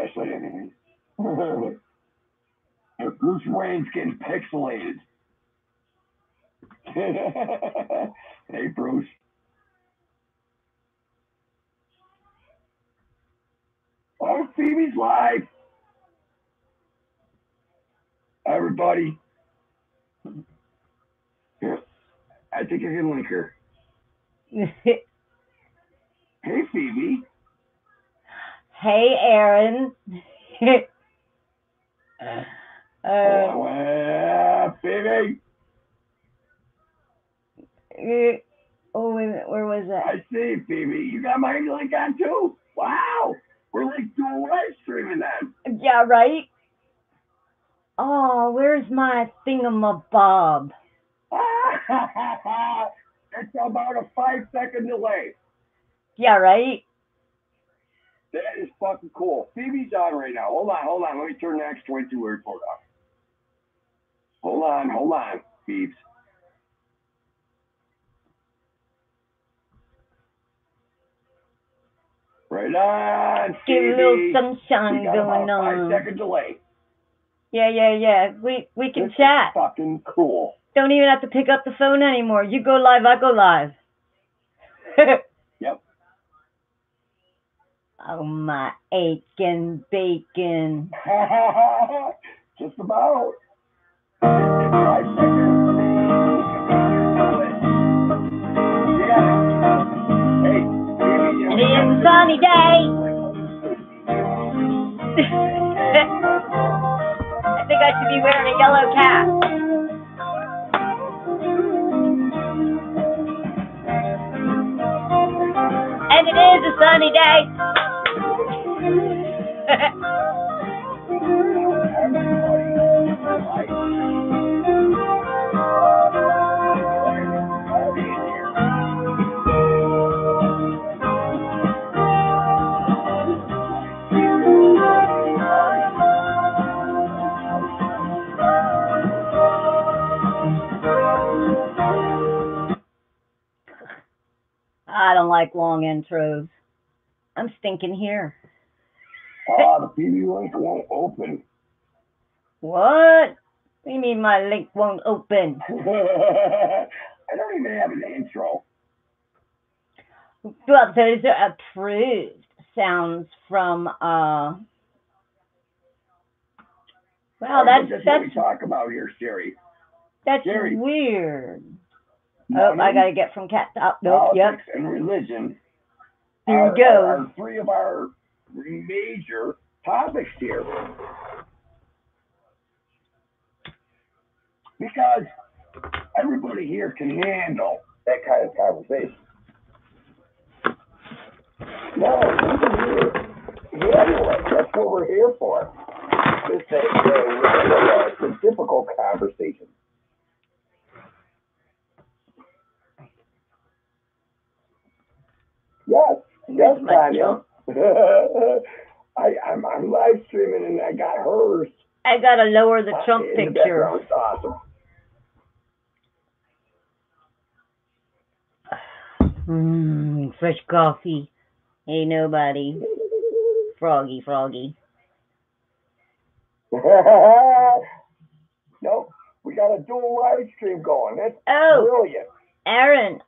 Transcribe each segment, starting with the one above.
Ashley. If Bruce Wayne's getting pixelated. Hey, Bruce. Oh, Phoebe's live. Everybody. Here, I think I can link her. Hey, Phoebe. Hey, Aaron. Phoebe. Oh, wait a minute. Where was that? I see, Phoebe. You got my link on too? Wow. We're like doing live streaming then. Yeah, right? Oh, where's my thingamabob? It's about a 5-second delay. Yeah, right? That is fucking cool. Phoebe's on right now. Hold on. Let me turn the X22 airport off. Hold on, Phoebes. Right on, Give a little sunshine we got going about a on. 5-second delay. Yeah. We can this chat. Is fucking cool. Don't even have to pick up the phone anymore. You go live, I go live. Yep. Oh, my aching bacon. Just about. It is a sunny day. I think I should be wearing a yellow cap. And it is a sunny day. I don't like long intros. I'm stinking here. The PB link won't open. What? What do you mean my link won't open? I don't even have an intro. Well, those are approved sounds from Well, that's what we talk about here, Sherry. That's Sherry. Weird. Money, I gotta get from cat to up. Nope, politics, and religion. There we go. Are three of our major topics here. Because everybody here can handle that kind of conversation. No, that's what we're here for. It's a difficult conversation. Yes, Tanya. I'm live streaming and I got hers. I gotta lower the Trump in picture. The it's awesome. Fresh coffee. Hey, nobody. Froggy. Nope. We got a dual live stream going. That's brilliant. Aaron,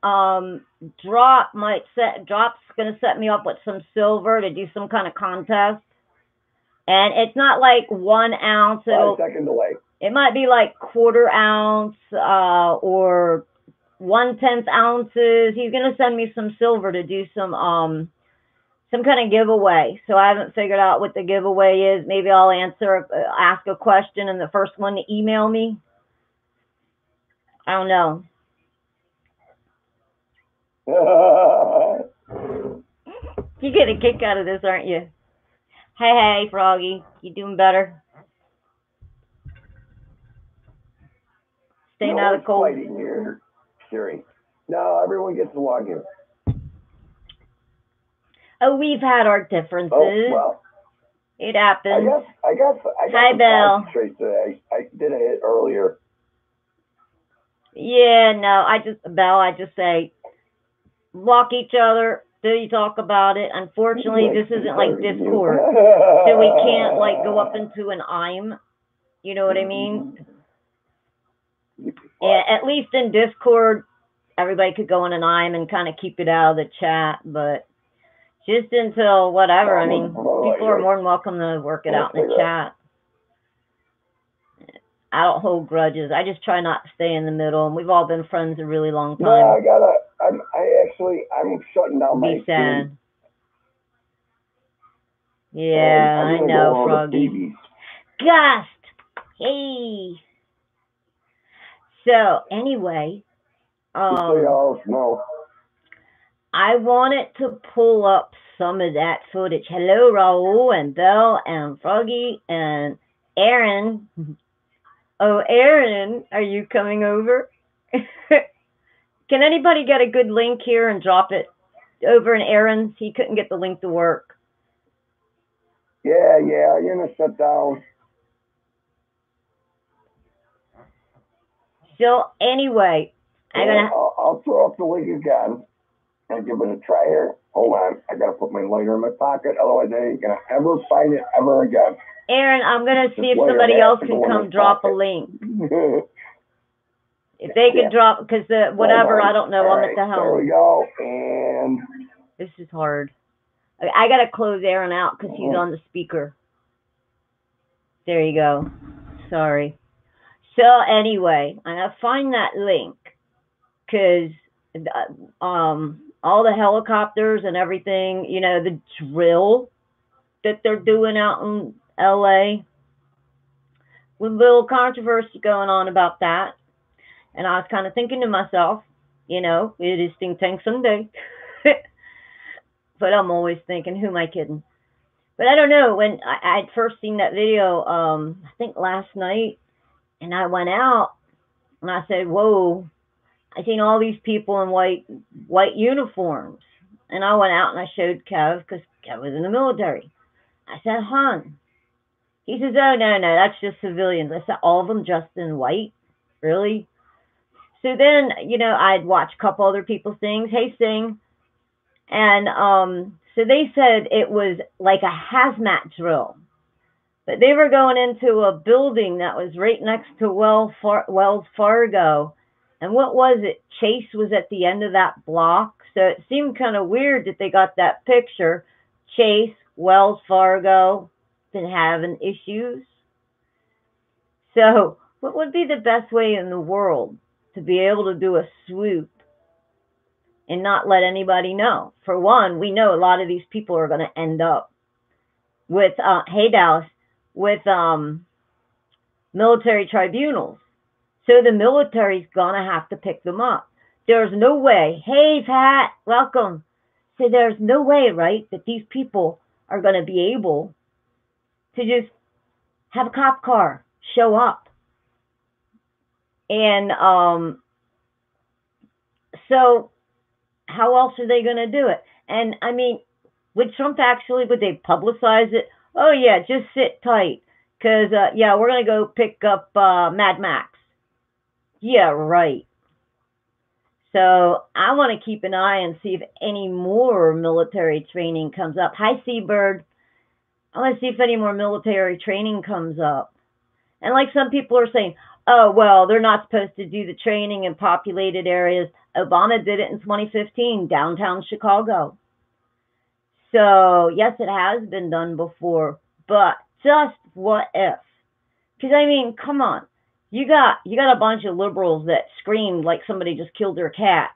Drop's gonna set me up with some silver to do some kind of contest. And it's not like 1 ounce. 5-second delay. It might be like 1/4 ounce, or 1/10 ounces. He's gonna send me some silver to do some kind of giveaway. So I haven't figured out what the giveaway is. Maybe I'll ask a question, and the first one to email me. I don't know. You get a kick out of this, aren't you? Hey, Froggy. You doing better? Staying out of cold. Fighting here, Siri. No, everyone gets to log in. Oh, we've had our differences. Oh, well. It happens. I got Hi, Belle. Today. I did it earlier. Yeah, no, I just say, block each other, till you talk about it. Unfortunately, this isn't like Discord, so we can't like go up into an IM. You know what I mean? Yeah, at least in Discord, everybody could go in an IM and kind of keep it out of the chat, but just until whatever. I mean, people are more than welcome to work it out in the chat. I don't hold grudges. I just try not to stay in the middle, and we've all been friends a really long time. No, I'm shutting down my Be sad. Yeah, I know, Froggy. Gust! Hey! So, anyway, no. I wanted to pull up some of that footage. Hello, Raul and Belle and Froggy and Aaron. Oh, Aaron, are you coming over? Can anybody get a good link here and drop it over in Aaron's? He couldn't get the link to work. Yeah, I'm gonna shut down. So anyway, I'll throw up the link again and give it a try here. Hold on, I gotta put my lighter in my pocket, otherwise I ain't gonna ever find it ever again. Aaron, I'm gonna see if somebody else can come drop a link. If they could drop, because whatever, I don't know, I'm at the helm. There we go, and this is hard. I gotta close Aaron out because he's on the speaker. There you go. Sorry. So anyway, I'm gonna find that link because all the helicopters and everything, you know, the drill that they're doing out in LA, with a little controversy going on about that. And I was kind of thinking to myself, you know, it is Think Tank Sunday. But I'm always thinking, who am I kidding? But I don't know, when I'd first seen that video, I think last night, and I went out and I said, whoa, I seen all these people in white uniforms. And I went out and I showed Kev, because Kev was in the military. I said, hon. He says, oh, no, that's just civilians. I said, all of them dressed in white? Really? So then, you know, I'd watch a couple other people's things. Hey, Sing. And so they said it was like a hazmat drill. But they were going into a building that was right next to Wells Fargo. And what was it? Chase was at the end of that block. So it seemed kind of weird that they got that picture. Chase, Wells Fargo, been having issues. So what would be the best way in the world to be able to do a swoop and not let anybody know? For one, we know a lot of these people are going to end up with, hey Dallas, with military tribunals. So the military's going to have to pick them up. There's no way. Hey Pat, welcome. So there's no way, right, that these people are going to be able to just have a cop car show up. And so how else are they going to do it? And I mean, would Trump actually, would they publicize it? Oh yeah, just sit tight, because yeah, we're going to go pick up Mad Max. Yeah, right. So I want to keep an eye and see if any more military training comes up. Hi, Seabird. I want to see if any more military training comes up. And like some people are saying, oh, well, they're not supposed to do the training in populated areas. Obama did it in 2015, downtown Chicago. So, yes, it has been done before, but just what if? Because, I mean, come on. You got a bunch of liberals that screamed like somebody just killed their cat.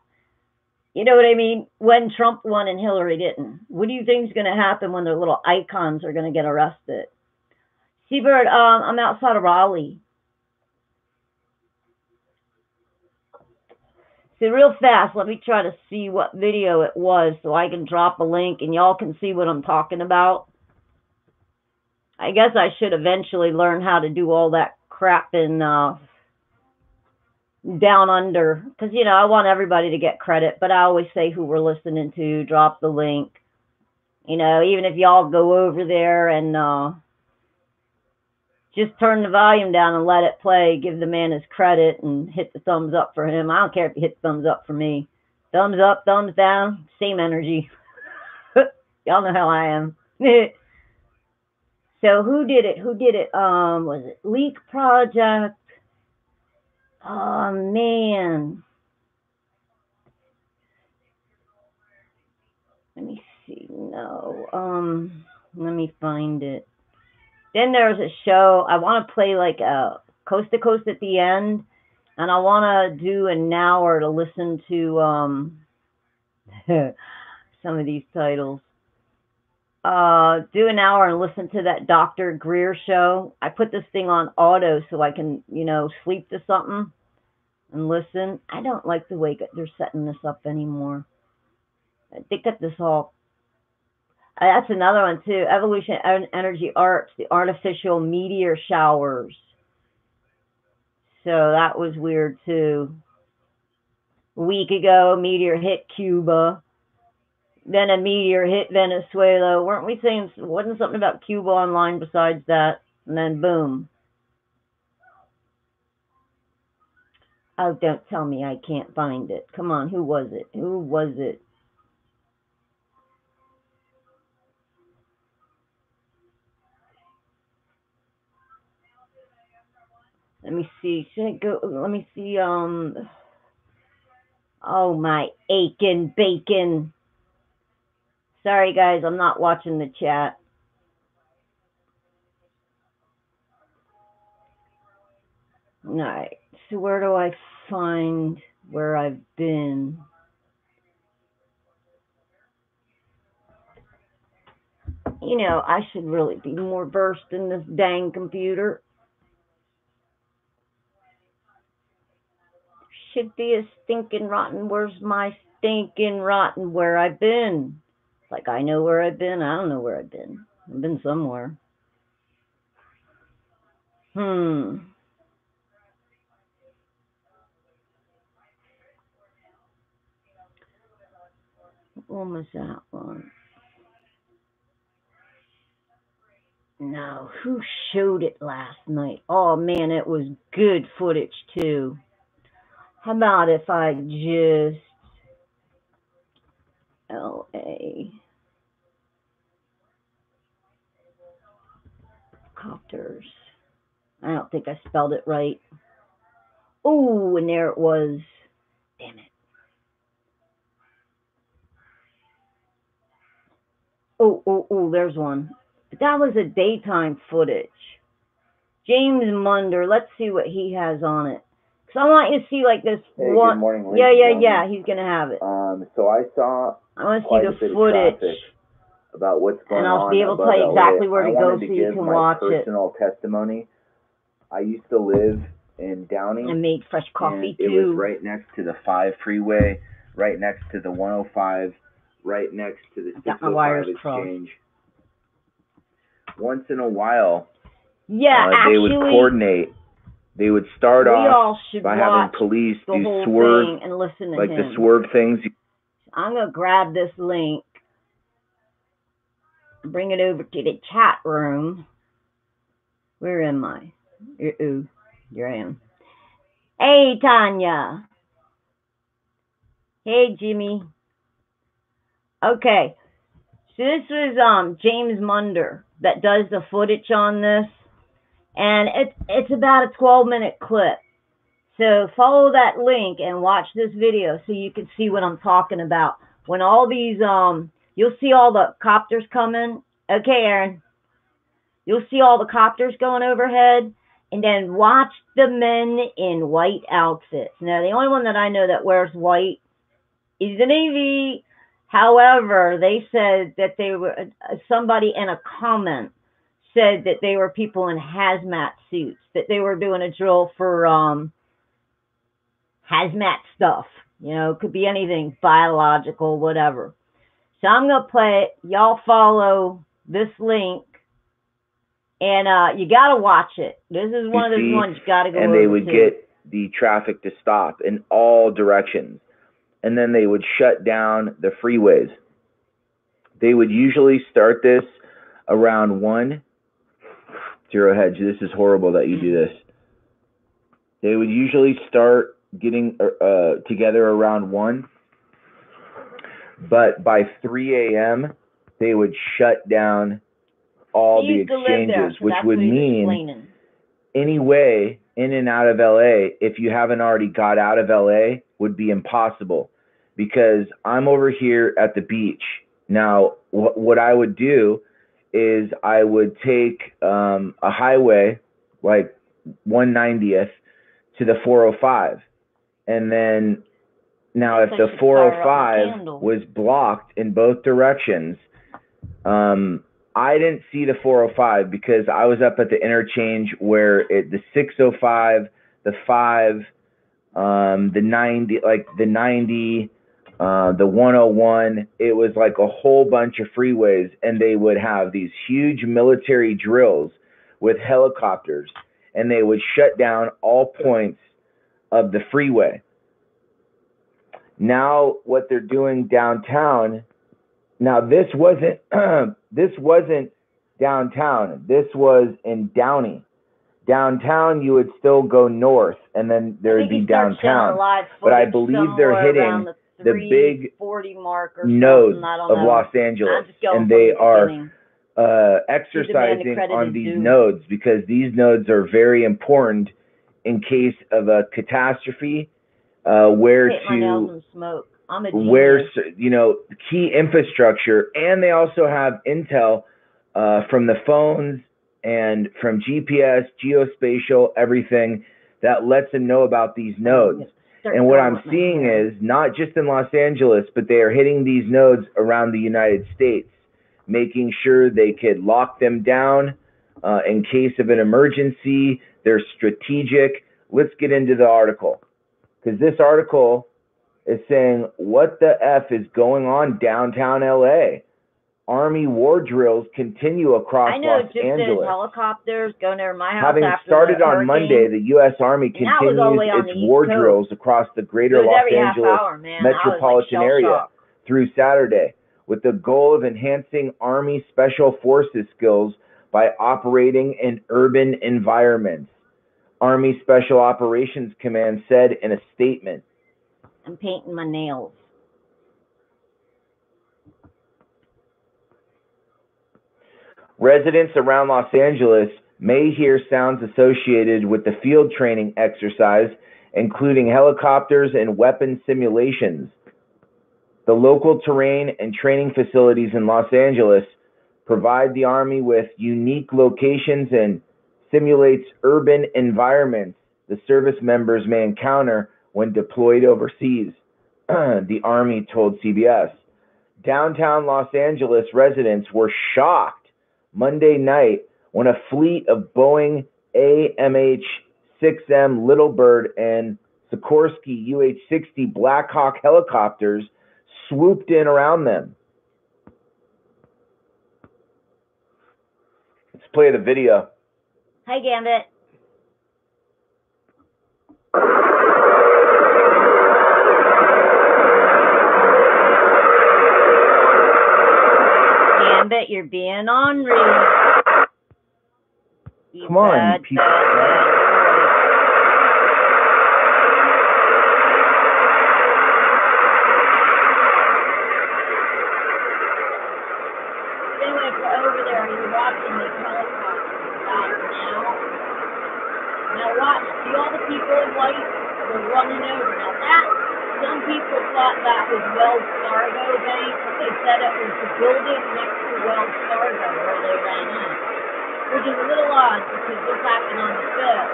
You know what I mean? When Trump won and Hillary didn't. What do you think is going to happen when their little icons are going to get arrested? Seabird, I'm outside of Raleigh. So real fast, let me try to see what video it was so I can drop a link and y'all can see what I'm talking about. I guess I should eventually learn how to do all that crap in down under, because, you know, I want everybody to get credit, but I always say who we're listening to, drop the link. You know, even if y'all go over there and just turn the volume down and let it play, give the man his credit and hit the thumbs up for him. I don't care if you hit thumbs up for me. Thumbs up, thumbs down, same energy. Y'all know how I am. So who did it? Was it Leak Project? Oh man. Let me see. No. Let me find it. Then there's a show. I want to play like a Coast to Coast at the end, and I want to do an hour to listen to some of these titles. Do an hour and listen to that Dr. Greer show. I put this thing on auto so I can, sleep to something and listen. I don't like the way they're setting this up anymore. They got this all. That's another one too. Evolution Energy Arts, the artificial meteor showers. So that was weird too. A week ago, meteor hit Cuba. Then a meteor hit Venezuela. Weren't we saying, wasn't something about Cuba online besides that? And then boom. Oh, don't tell me I can't find it. Come on, who was it? Who was it? Let me see. Should I go? Let me see. Oh, my aching bacon. Sorry, guys. I'm not watching the chat. All right. So where do I find where I've been? I should really be more versed in this dang computer. Should be a stinking rotten. Where's my stinking rotten where I've been? Like I know where I've been. I don't know where I've been. I've been somewhere. What one was that one? No, who showed it last night? Oh man, it was good footage too. How about if I just LA copters? I don't think I spelled it right. Oh, and there it was. Damn it. Oh, there's one. But that was a daytime footage. James Munder, let's see what he has on it. Because I want you to see like this one. Good morning, yeah, he's going to have it. So I saw I want to see the footage. About what's going on. And I'll be able to tell you exactly where to go so you can watch it. Personal testimony. I used to live in Downey. I made fresh coffee too. It was right next to the 5 freeway, right next to the 105, right next to the 605 exchange. Once in a while, they would coordinate. They would start off by having police do swerve, and listen to like him. the swerve things. I'm going to grab this link, bring it over to the chat room. Where am I? Here I am. Hey, Tanya. Hey, Jimmy. Okay. So this was James Munder that does the footage on this. And it's about a 12-minute clip. So follow that link and watch this video so you can see what I'm talking about. When all these, you'll see all the copters coming. Okay, Aaron. You'll see all the copters going overhead. And then watch the men in white outfits. Now, the only one that I know that wears white is the Navy. However, they said that they were, somebody in a comment said that they were people in hazmat suits, that they were doing a drill for hazmat stuff. Could be anything, biological, whatever. So I'm going to play it. Y'all follow this link. And you got to watch it. This is one of those ones you got to go over to. And they would get the traffic to stop in all directions. And then they would shut down the freeways. They would usually start this around 1. Zero Hedge, this is horrible that you do this. They would usually start getting together around 1. But by 3 a.m., they would shut down all He the used to live there, exchanges, so which that's would what he was mean explaining. any way in and out of LA, if you haven't already got out of LA, would be impossible, because I'm over here at the beach. Now, what I would do is I would take a highway, like 190th, to the 405. And then now if the 405 was blocked in both directions, I didn't see the 405 because I was up at the interchange where the 605, the 5, the 90, like the 90, the 101, it was like a whole bunch of freeways, and they would have these huge military drills with helicopters, and they would shut down all points of the freeway. Now what they're doing downtown, now this wasn't downtown, this was in Downey. Downtown, you would still go north, and then there would be downtown. But I believe they're hitting the big 40 mark or nodes of know. Los Angeles, and they are exercising on these nodes, because these nodes are very important in case of a catastrophe, where key infrastructure, and they also have intel from the phones and from GPS, geospatial, everything that lets them know about these nodes. And what I'm seeing is not just in Los Angeles, but they are hitting these nodes around the United States, making sure they could lock them down in case of an emergency. They're strategic. Let's get into the article, because this article is saying, what the F is going on downtown LA? Army war drills continue across Los Angeles. Helicopters going over my house. Having started on Monday, the U.S. Army continues its war drills across the greater Los Angeles metropolitan area through Saturday, with the goal of enhancing Army Special Forces skills by operating in urban environments. Army Special Operations Command said in a statement. I'm painting my nails. Residents around Los Angeles may hear sounds associated with the field training exercise, including helicopters and weapon simulations. The local terrain and training facilities in Los Angeles provide the Army with unique locations and simulates urban environments the service members may encounter when deployed overseas, the Army told CBS. Downtown Los Angeles residents were shocked Monday night when a fleet of Boeing AMH-6M Little Bird and Sikorsky UH-60 Black Hawk helicopters swooped in around them. Let's play the video. Hi, Gambit. Gambit, you're being ornery. Come on, you piece of crap. Anyway, if you're over there, you're watching these helicopters right now. Now watch, see all the people in white? They're running over. Now that, some people thought that was Wells Fargo Bank, but they said it was the building next to Wells Fargo where they ran in. Which is a little odd because this happened on the 5th.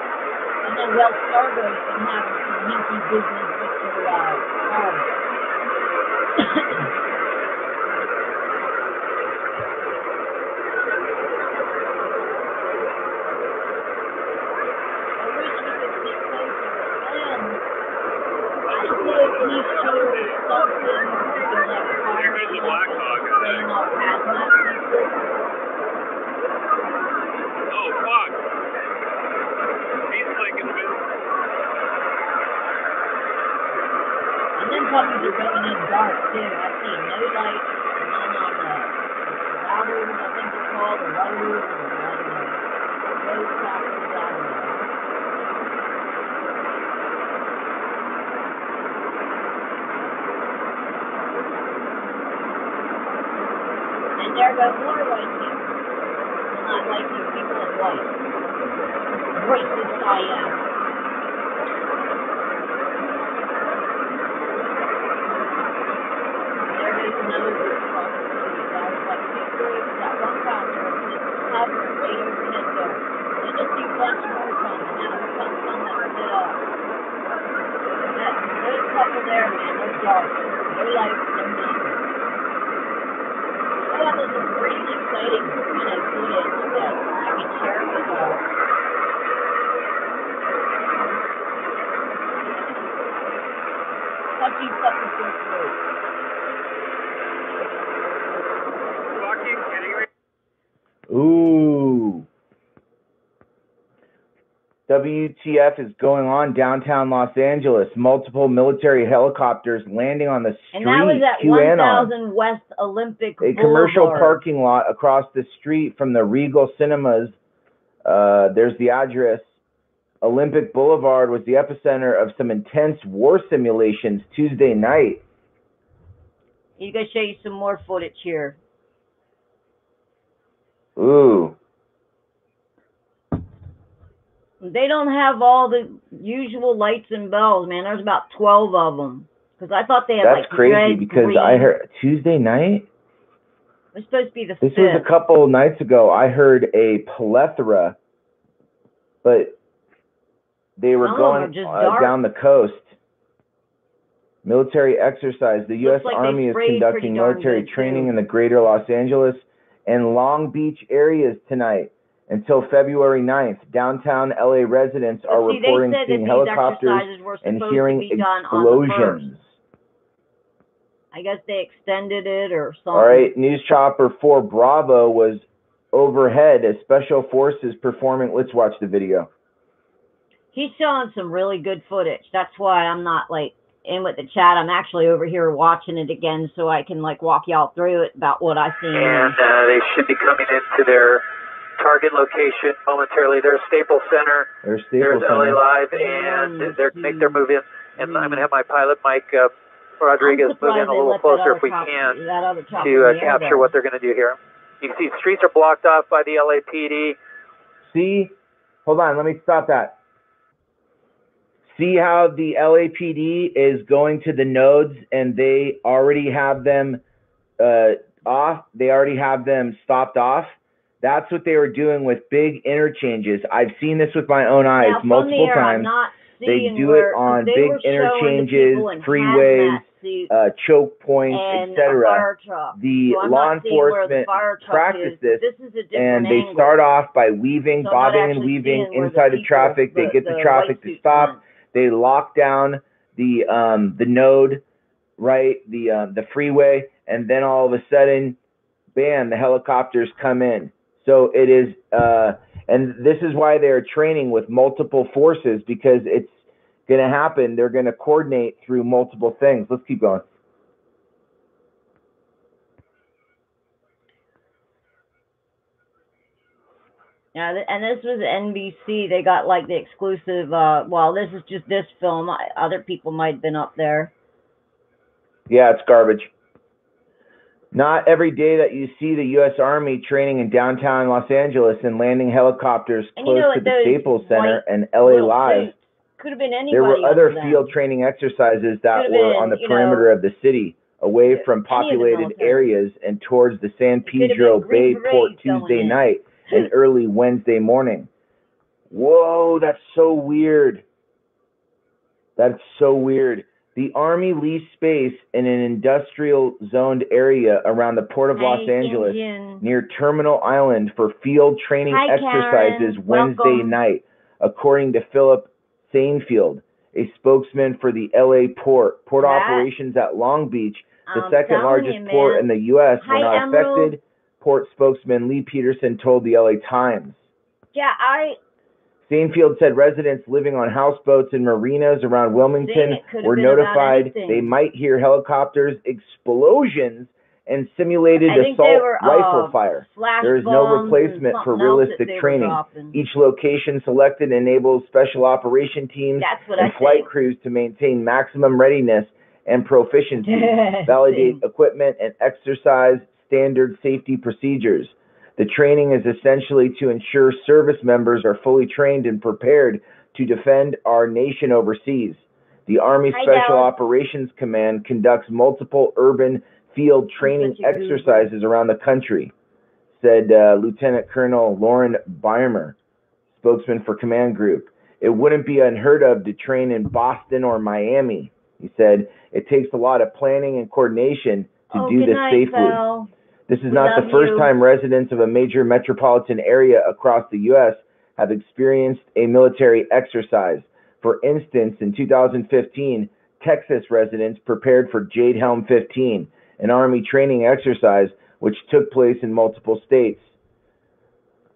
And then Wells Fargo's been having some hinky business with their cars. Puppies are going in dark too. I see no light, none on the routers, I think they're called, the rudders, or I don't know. Those coppers, I don't know. And there, but more white people. Not like you people in white. Racist I am. There is another group across the street. That was like two groups. That one counter is just hovering right overhead there. And you'll see a bunch more coming. Now there's some that split off. Those couple there, man, they're dark. No light, no nothing. So that was some pretty exciting, footage that I can share with you all. How deep up is this road? Ooh. WTF is going on downtown Los Angeles. Multiple military helicopters landing on the street. And that was at QAnon. 1000 West Olympic A Boulevard. commercial parking lot across the street from the Regal Cinemas. There's the address. Olympic Boulevard was the epicenter of some intense war simulations Tuesday night. He's going to show you some more footage here. Ooh. They don't have all the usual lights and bells, man. There's about 12 of them. Because I thought they had That's like crazy red, because green. I heard Tuesday night? It was supposed to be the 5th. This was a couple nights ago. I heard a plethora, but they were going down the coast. Military exercise. The U.S. Like Army is conducting military training in the greater Los Angeles and Long Beach areas tonight until February 9th. Downtown L.A. residents are reporting seeing helicopters and hearing explosions. I guess they extended it or something. All right, News Chopper 4 Bravo was overhead as special forces performing. Let's watch the video. He's showing some really good footage. That's why I'm not like in with the chat. I'm actually over here watching it again so I can like walk y'all through it about what I've seen. And they should be coming into their target location momentarily. There's Staples Center. There's LA Live, and they're make their move in. And I'm going to have my pilot, Mike Rodriguez, move in a little closer if we can to capture what they're going to do here. You can see streets are blocked off by the LAPD. See? Hold on, let me stop that. See how the LAPD is going to the nodes and they already have them off? They already have them stopped off? That's what they were doing with big interchanges. I've seen this with my own eyes multiple times. They do it on big interchanges, freeways, choke points, etc. The law enforcement practice this, and they start off by weaving, bobbing and weaving inside the traffic. They get the traffic to stop. They lock down the node, right, the freeway, and then all of a sudden, bam, the helicopters come in. So it is, and this is why they're training with multiple forces, because it's going to happen. They're going to coordinate through multiple things. Let's keep going. Yeah, and this was NBC. They got like the exclusive, well, this is just this film. Other people might have been up there. Yeah, it's garbage. Not every day that you see the U.S. Army training in downtown Los Angeles and landing helicopters close to the Staples Center and LA Live. Could have been anybody. There were other field training exercises that were on the perimeter of the city, away from populated areas and towards the San Pedro Bay port Tuesday night and early Wednesday morning. Whoa, that's so weird. That's so weird. The Army leased space in an industrial zoned area around the Port of Los Angeles near Terminal Island for field training exercises Wednesday night, according to Philip Sainfield, a spokesman for the LA Port. Port operations at Long Beach, the second largest port in the U.S., were not affected. Port spokesman Lee Peterson told the LA Times. Yeah, Sainfield said residents living on houseboats and marinas around Wilmington were notified they might hear helicopters, explosions, and simulated assault rifle fire. There is no replacement for realistic training. Each location selected enables special operation teams and flight crews to maintain maximum readiness and proficiency, validate equipment, and exercise standard safety procedures. The training is essentially to ensure service members are fully trained and prepared to defend our nation overseas. The Army Special Operations Command conducts multiple urban field training exercises around the country, said Lieutenant Colonel Lauren Beimer, spokesman for Command Group. It wouldn't be unheard of to train in Boston or Miami. He said, it takes a lot of planning and coordination to do this safely. Phil. This is not the first time residents of a major metropolitan area across the U.S. have experienced a military exercise. For instance, in 2015, Texas residents prepared for Jade Helm 15, an Army training exercise which took place in multiple states.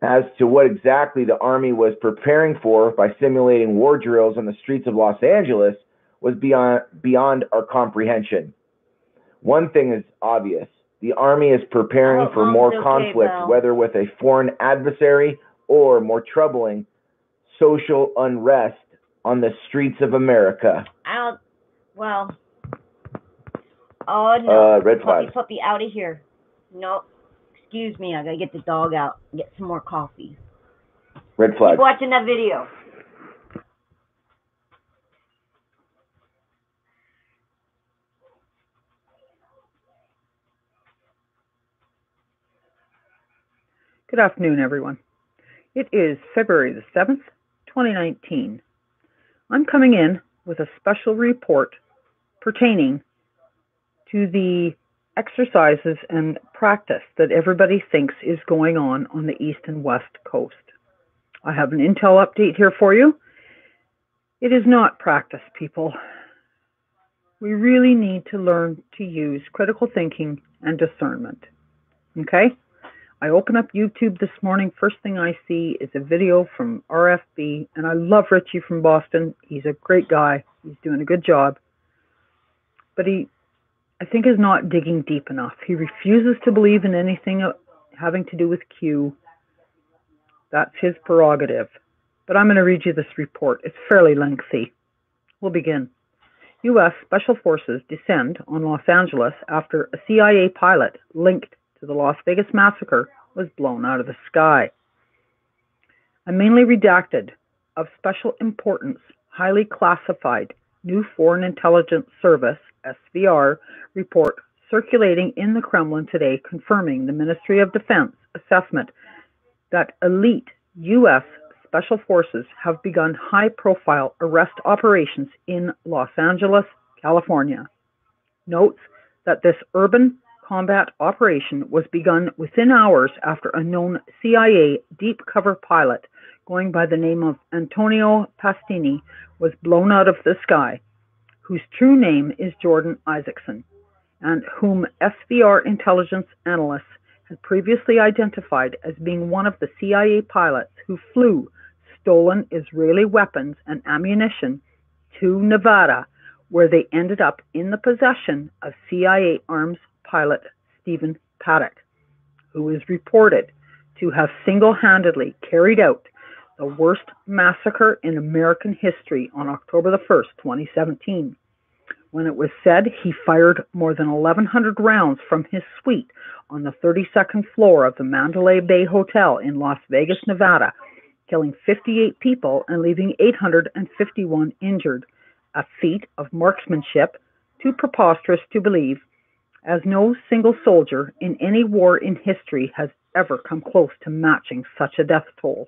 As to what exactly the Army was preparing for by simulating war drills on the streets of Los Angeles was beyond our comprehension. One thing is obvious. The Army is preparing for more conflict, whether with a foreign adversary or, more troubling, social unrest on the streets of America. Oh, no. Red flag. Puppy, out of here. No. Excuse me, I gotta get the dog out and get some more coffee. Red flag. Keep watching that video. Good afternoon, everyone. It is February the 7th, 2019. I'm coming in with a special report pertaining to the exercises and practice that everybody thinks is going on the East and West Coast. I have an intel update here for you. It is not practice, people. We really need to learn to use critical thinking and discernment. Okay? I open up YouTube this morning. First thing I see is a video from RFB, and I love Richie from Boston. He's a great guy. He's doing a good job. But he, I think, is not digging deep enough. He refuses to believe in anything having to do with Q. That's his prerogative. But I'm going to read you this report. It's fairly lengthy. We'll begin. U.S. Special Forces descend on Los Angeles after a CIA pilot linked to the Las Vegas massacre was blown out of the sky. A mainly redacted, of special importance, highly classified, new Foreign Intelligence Service, SVR, report circulating in the Kremlin today confirming the Ministry of Defense assessment that elite U.S. Special Forces have begun high-profile arrest operations in Los Angeles, California. Notes that this urban combat operation was begun within hours after a known CIA deep cover pilot going by the name of Antonio Pastini was blown out of the sky, whose true name is Jordan Isaacson, and whom SVR intelligence analysts had previously identified as being one of the CIA pilots who flew stolen Israeli weapons and ammunition to Nevada, where they ended up in the possession of CIA arms pilot Stephen Paddock, who is reported to have single-handedly carried out the worst massacre in American history on October the 1st, 2017, when it was said he fired more than 1,100 rounds from his suite on the 32nd floor of the Mandalay Bay Hotel in Las Vegas, Nevada, killing 58 people and leaving 851 injured, a feat of marksmanship too preposterous to believe, as no single soldier in any war in history has ever come close to matching such a death toll.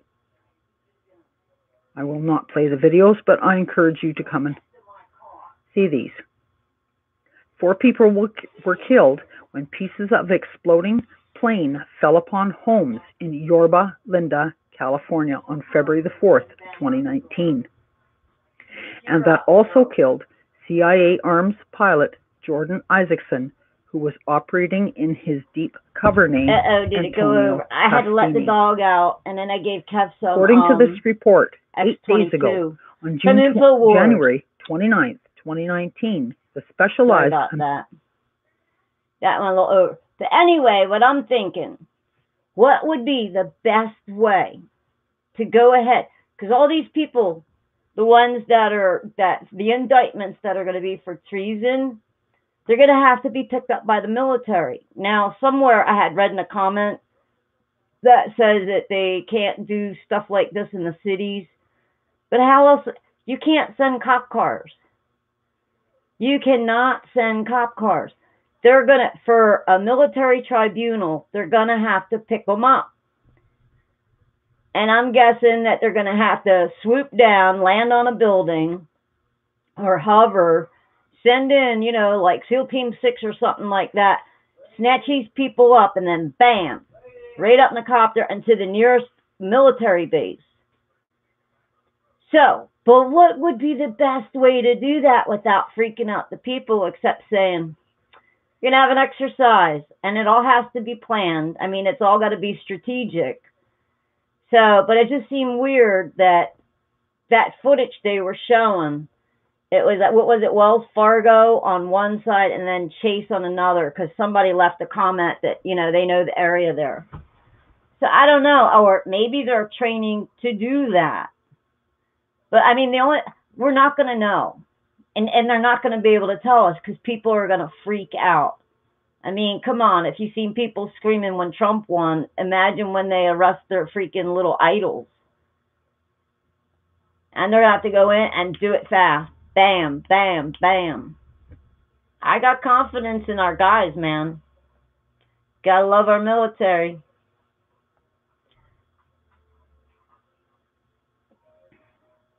I will not play the videos, but I encourage you to come and see these. 4 people were killed when pieces of exploding plane fell upon homes in Yorba Linda, California on February the 4th, 2019. And that also killed CIA arms pilot Jordan Isaacson, who was operating in his deep cover name. Did it go over? I had to let the dog out, and then I gave Kev some. According to this report, 8 days ago, on January 29th, 2019, the specialized... Sorry about that one a little over. But anyway, what I'm thinking, what would be the best way to go ahead? Because all these people, the ones that the indictments that are going to be for treason, they're going to have to be picked up by the military. Now, somewhere I had read in a comment that says that they can't do stuff like this in the cities. But how else? You can't send cop cars. You cannot send cop cars. They're going to, for a military tribunal, they're going to have to pick them up. And I'm guessing that they're going to have to swoop down, land on a building, or hover, send in, you know, like SEAL Team 6 or something like that, snatch these people up, and then bam, right up in the copter and to the nearest military base. So, but what would be the best way to do that without freaking out the people except saying, you're going to have an exercise, and it all has to be planned. I mean, it's all got to be strategic. So, but it just seemed weird that that footage they were showing, it was at, what was it, Wells Fargo on one side and then Chase on another, because somebody left a comment that, you know, they know the area there. So I don't know, or maybe they're training to do that. But I mean, we're not going to know. And they're not going to be able to tell us because people are going to freak out. I mean, come on, if you've seen people screaming when Trump won, imagine when they arrest their freaking little idols. And they're going to have to go in and do it fast. Bam, bam, bam. I got confidence in our guys, man. Gotta love our military.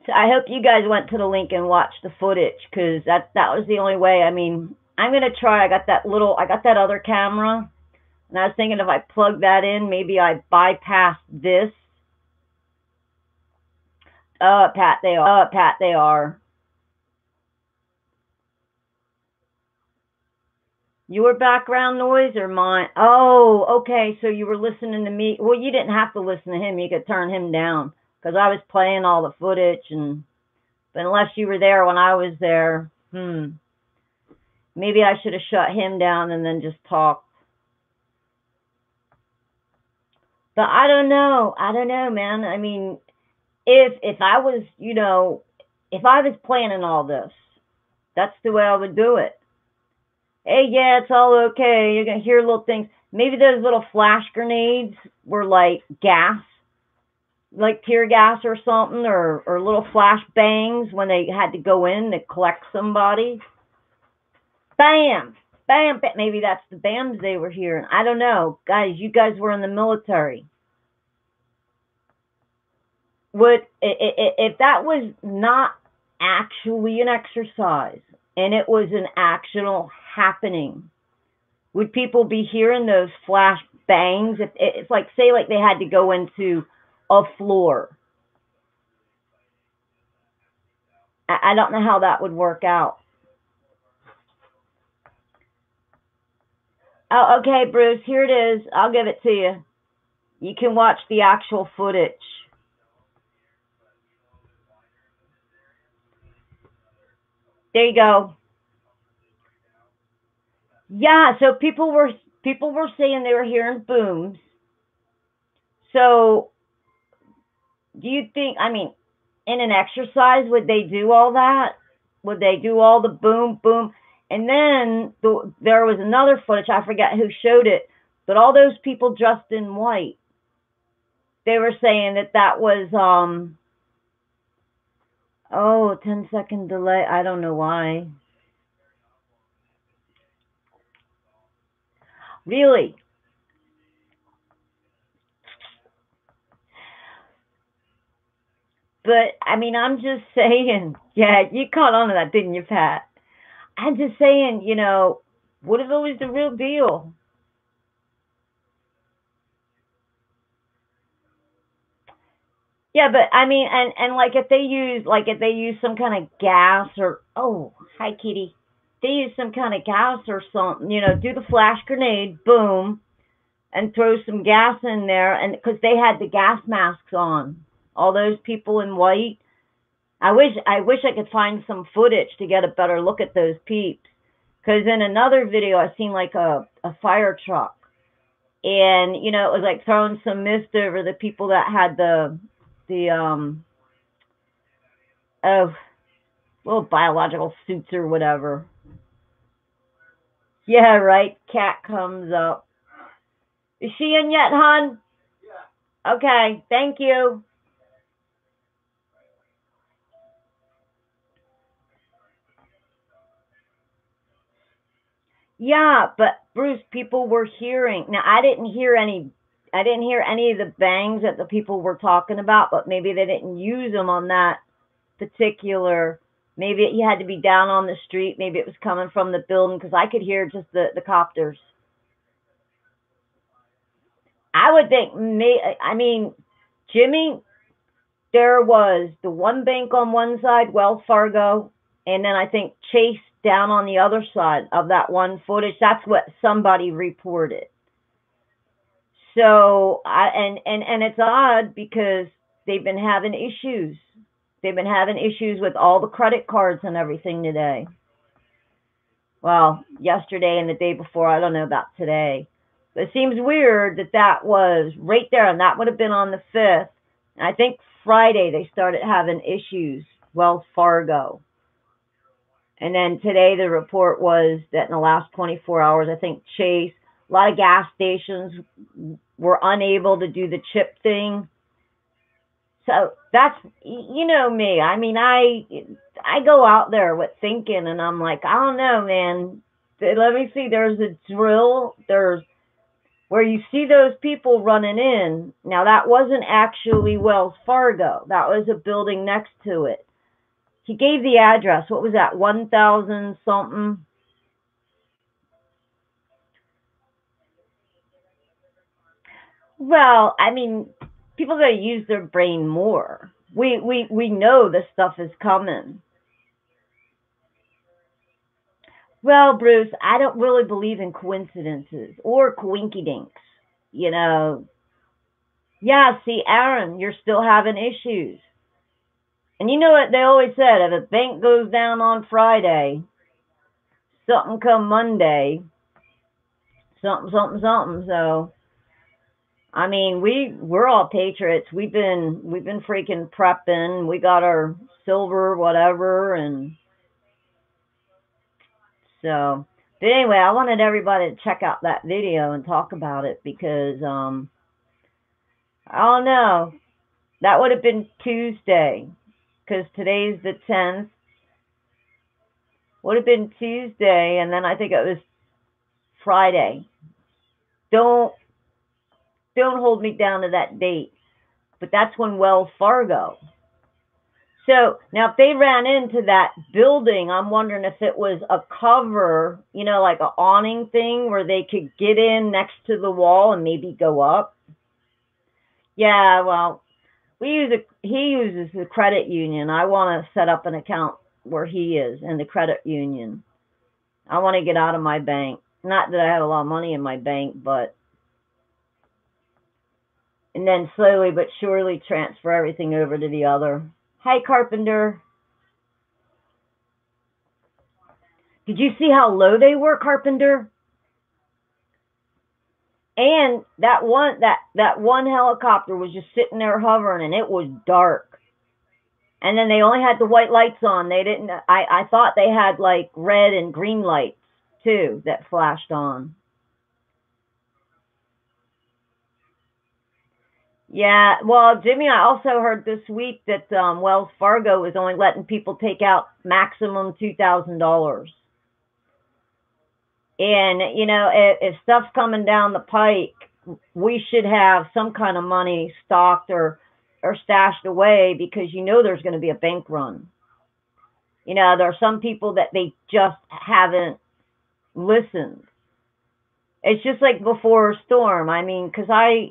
So I hope you guys went to the link and watched the footage, because that was the only way. I mean, I'm gonna try. I got that other camera, and I was thinking if I plug that in, maybe I bypass this. Pat, they are. Your background noise or mine? Oh, okay. So you were listening to me. Well, you didn't have to listen to him. You could turn him down because I was playing all the footage, but unless you were there when I was there, maybe I should have shut him down and then just talked. But I don't know. I don't know, man. I mean, if I was, you know, if I was planning all this, that's the way I would do it. Hey, yeah, it's all okay. You're going to hear little things. Maybe those little flash grenades were like gas, like tear gas or something, or little flash bangs when they had to go in to collect somebody. Bam, bam, bam. Maybe that's the bams they were hearing. I don't know. Guys, you guys were in the military. If that was not actually an exercise and it was an actual happening, would people be hearing those flash bangs? If it's like, say, like they had to go into a floor. I don't know how that would work out. Oh, okay, Bruce, here it is. I'll give it to you. You can watch the actual footage. There you go. Yeah, so people were saying they were hearing booms. So do you think, I mean, in an exercise, would they do all that? Would they do all the boom, boom? And then there was another footage, I forget who showed it, but all those people dressed in white, they were saying that was, 10-second delay. I don't know why. Really? But, I mean, I'm just saying, yeah, you caught on to that, didn't you, Pat? I'm just saying, you know, what if it was the real deal? Yeah, but I mean, and like if they use some kind of gas or, oh, hi Kitty, they use some kind of gas or something, you know, do the flash grenade, boom, and throw some gas in there, and because they had the gas masks on, all those people in white. I wish I could find some footage to get a better look at those peeps, because in another video I seen like a fire truck, and you know it was like throwing some mist over the people that had the little biological suits or whatever. Yeah, right. Cat comes up. Is she in yet, hon? Yeah. Okay, thank you. Yeah, but Bruce, people were hearing. Now, I didn't hear any. I didn't hear any of the bangs that the people were talking about, but maybe they didn't use them on that particular. Maybe you had to be down on the street. Maybe it was coming from the building because I could hear just the copters. I would think. I mean, Jimmy, there was the one bank on one side, Wells Fargo, and then I think Chase down on the other side of that one footage. That's what somebody reported. So and it's odd because they've been having issues. They've been having issues with all the credit cards and everything today. Well, yesterday and the day before, I don't know about today. But it seems weird that that was right there, and that would have been on the 5th. And I think Friday they started having issues, Wells Fargo. And then today the report was that in the last 24 hours, I think Chase, a lot of gas stations were unable to do the chip thing. So that's, you know me. I mean, I go out there with thinking, and I'm like, I don't know, man. Let me see. There's a drill. There's where you see those people running in. Now, that wasn't actually Wells Fargo. That was a building next to it. He gave the address. What was that? 1,000 something. Well, I mean, people got to use their brain more. We know this stuff is coming. Well, Bruce, I don't really believe in coincidences or coinkydinks. You know, yeah, see, Aaron, you're still having issues. And you know what they always said, if a bank goes down on Friday, something come Monday, something, something, something. So, I mean, we're all patriots. We've been freaking prepping. We got our silver, whatever, and so. But anyway, I wanted everybody to check out that video and talk about it because I don't know. That would have been Tuesday because today's the 10th. Would have been Tuesday, and then I think it was Friday. Don't hold me down to that date, but that's when Wells Fargo. So now if they ran into that building, I'm wondering if it was a cover, you know, like an awning thing where they could get in next to the wall and maybe go up. Yeah, well, he uses the credit union. I want to set up an account where he is in the credit union. I want to get out of my bank. Not that I have a lot of money in my bank, but and then slowly but surely transfer everything over to the other. Hi, Carpenter. Did you see how low they were, Carpenter? And that one helicopter was just sitting there hovering, and it was dark. And then they only had the white lights on. They didn't. I thought they had like red and green lights too that flashed on. Yeah, well, Jimmy, I also heard this week that Wells Fargo is only letting people take out maximum $2,000. And, you know, if stuff's coming down the pike, we should have some kind of money stocked or stashed away because you know there's going to be a bank run. You know, there are some people that they just haven't listened. It's just like before a storm. I mean, because I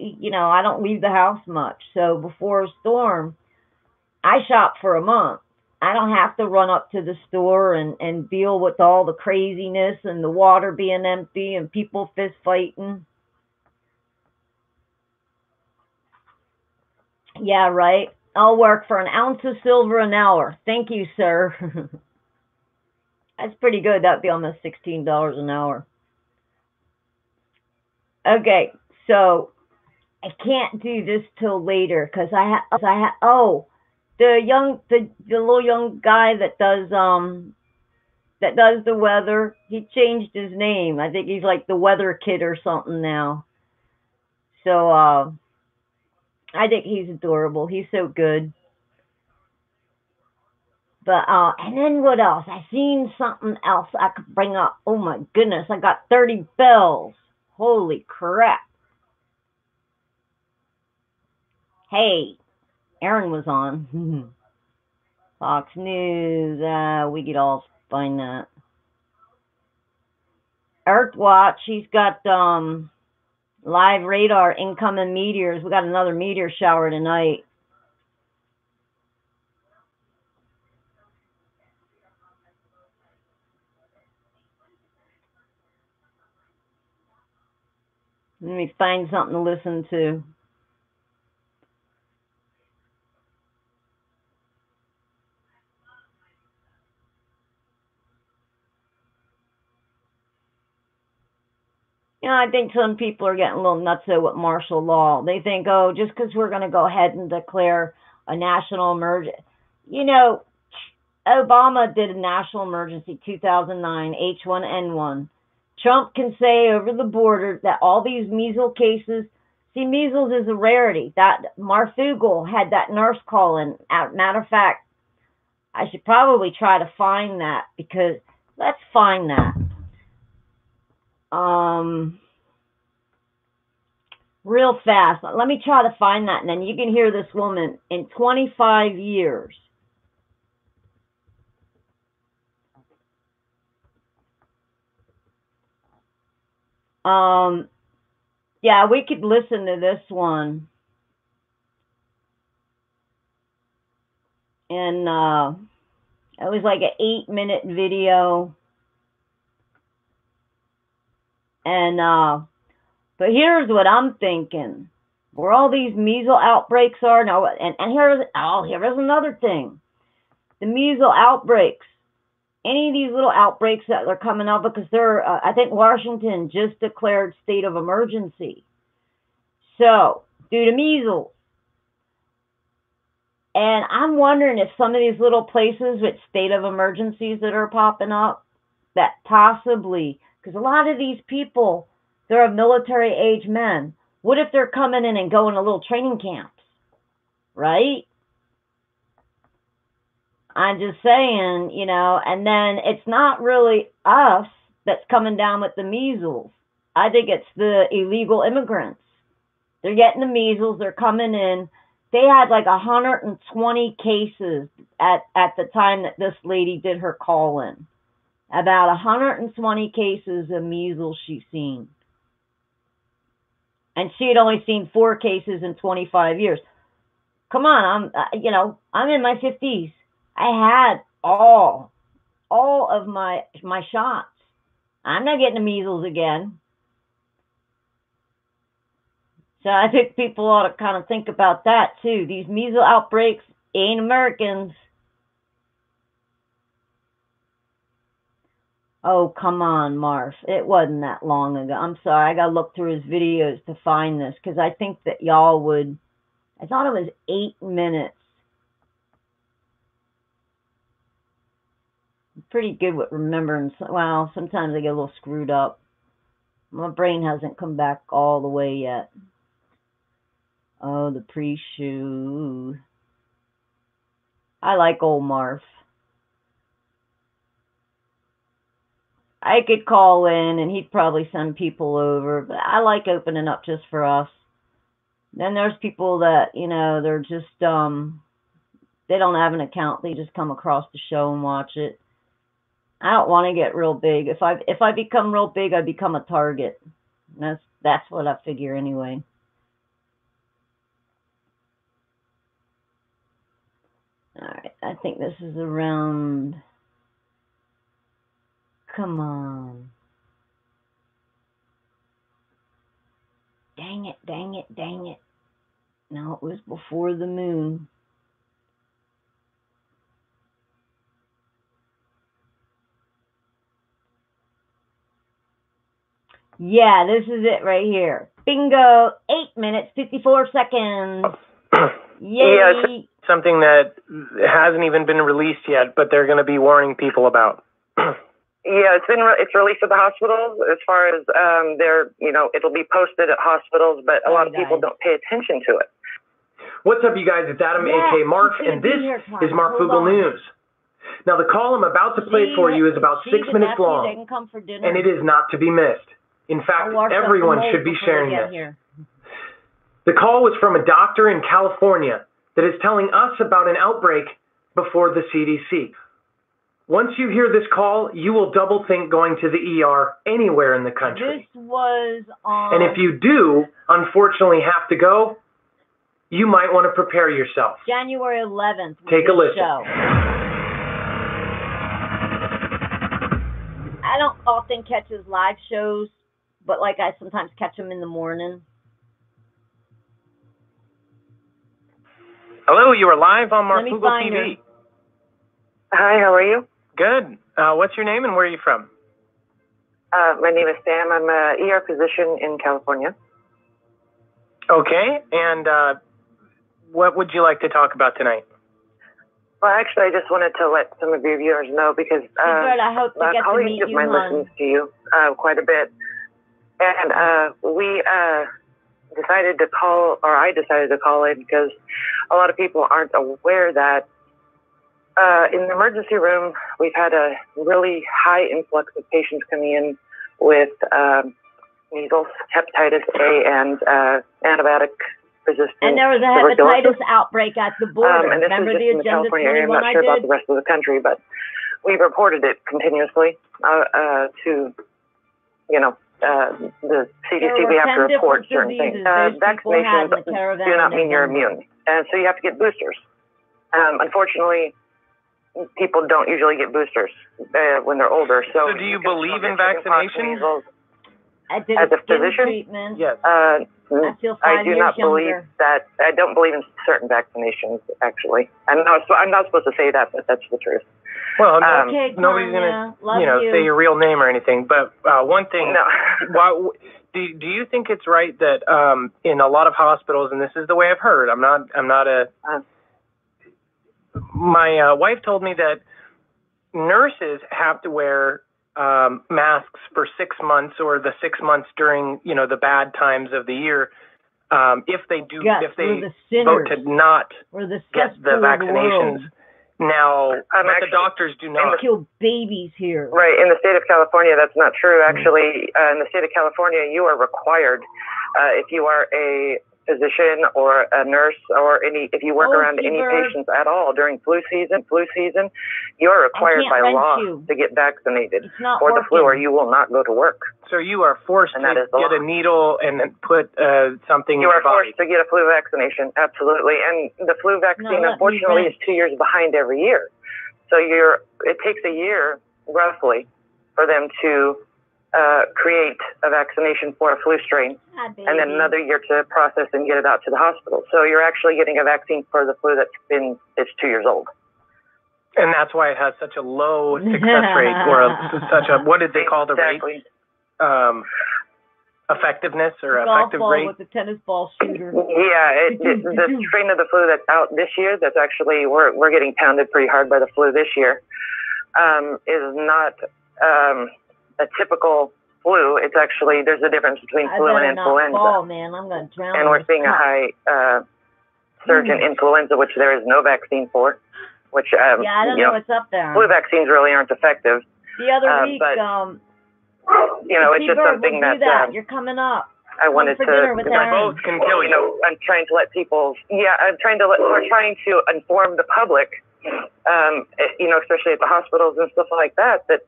don't leave the house much. So before a storm, I shop for a month. I don't have to run up to the store and deal with all the craziness and the water being empty and people fist fighting. Yeah, right. I'll work for an ounce of silver an hour. Thank you, sir. That's pretty good. That'd be almost $16 an hour. Okay, so I can't do this till later because I have the little young guy that does that does the weather. He changed his name. I think he's like the Weather Kid or something now. So, I think he's adorable. He's so good. But, and then what else? I seen something else I could bring up. Oh my goodness, I got 30 bells. Holy crap. Hey, Aaron was on. Fox News, we could all find that. Earthwatch, he's got live radar, incoming meteors. We got another meteor shower tonight. Let me find something to listen to. You know, I think some people are getting a little nutso with martial law. They think, oh, just because we're going to go ahead and declare a national emergency. You know, Obama did a national emergency 2009, H1N1. Trump can say over the border that all these measles cases, see, measles is a rarity. That Marfugel had that nurse call in. Matter of fact, I should probably try to find that, because let's find that. Real fast. Let me try to find that, and then you can hear this woman in 25 years. Yeah, we could listen to this one. And it was like an 8-minute video. And but here's what I'm thinking. Where all these measles outbreaks are now, and here's another thing. The measles outbreaks. Any of these little outbreaks that are coming up, because they're, I think Washington just declared state of emergency. So, due to measles. And I'm wondering if some of these little places with state of emergencies that are popping up, that possibly, because a lot of these people, they're military age men. What if they're coming in and going to little training camps? Right? I'm just saying, you know, and then it's not really us that's coming down with the measles. I think it's the illegal immigrants. They're getting the measles. They're coming in. They had like 120 cases at the time that this lady did her call-in. About 120 cases of measles she's seen. And she had only seen 4 cases in 25 years. Come on, I'm in my 50s. I had all of my shots. I'm not getting the measles again. So I think people ought to kind of think about that too. These measles outbreaks ain't Americans. Oh, come on, Marv. It wasn't that long ago. I'm sorry. I got to look through his videos to find this, because I think that y'all would. I thought it was 8 minutes. Pretty good with remembering. Well, sometimes I get a little screwed up. My brain hasn't come back all the way yet. Oh, the pre-shoe. I like old Marv. I could call in and he'd probably send people over, but I like opening up just for us. Then there's people that, you know, they're just, they don't have an account. They just come across the show and watch it. I don't want to get real big. If I become real big, I become a target. That's what I figure anyway. All right, I think this is around. Come on. Dang it, dang it, dang it. No, it was before the moon. Yeah, this is it right here. Bingo. 8 minutes, 54 seconds. Yay. Yeah, something that hasn't even been released yet, but they're going to be warning people about. Yeah, it's released at the hospitals as far as it'll be posted at hospitals, but a lot of people don't pay attention to it. What's up, you guys? It's Adam, aka Mark, and this is Mark Google News. Now, the call I'm about to play for you is about 6 minutes long, and it is not to be missed. In fact, everyone should be sharing this. The call was from a doctor in California that is telling us about an outbreak before the CDC. Once you hear this call, you will double think going to the ER anywhere in the country. This was on... And if you do, unfortunately, have to go, you might want to prepare yourself. January 11th. Take a listen. Show. I don't often catch his live shows, but like I sometimes catch them in the morning. Hello, you are live on Mark Google TV. Hi, how are you? Good. What's your name and where are you from? My name is Sam. I'm an ER physician in California. Okay, and what would you like to talk about tonight? Well, actually, I just wanted to let some of your viewers know because I hope to get to meet of mine listens to you quite a bit. And we decided to call, or I decided to call in because a lot of people aren't aware that in the emergency room, we've had a really high influx of patients coming in with measles, hepatitis A, and antibiotic resistant. And there was a hepatitis outbreak at the border. And this Remember is just the in the Agenda California area. I'm 21 not sure I about did? the rest of the country, but we've reported it continuously to, the CDC. We have to report certain things. Vaccinations do not mean you're immune, and so you have to get boosters. Unfortunately, people don't usually get boosters when they're older. So do you believe in vaccinations? I did as a physician, treatment. Yes. I feel 5 I do years not believe younger. that. I don't believe in certain vaccinations. Actually, I'm not supposed to say that, but that's the truth. Well, okay, nobody's Tanya, gonna, say your real name or anything. But one thing, no. do you think it's right that in a lot of hospitals, and this is the way I've heard. I'm not a. My wife told me that nurses have to wear masks for 6 months, or the 6 months during the bad times of the year. If they vote to not get the vaccinations. Now, but the doctors do not. Kill babies here. Right. In the state of California, that's not true. Actually, in the state of California, you are required, if you are a physician or a nurse or if you work around any patients at all during flu season, you are required by law to get vaccinated for the flu, or you will not go to work. So you are forced to get a needle and then put something in your body. You are forced to get a flu vaccination, absolutely. And the flu vaccine, unfortunately, is 2 years behind every year. So it takes a year, roughly, for them to create a vaccination for a flu strain, and then another year to process and get it out to the hospital. So you're actually getting a vaccine for the flu it's 2 years old. And that's why it has such a low success rate, or what did they call the rate? Effectiveness or effective rate? With the tennis ball shooter. Yeah, the strain of the flu that's out this year, that's actually, we're getting pounded pretty hard by the flu this year, is not a typical flu. It's actually, there's a difference between flu and influenza. Man. I'm going to drown. And we're seeing a high surge in influenza, which there is no vaccine for. Which I don't know what's up there. Flu vaccines really aren't effective. The other week, it's just something that you're coming up. I wanted to. Both can kill you. I'm trying to let people. Yeah, we're trying to inform the public. Especially at the hospitals and stuff like that. That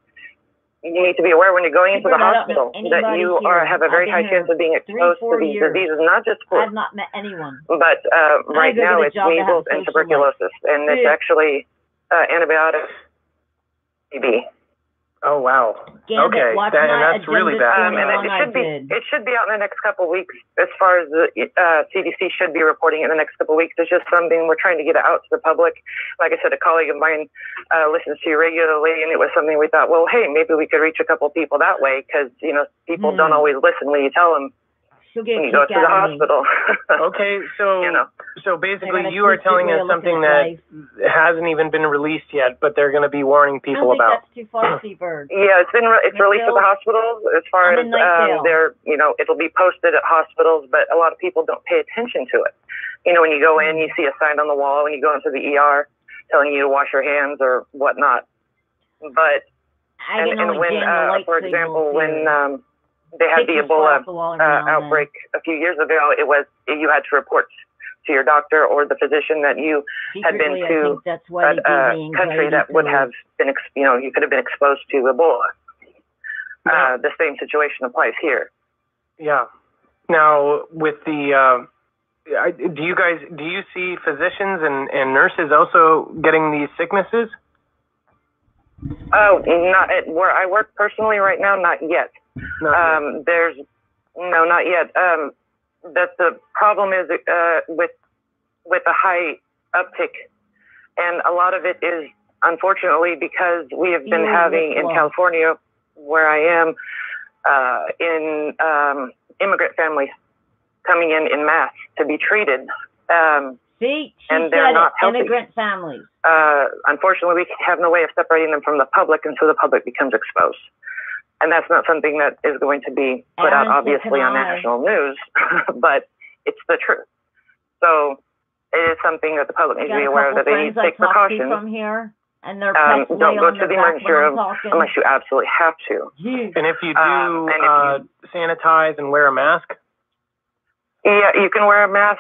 you need to be aware when you're going into the hospital that you have a very high chance of being exposed to these diseases, not just flu. I've not met anyone. But right now it's measles and tuberculosis, and it's actually antibiotic TB. Oh wow! Okay, that's really bad. And it should be out in the next couple of weeks. As far as the CDC should be reporting in the next couple of weeks. It's just something we're trying to get out to the public. Like I said, a colleague of mine listens to you regularly, and it was something we thought, well, hey, maybe we could reach a couple of people that way, because people don't always listen when you tell them when you go to the hospital. Okay, so so basically you are telling us something that hasn't even been released yet, but they're going to be warning people about. That's too far, Seabird. Yeah, it's released at the hospitals as far as they're, it'll be posted at hospitals, but a lot of people don't pay attention to it. When you go in, you see a sign on the wall when you go into the ER telling you to wash your hands or whatnot. But and when, for example, when they had the Ebola outbreak a few years ago, you had to report to your doctor or the physician that you had been to a country that would have been, you could have been exposed to Ebola. The same situation applies here. Yeah. Now, with the, do you see physicians and nurses also getting these sicknesses? Oh, not at where I work personally right now, not yet. Not yet. That the problem is with a high uptick, and a lot of it is unfortunately because we have been having in California, where I am, immigrant families coming in mass to be treated. And they're not healthy. Immigrant families. Unfortunately, we have no way of separating them from the public, and so the public becomes exposed. And that's not something that is going to be put out, obviously, on national news, but it's the truth. So it is something that the public needs to be aware of, that they need to take precautions. From here, and they're don't go to the emergency room unless you absolutely have to. And if you do sanitize and wear a mask? Yeah, you can wear a mask.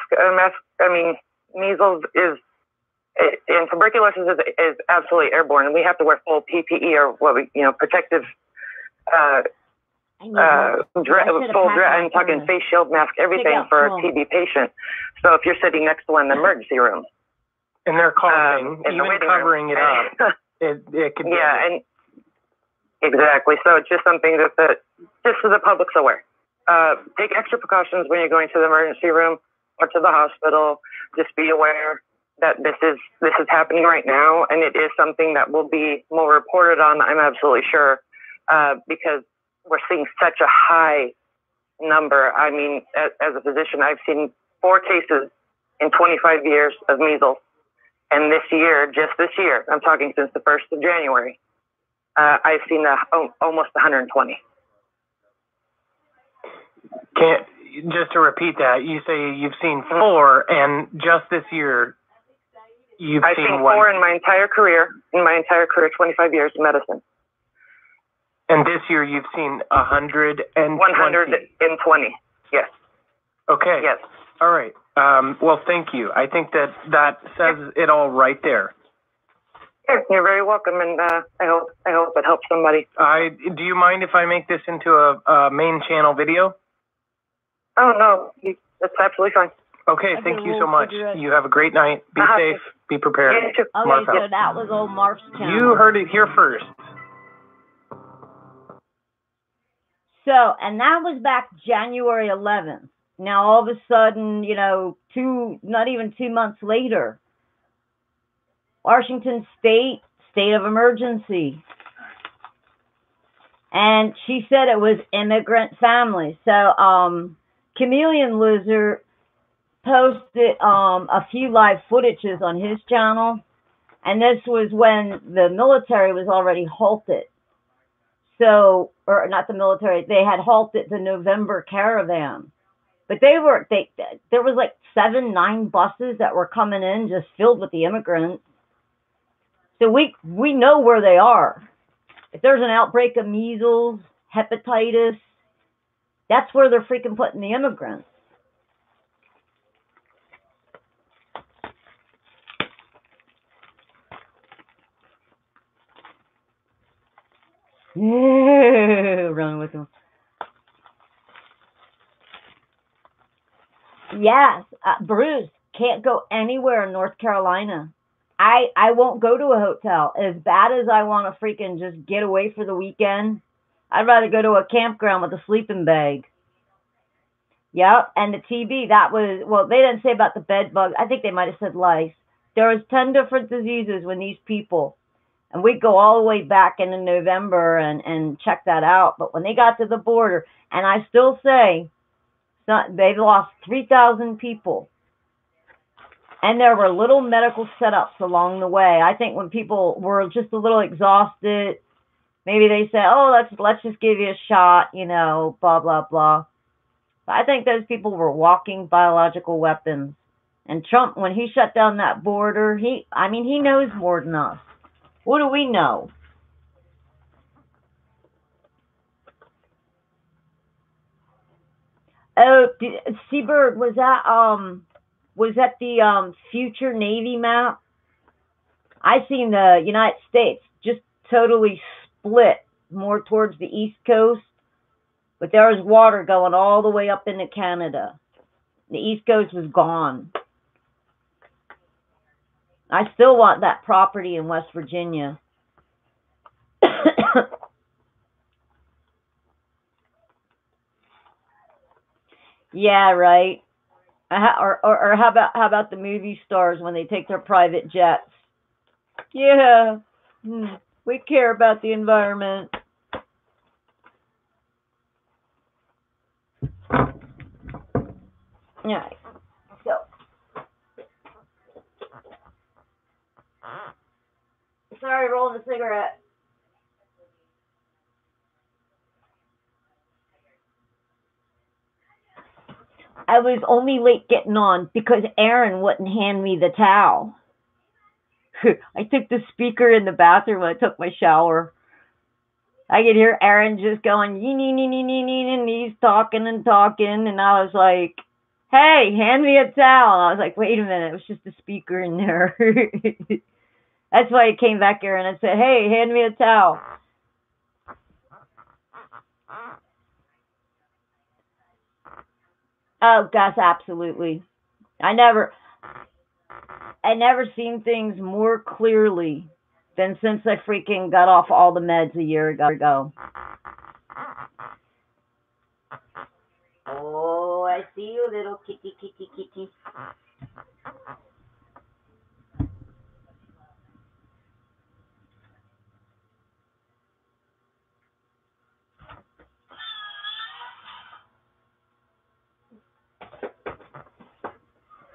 Measles and tuberculosis is absolutely airborne, and we have to wear full PPE or protective, I'm talking face shield, mask, everything for a TB patient. So if you're sitting next to one in the emergency room, and they're coughing, even covering it up, it could be. Yeah, and exactly. So it's just something that just so the public's aware. Take extra precautions when you're going to the emergency room or to the hospital. Just be aware that this is happening right now, and it is something that will be more reported on, I'm absolutely sure, because we're seeing such a high number. I mean, as a physician, I've seen 4 cases in 25 years of measles, and just this year, I'm talking since the 1st of January, I've seen almost 120. Just to repeat that, you say you've seen 4, and just this year, I've seen 4 in my entire career. 25 years in medicine. And this year, you've seen 120. 120. Yes. Okay. Yes. All right. Well, thank you. I think that says it all right there. You're very welcome, and I hope it helps somebody. Do you mind if I make this into a main channel video? Oh, no. That's absolutely fine. Okay, thank you so much. You have a great night. Be safe. Be prepared. Okay, so that was old Mark's channel. You heard it here first. So, and that was back January 11th. Now, all of a sudden, not even 2 months later, Washington state of emergency. And she said it was immigrant families. So, Chameleon Lizard posted a few live footages on his channel, and this was when the military was already halted. So, or not the military, they had halted the November caravan, but there was like 7-9 buses that were coming in just filled with the immigrants. So we know where they are. If there's an outbreak of measles, hepatitis, that's where they're freaking putting the immigrants. Running with them. Yes, Bruce, can't go anywhere in North Carolina. I won't go to a hotel. As bad as I want to freaking just get away for the weekend, I'd rather go to a campground with a sleeping bag. Yep, and the TB, that was, well, they didn't say about the bed bug. I think they might have said lice. There was 10 different diseases when these people, and we'd go all the way back into November and check that out. But when they got to the border, and I still say, They lost 3,000 people. And there were little medical setups along the way. I think when people were just a little exhausted, maybe they said, oh, let's just give you a shot, you know, blah, blah, blah. But I think those people were walking biological weapons. And Trump, when he shut down that border, he knows more than us. What do we know? Oh, Seabird, was that the future Navy map? I seen the United States just totally split more towards the East Coast, but there was water going all the way up into Canada. The East Coast was gone. I still want that property in West Virginia. Yeah, right. Or how about the movie stars when they take their private jets? Yeah, we care about the environment. Yeah. So. Sorry, rolling a cigarette. I was only late getting on because Aaron wouldn't hand me the towel. I took the speaker in the bathroom when I took my shower. I could hear Aaron just going, and he's talking and talking, and I was like, hey, hand me a towel. And I was like, wait a minute, it was just a speaker in there. That's why I came back here and I said, hey, hand me a towel. Oh, gosh, absolutely. I never seen things more clearly than since I freaking got off all the meds a year ago. Oh, I see you, little kitty, kitty, kitty.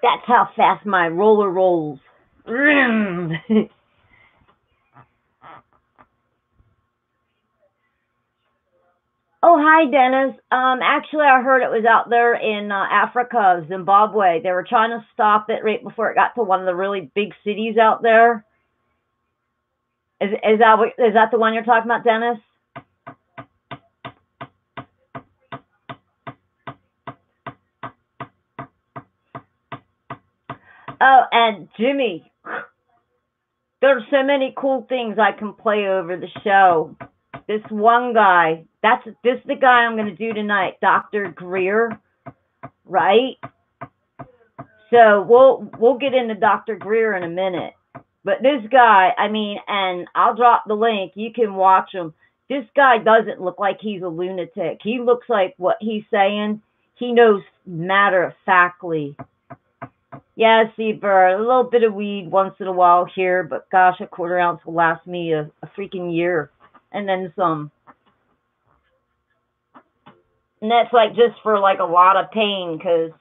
That's how fast my roller rolls. Oh, hi, Dennis. Actually, I heard it was out there in Africa, Zimbabwe. They were trying to stop it right before it got to one of the really big cities out there. Is that the one you're talking about, Dennis? Oh, and Jimmy, there's so many cool things I can play over the show. This one guy, this is the guy I'm going to do tonight, Dr. Greer, right? So we'll get into Dr. Greer in a minute. But this guy, I mean, and I'll drop the link. You can watch him. This guy doesn't look like he's a lunatic. He looks like what he's saying, he knows matter-of-factly. Yeah, Seabird, a little bit of weed once in a while here, but gosh, a quarter ounce will last me a freaking year. And then some. And that's like just for like a lot of pain, because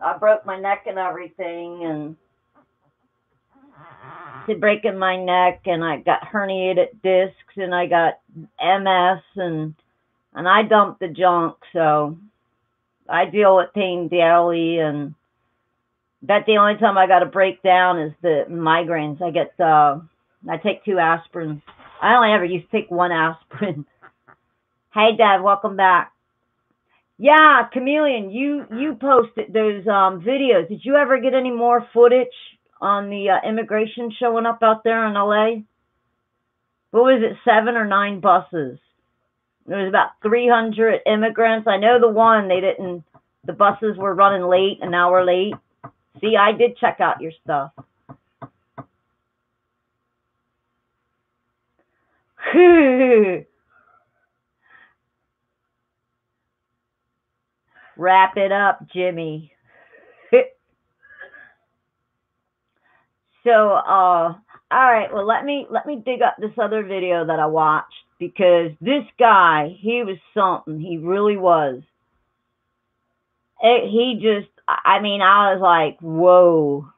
I broke my neck and everything, and to breaking my neck, and I got herniated discs, and I got MS, and I dumped the junk, so I deal with pain daily, and that's the only time I got to break down is the migraines. I take 2 aspirins. I only ever used to take 1 aspirin. Hey, Dad, welcome back. Yeah, Chameleon, you posted those videos. Did you ever get any more footage on the immigration showing up out there in LA? What was it, 7 or 9 buses? There was about 300 immigrants. I know the buses were running late, an hour late. See, I did check out your stuff. Wrap it up, Jimmy. So, all right, well, let me dig up this other video that I watched, because this guy, he was something. He really was. he just, I mean, I was like, whoa.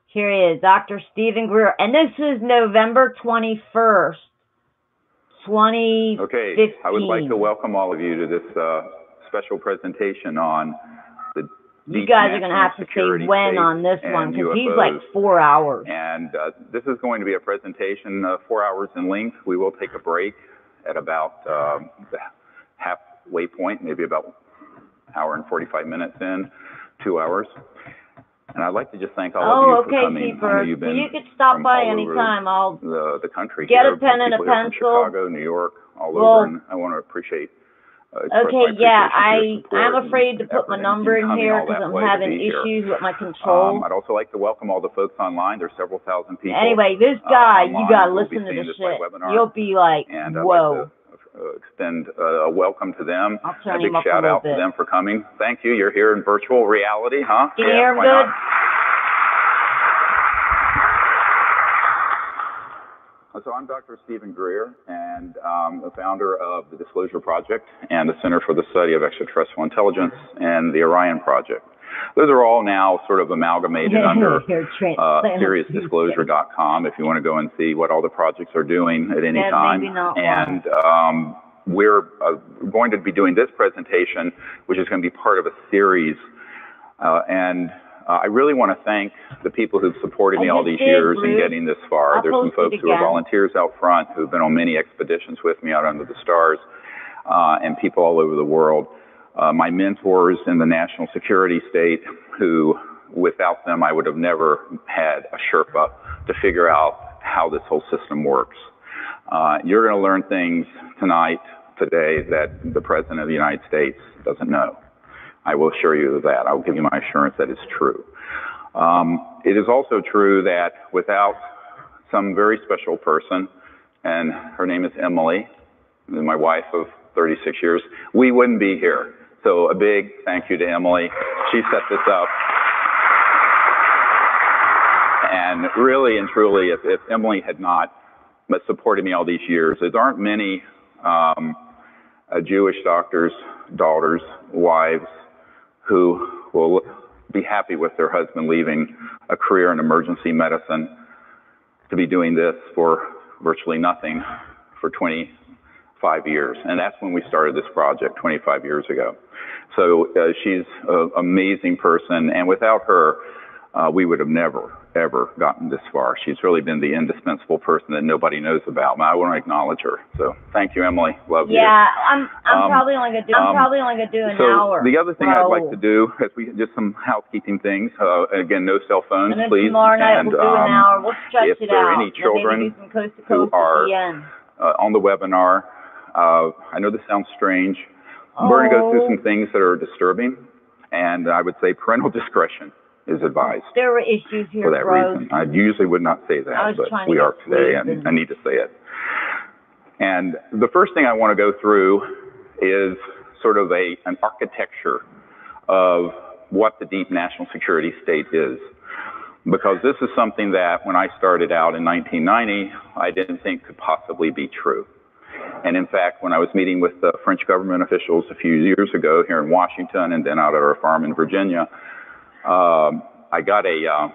Here he is, Dr. Stephen Greer. And this is November 21st, 2015. Okay, I would like to welcome all of you to this special presentation on the You guys are going to have to say when on this one, because he's like 4 hours. And this is going to be a presentation 4 hours in length. We will take a break at about the halfway point, maybe about an hour and 45 minutes in, 2 hours. And I'd like to just thank all of you for coming. Keeper. Well, you could stop by anytime. I'll the country. Get a pen and a pencil. From Chicago, New York, all over, and I want to appreciate. Okay, yeah, I'm afraid to put my number in here because I'm having issues with my control. I'd also like to welcome all the folks online. There's several thousand people. Anyway, this guy, you gotta listen to this shit. You'll be like, whoa. Extend a welcome to them. A big shout out to them for coming. Thank you. You're here in virtual reality, huh? Can you hear him good? So I'm Dr. Stephen Greer, and the founder of the Disclosure Project and the Center for the Study of Extraterrestrial Intelligence and the Orion Project. Those are all now sort of amalgamated under SeriousDisclosure.com if you want to go and see what all the projects are doing at any time. And we're going to be doing this presentation, which is going to be part of a series. I really want to thank the people who've supported me all these years in getting this far. There's some folks who are volunteers out front who've been on many expeditions with me out under the stars, and people all over the world. My mentors in the national security state, who without them I would have never had a Sherpa to figure out how this whole system works. You're going to learn things tonight, today, that the President of the United States doesn't know. I will assure you of that. I will give you my assurance that it's true. It is also true that without some very special person, and her name is Emily, my wife of 36 years, we wouldn't be here. So a big thank you to Emily. She set this up. And really and truly, if Emily had not supported me all these years, there aren't many Jewish doctors, daughters, wives, who will be happy with their husband leaving a career in emergency medicine to be doing this for virtually nothing for 25 years. And that's when we started this project 25 years ago. So she's an amazing person, and without her, we would have never, ever gotten this far. She's really been the indispensable person that nobody knows about. I want to acknowledge her. So thank you, Emily. Love you. Yeah, I'm probably only gonna do an hour. So the other thing I'd like to do is just some housekeeping things. Again, no cell phones, and then please. Tomorrow night we'll do an hour. We'll stretch if it there are out. any children who are on the webinar, I know this sounds strange. We're going to go through some things that are disturbing, and I would say parental discretion is advised. There were issues here, for that reason. I usually would not say that, but we are today, and I need to say it. And the first thing I want to go through is sort of an architecture of what the deep national security state is. Because this is something that when I started out in 1990, I didn't think could possibly be true. And in fact, when I was meeting with the French government officials a few years ago here in Washington and then out at our farm in Virginia, I got a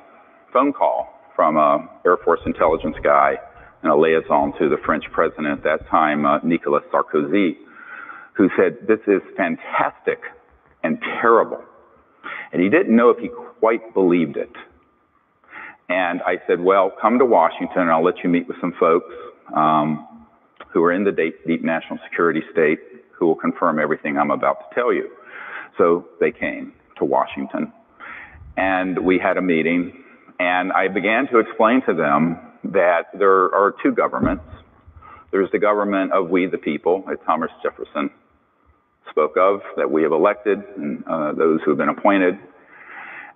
phone call from an Air Force intelligence guy and a liaison to the French president at that time, Nicolas Sarkozy, who said, "This is fantastic and terrible." And he didn't know if he quite believed it. And I said, well, come to Washington and I'll let you meet with some folks who are in the deep national security state who will confirm everything I'm about to tell you. So they came to Washington. And we had a meeting, and I began to explain to them that there are two governments. There's the government of we the people, that Thomas Jefferson spoke of, that we have elected, and those who have been appointed.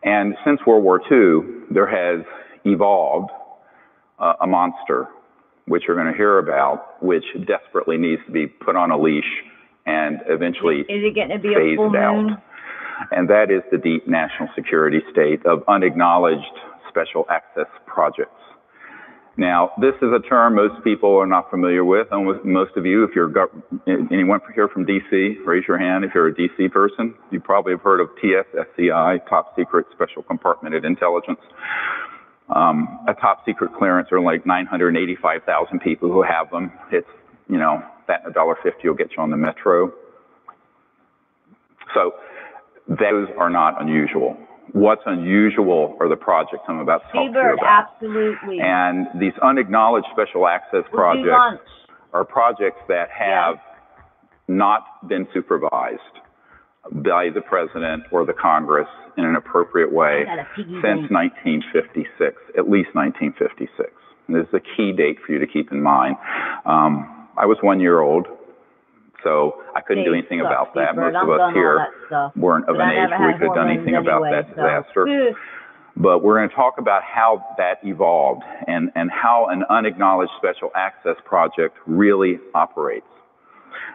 And since World War II, there has evolved a monster, which you're going to hear about, which desperately needs to be put on a leash and eventually Is it getting to be a full moon? and that is the deep national security state of unacknowledged special access projects. Now, this is a term most people are not familiar with, and most of you, if you're anyone here from DC, raise your hand if you're a DC person. You probably have heard of TSSCI, Top Secret Special Compartmented Intelligence. A top secret clearance are like 985,000 people who have them. It's, you know, that $1.50 will get you on the metro. So those are not unusual. What's unusual are the projects I'm about to talk to you about. Absolutely. And these unacknowledged special access projects are projects that have not been supervised by the president or the Congress in an appropriate way since 1956, at least 1956. And this is a key date for you to keep in mind. I was 1 year old, so I couldn't do anything about that. Most of us here weren't of an age where we could have done anything about that disaster. But we're going to talk about how that evolved and how an unacknowledged special access project really operates.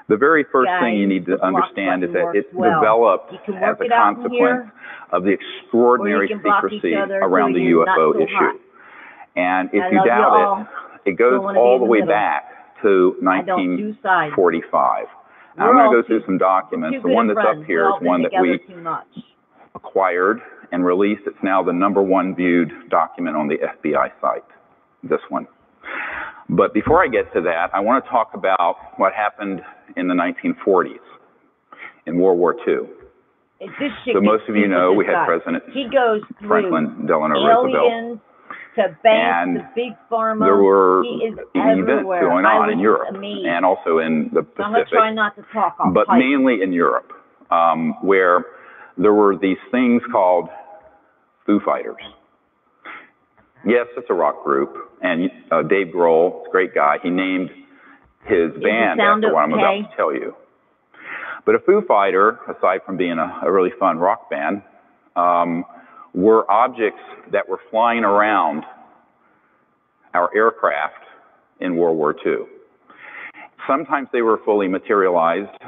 The very first thing you need to understand is that it developed as a consequence of the extraordinary secrecy around the UFO issue. And if you doubt it, it goes all the way back to 1945. Now, I'm going to go through some documents. The one that's up here is one that we acquired and released. It's now the #1 viewed document on the FBI site, this one. But before I get to that, I want to talk about what happened in the 1940s in World War II. So most of you know we had President Franklin Delano Roosevelt. And there were events going on in Europe and also in the Pacific, but mainly in Europe, where there were these things called Foo Fighters. Yes, it's a rock group, and Dave Grohl, a great guy, he named his band after what I'm about to tell you. But a Foo Fighter, aside from being a really fun rock band, were objects that were flying around our aircraft in World War II. Sometimes they were fully materialized,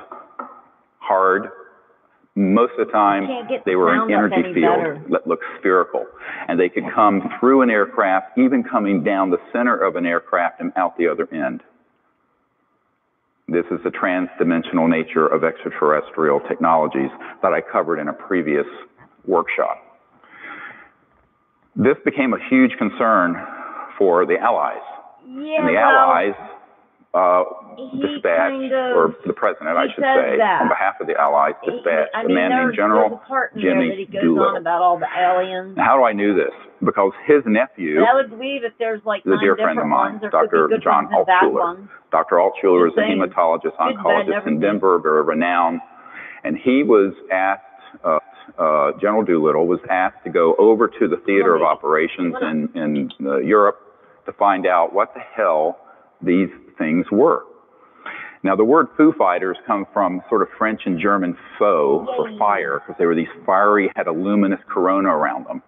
hard. Most of the time, they were an energy field that looked spherical, and they could come through an aircraft, even coming down the center of an aircraft and out the other end. This is the trans-dimensional nature of extraterrestrial technologies that I covered in a previous workshop. This became a huge concern for the Allies. And the Allies dispatched, or the president, I should say, on behalf of the Allies, dispatched a man named General Jimmy Doolittle. Now, how do I know this? Because his nephew, I would believe if there's like a dear friend of mine, Dr. John Altshuler. Dr. Altshuler is a hematologist, oncologist in Denver, very renowned. And he was asked, General Doolittle was asked to go over to the theater of operations in Europe to find out what the hell these things were. Now, the word Foo Fighters come from sort of French and German faux, for fire, because they were these fiery, had a luminous corona around them.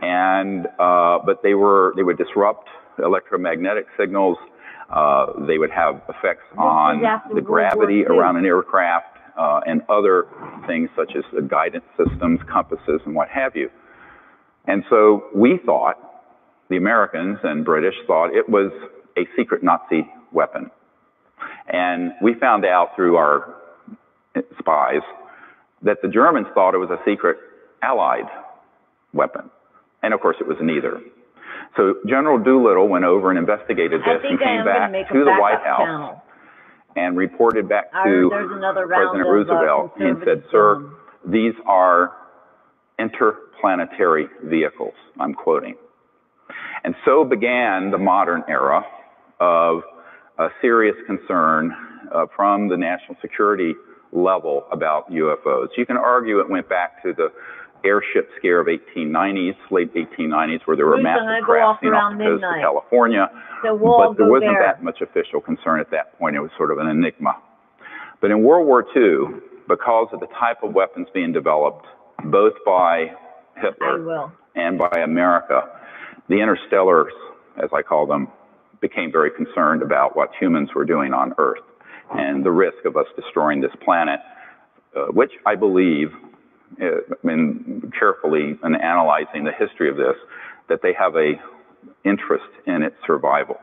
And, but they would disrupt electromagnetic signals. They would have effects on the gravity around an aircraft and other things such as the guidance systems, compasses, and what have you. And so we thought, the Americans and British thought it was a secret Nazi weapon. And we found out through our spies that the Germans thought it was a secret Allied weapon. And of course it was neither. So General Doolittle went over and investigated this and came back to the White House and reported back to President Roosevelt and said, "Sir, these are interplanetary vehicles," I'm quoting. And so began the modern era of a serious concern from the national security level about UFOs. You can argue it went back to the airship scare of 1890s, late 1890s, where there were massive crafts off the coast of California, but there wasn't that much official concern at that point. It was sort of an enigma. But in World War II, because of the type of weapons being developed, both by Hitler and by America, the interstellars, as I call them, became very concerned about what humans were doing on Earth and the risk of us destroying this planet, which I believe carefully in analyzing the history of this, that they have a interest in its survival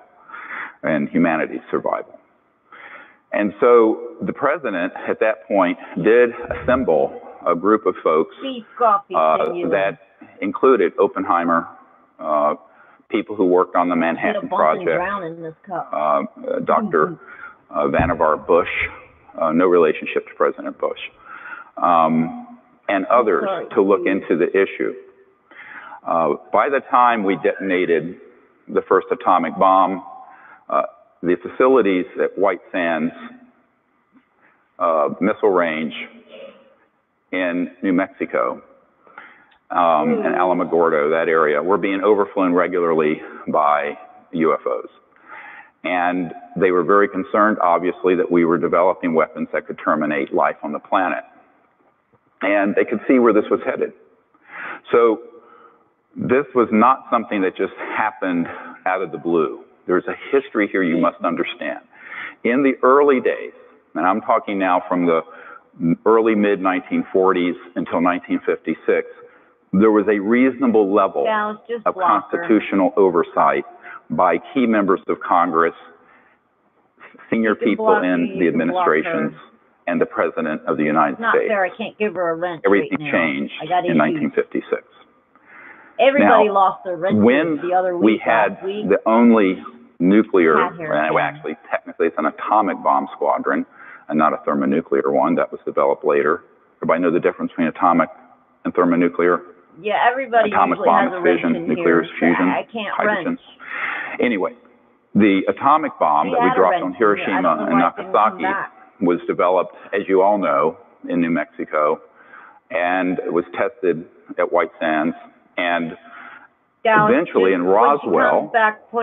and humanity's survival. And so the president at that point did assemble a group of folks that included Oppenheimer, people who worked on the Manhattan Project, Dr. Vannevar Bush, no relationship to President Bush, and others to look into the issue. By the time we detonated the first atomic bomb, the facilities at White Sands Missile Range in New Mexico and Alamogordo, that area, were being overflown regularly by UFOs. And they were very concerned, obviously, that we were developing weapons that could terminate life on the planet. And they could see where this was headed. So this was not something that just happened out of the blue. There's a history here you must understand. In the early days, and I'm talking now from the early mid-1940s until 1956, there was a reasonable level of constitutional oversight by key members of Congress, senior people in the administrations, and the President of the United States. Fair. I can't give her a wrench. Everything changed in 1956. Everybody lost their wrenches when the other week. We had the only nuclear, actually technically it's an atomic bomb squadron and not a thermonuclear one that was developed later. Everybody know the difference between atomic and thermonuclear? Yeah, everybody atomic usually bomb has is a fission, wrench in nuclear is here, fusion, I can't hydrogen. wrench. Anyway, the atomic bomb that we dropped on Hiroshima and Nagasaki was developed, as you all know, in New Mexico, and it was tested at White Sands, and eventually in Roswell,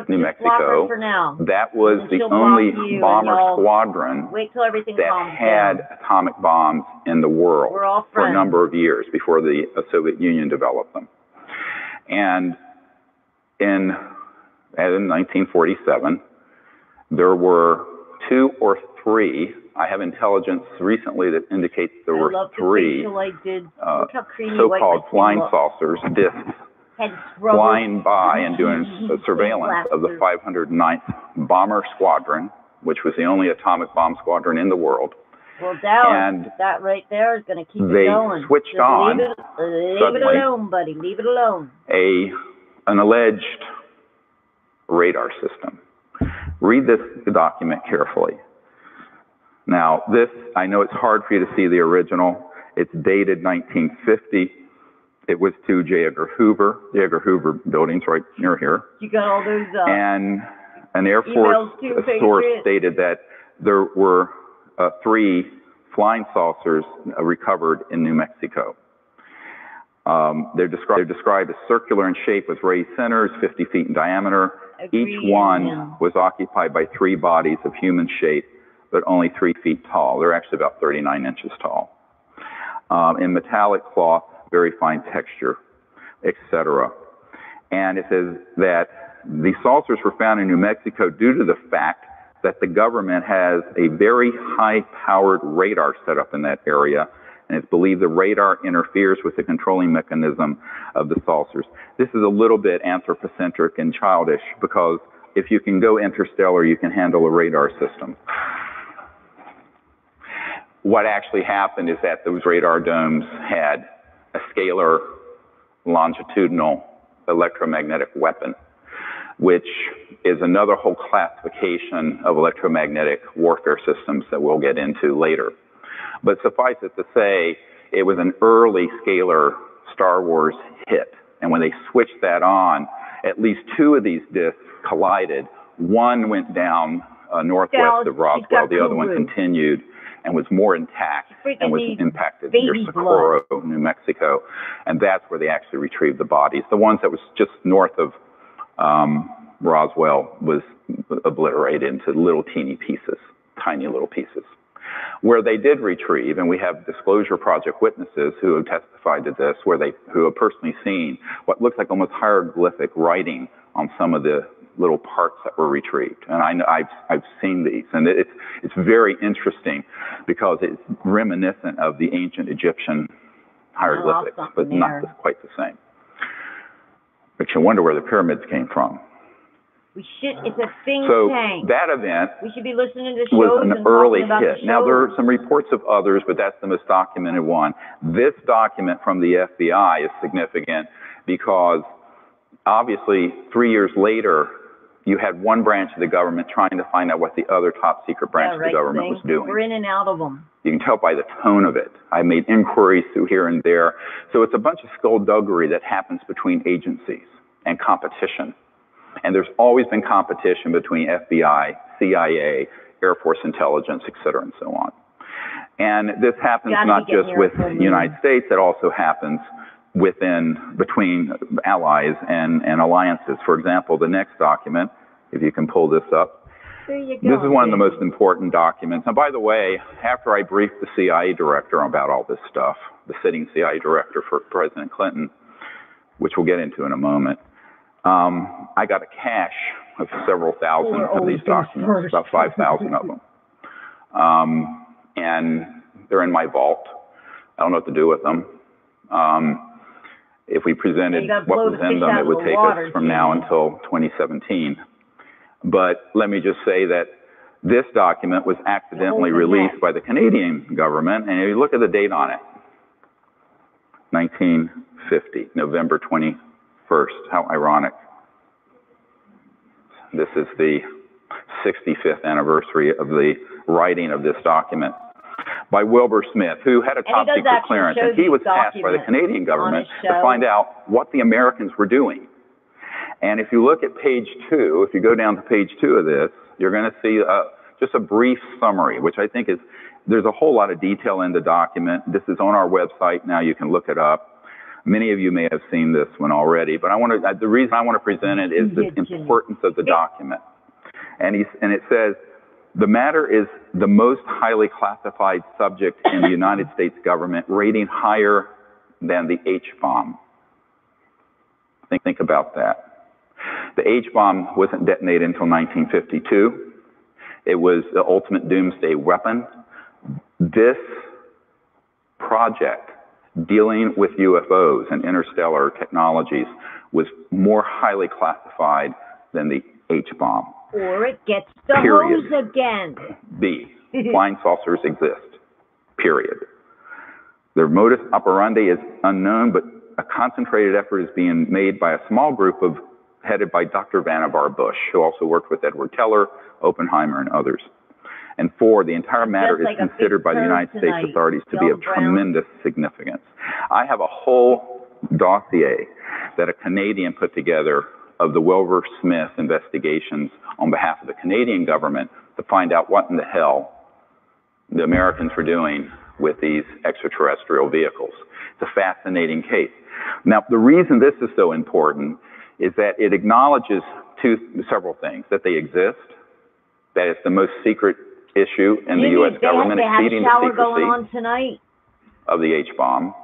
New Mexico, that was the only bomber squadron that had atomic bombs in the world for a number of years before the Soviet Union developed them. And in 1947, there were 2 or 3, I have intelligence recently that indicates there were 3 so-called flying saucers, discs, flying by and doing surveillance of the 509th Bomber Squadron, which was the only atomic bomb squadron in the world. Well, Dallas, that right there is going to keep it going. They switched on, leave it alone, buddy. Leave it alone. An alleged radar system. Read this document carefully. Now, this, I know it's hard for you to see the original. It's dated 1950. It was to J. Edgar Hoover. J. Edgar Hoover building's right near here. You got all those and an Air Force source stated that there were 3 flying saucers recovered in New Mexico. They're described as circular in shape with raised centers, 50 feet in diameter. Each one was occupied by 3 bodies of human shape, but only 3 feet tall. They're actually about 39 inches tall. In metallic cloth, very fine texture, etc. And it says that the saucers were found in New Mexico due to the fact that the government has a very high-powered radar set up in that area, and it's believed the radar interferes with the controlling mechanism of the saucers. This is a little bit anthropocentric and childish because if you can go interstellar, you can handle a radar system. What actually happened is that those radar domes had a scalar longitudinal electromagnetic weapon, which is another whole classification of electromagnetic warfare systems that we'll get into later. But suffice it to say, it was an early scalar Star Wars hit. And when they switched that on, at least 2 of these discs collided. One went down northwest of Roswell, the other one continued and was more intact and was impacted near Socorro, New Mexico. And that's where they actually retrieved the bodies. The ones that was just north of Roswell was obliterated into little teeny pieces, tiny little pieces. Where they did retrieve, and we have Disclosure Project witnesses who have testified to this, who have personally seen what looks like almost hieroglyphic writing on some of the little parts that were retrieved. And I know I've seen these, and it's very interesting because it's reminiscent of the ancient Egyptian hieroglyphics, but not quite the same. But you wonder where the pyramids came from. It's a think tank. So that event we should be listening to shows was an early hit. The now, there are some reports of others, but that's the most documented one. This document from the FBI is significant because obviously 3 years later, you had one branch of the government trying to find out what the other top secret branch of the government was doing. We're in and out of them. You can tell by the tone of it. I made inquiries through here and there. So it's a bunch of skullduggery that happens between agencies and competition. And there's always been competition between FBI, CIA, Air Force intelligence, et cetera, and so on. And this happens not just with the United States, it also happens between allies and alliances. For example, the next document, if you can pull this up, this is one of the most important documents. And by the way, after I briefed the CIA director about all this stuff, the sitting CIA director for President Clinton, which we'll get into in a moment, I got a cache of several thousand of these documents, about 5,000 of them. And they're in my vault. I don't know what to do with them. If we presented what was in them, it would take us from now until 2017. But let me just say that this document was accidentally released by the Canadian government. And if you look at the date on it, 1950, November 21st. How ironic. This is the 65th anniversary of the writing of this document by Wilbur Smith, who had a top secret clearance, and he was tasked by the Canadian government to find out what the Americans were doing. And if you look at page 2, if you go down to page 2 of this, you're going to see just a brief summary, which I think there's a whole lot of detail in the document. This is on our website now. You can look it up. Many of you may have seen this one already, but the reason I want to present it is the importance of the document. And it says, the matter is the most highly classified subject in the United States government, rating higher than the H-bomb. Think about that. The H-bomb wasn't detonated until 1952. It was the ultimate doomsday weapon. This project, dealing with UFOs and interstellar technologies, was more highly classified than the H-bomb. Or it gets the hose again. B, flying saucers exist, period. Their modus operandi is unknown, but a concentrated effort is being made by a small group headed by Dr. Vannevar Bush, who also worked with Edward Teller, Oppenheimer, and others. And 4, the entire matter is considered by the United States authorities to be of tremendous significance. I have a whole dossier that a Canadian put together of the Wilbur Smith investigations on behalf of the Canadian government to find out what in the hell the Americans were doing with these extraterrestrial vehicles. It's a fascinating case. Now, the reason this is so important is that it acknowledges several things: that they exist, that it's the most secret issue in the U.S. government, exceeding the secrecy of the H-bomb,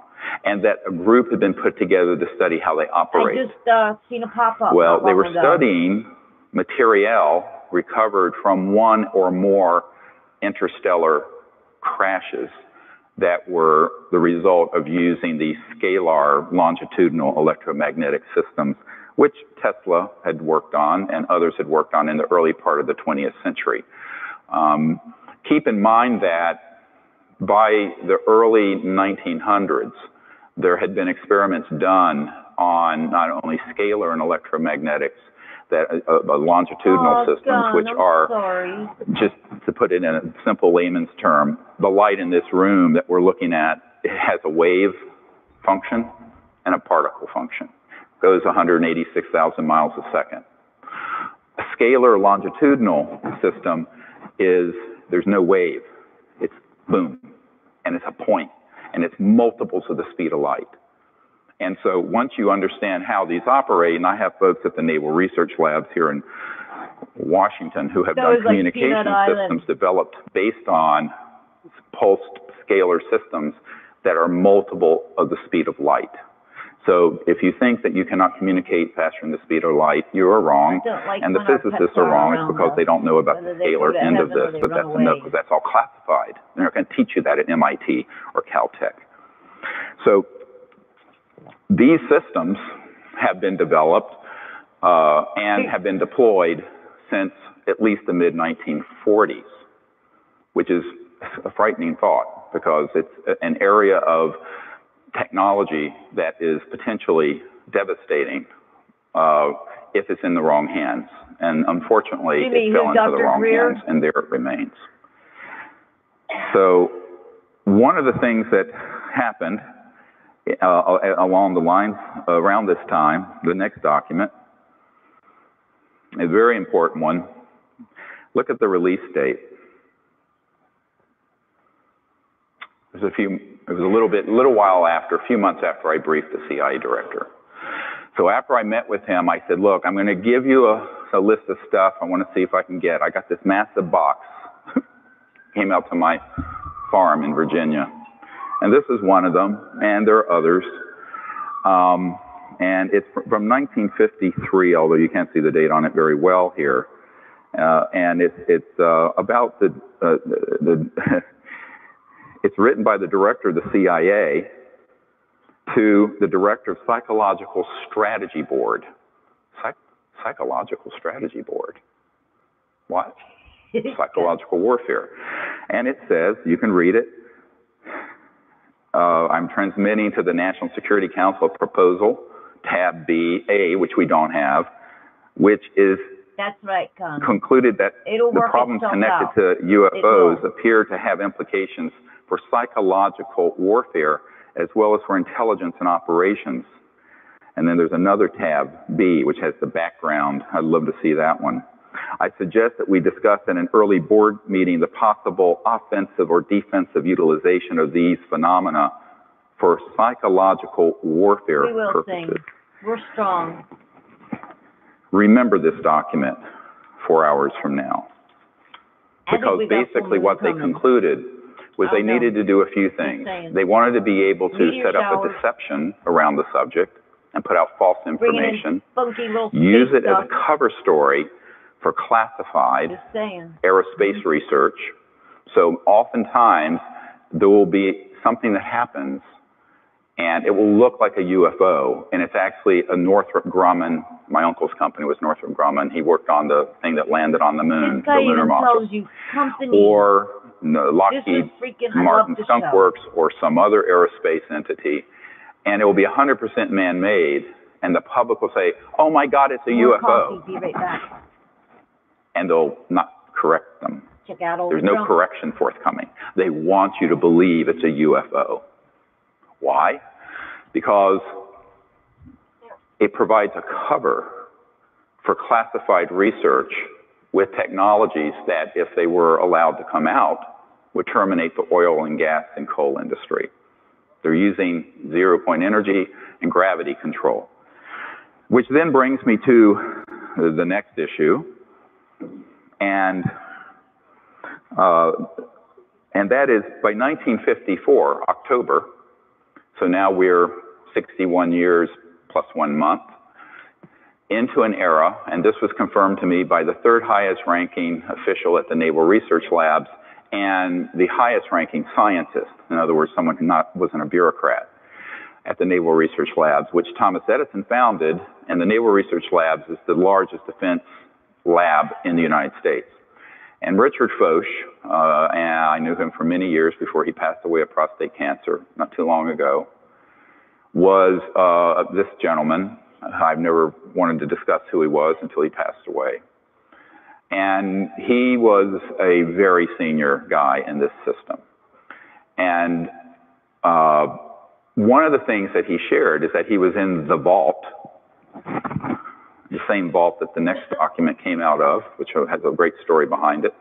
and that a group had been put together to study how they operate. I just seen a pop-up. Well, they were studying material recovered from one or more interstellar crashes that were the result of using these scalar longitudinal electromagnetic systems, which Tesla had worked on and others had worked on in the early part of the 20th century. Keep in mind that by the early 1900s, there had been experiments done on not only scalar and electromagnetics, that longitudinal systems, which are, just to put it in a simple layman's term, the light in this room that we're looking at, it has a wave function and a particle function. It goes 186,000 miles a second. A scalar longitudinal system there's no wave. It's boom, and it's a point, and it's multiples of the speed of light. And so once you understand how these operate, and I have folks at the Naval Research Labs here in Washington who have done communication systems developed based on pulsed scalar systems that are multiple of the speed of light. So if you think that you cannot communicate faster than the speed of light, you are wrong. And the physicists are wrong. It's because they don't know about the scalar end of this, but that's a no, because that's all classified. They're not going to teach you that at MIT or Caltech. So These systems have been developed and have been deployed since at least the mid-1940s, which is a frightening thought because it's an area of technology that is potentially devastating if it's in the wrong hands. And unfortunately, it fell into the wrong hands, and there it remains. So one of the things that happened along the lines around this time, the next document, a very important one. Look at the release date. It was a few months after I briefed the CIA director. So after I met with him, I said, look, I'm going to give you a list of stuff I want to see if I can get. I got this massive box, came out to my farm in Virginia. And this is one of them, and there are others. And it's from 1953, although you can't see the date on it very well here. And it's about it's written by the director of the CIA to the director of Psychological Strategy Board. Psychological Strategy Board. What? Psychological warfare. And it says, you can read it, I'm transmitting to the National Security Council a proposal, tab B-A, which we don't have, which is That's right, Con. concluded that the problems connected to UFOs appear to have implications for psychological warfare as well as for intelligence and operations. And then there's another tab, B, which has the background. I'd love to see that one. I suggest that we discuss in an early board meeting the possible offensive or defensive utilization of these phenomena for psychological warfare purposes. We're strong. Remember this document 4 hours from now. Because basically what they concluded was they needed to do a few things. They wanted to be able to set up a deception around the subject and put out false information, use it as a cover story for classified aerospace research. So oftentimes there will be something that happens and it will look like a UFO, and it's actually a Northrop Grumman. My uncle's company was Northrop Grumman. He worked on the thing that landed on the moon, the lunar module. Or Lockheed Martin Skunk Works or some other aerospace entity, and it will be 100% man-made, and the public will say, oh my God, it's a UFO. Be right back. And they'll not correct them. Check out There's no correction forthcoming. They want you to believe it's a UFO. Why? Because it provides a cover for classified research with technologies that, if they were allowed to come out, would terminate the oil and gas and coal industry. They're using zero-point energy and gravity control. Which then brings me to the next issue, and that is by 1954, October, so now we're 61 years plus 1 month into an era, and this was confirmed to me by the third highest ranking official at the Naval Research Labs and the highest ranking scientist, in other words, someone who wasn't a bureaucrat, at the Naval Research Labs, which Thomas Edison founded, and the Naval Research Labs is the largest defense lab in the United States. And Richard Foch, and I knew him for many years before he passed away of prostate cancer not too long ago, was this gentleman. I've never wanted to discuss who he was until he passed away. And he was a very senior guy in this system. And one of the things that he shared is that he was in the vault, the same vault that the next document came out of, which has a great story behind it.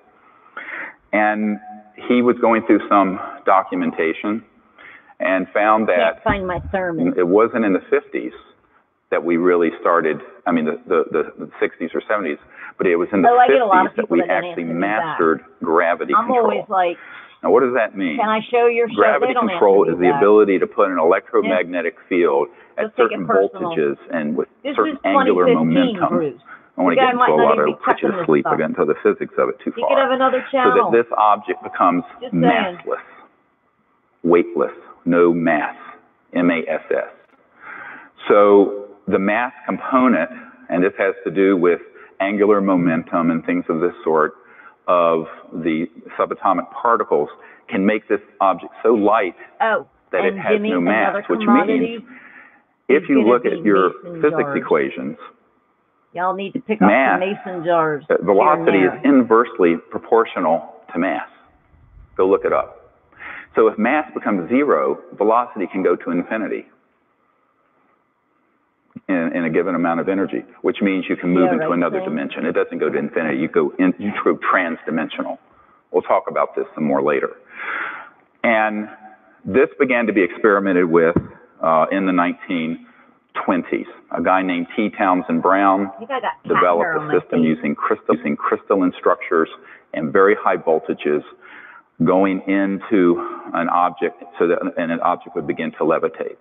And he was going through some documentation and found that can't find my sermon. It wasn't in the 50s that we really started, I mean the 60s or 70s, but it was in the 50s that we actually mastered gravity control. I'm always like, now what does that mean? can I show your show? Gravity control is the ability to put an electromagnetic field at certain voltages and with certain angular momentum. Bruce. I want to get into a lot of put you to sleep. I get into the physics of it too far. You could have another channel. So that this object becomes massless, weightless, no mass, M-A-S-S. So the mass component, and this has to do with angular momentum and things of this sort, of the subatomic particles, can make this object so light that it has no mass, which means if you look at your physics equations, y'all need to pick up some mason jars. Velocity is inversely proportional to mass. Go look it up. So if mass becomes zero, velocity can go to infinity in a given amount of energy, which means you can move into another dimension. It doesn't go to infinity. You go trans-dimensional. We'll talk about this some more later. And this began to be experimented with in the 1920s. A guy named T. Townsend Brown developed a system using crystalline structures and very high voltages going into an object so that an object would begin to levitate.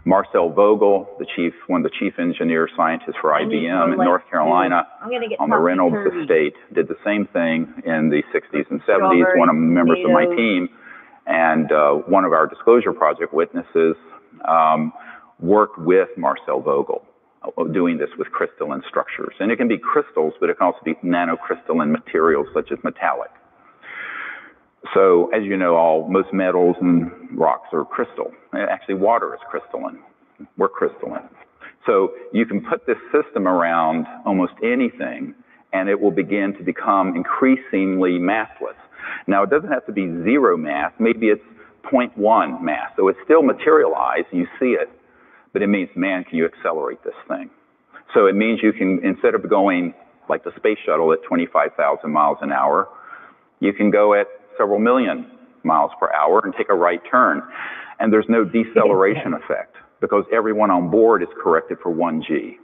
Marcel Vogel, one of the chief engineer scientists for IBM in North Carolina on the Reynolds estate, did the same thing in the 60s and 70s. One of the members of my team and one of our disclosure project witnesses worked with Marcel Vogel doing this with crystalline structures. And it can be crystals, but it can also be nanocrystalline materials such as metallic. So, as you know, most metals and rocks are crystal. Actually, water is crystalline. We're crystalline. So you can put this system around almost anything, and it will begin to become increasingly massless. Now, it doesn't have to be zero mass. Maybe it's 0.1 mass. So it's still materialized. You see it. But it means, man, can you accelerate this thing? So it means you can, instead of going like the space shuttle at 25,000 miles an hour, you can go at several million miles per hour and take a right turn. And there's no deceleration effect because everyone on board is corrected for 1g.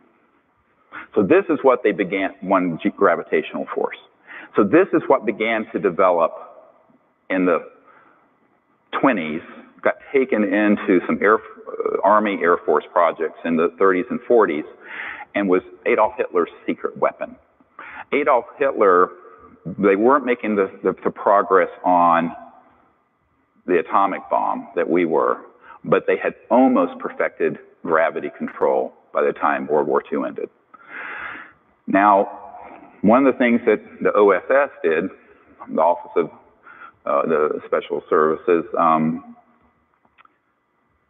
So this is what they began, 1g gravitational force. So this is what began to develop in the 20s, got taken into some Army Air Force projects in the 30s and 40s, and was Adolf Hitler's secret weapon. Adolf Hitler, they weren't making the progress on the atomic bomb that we were, but they had almost perfected gravity control by the time World War II ended. Now, one of the things that the OSS did, the Office of the Special Services,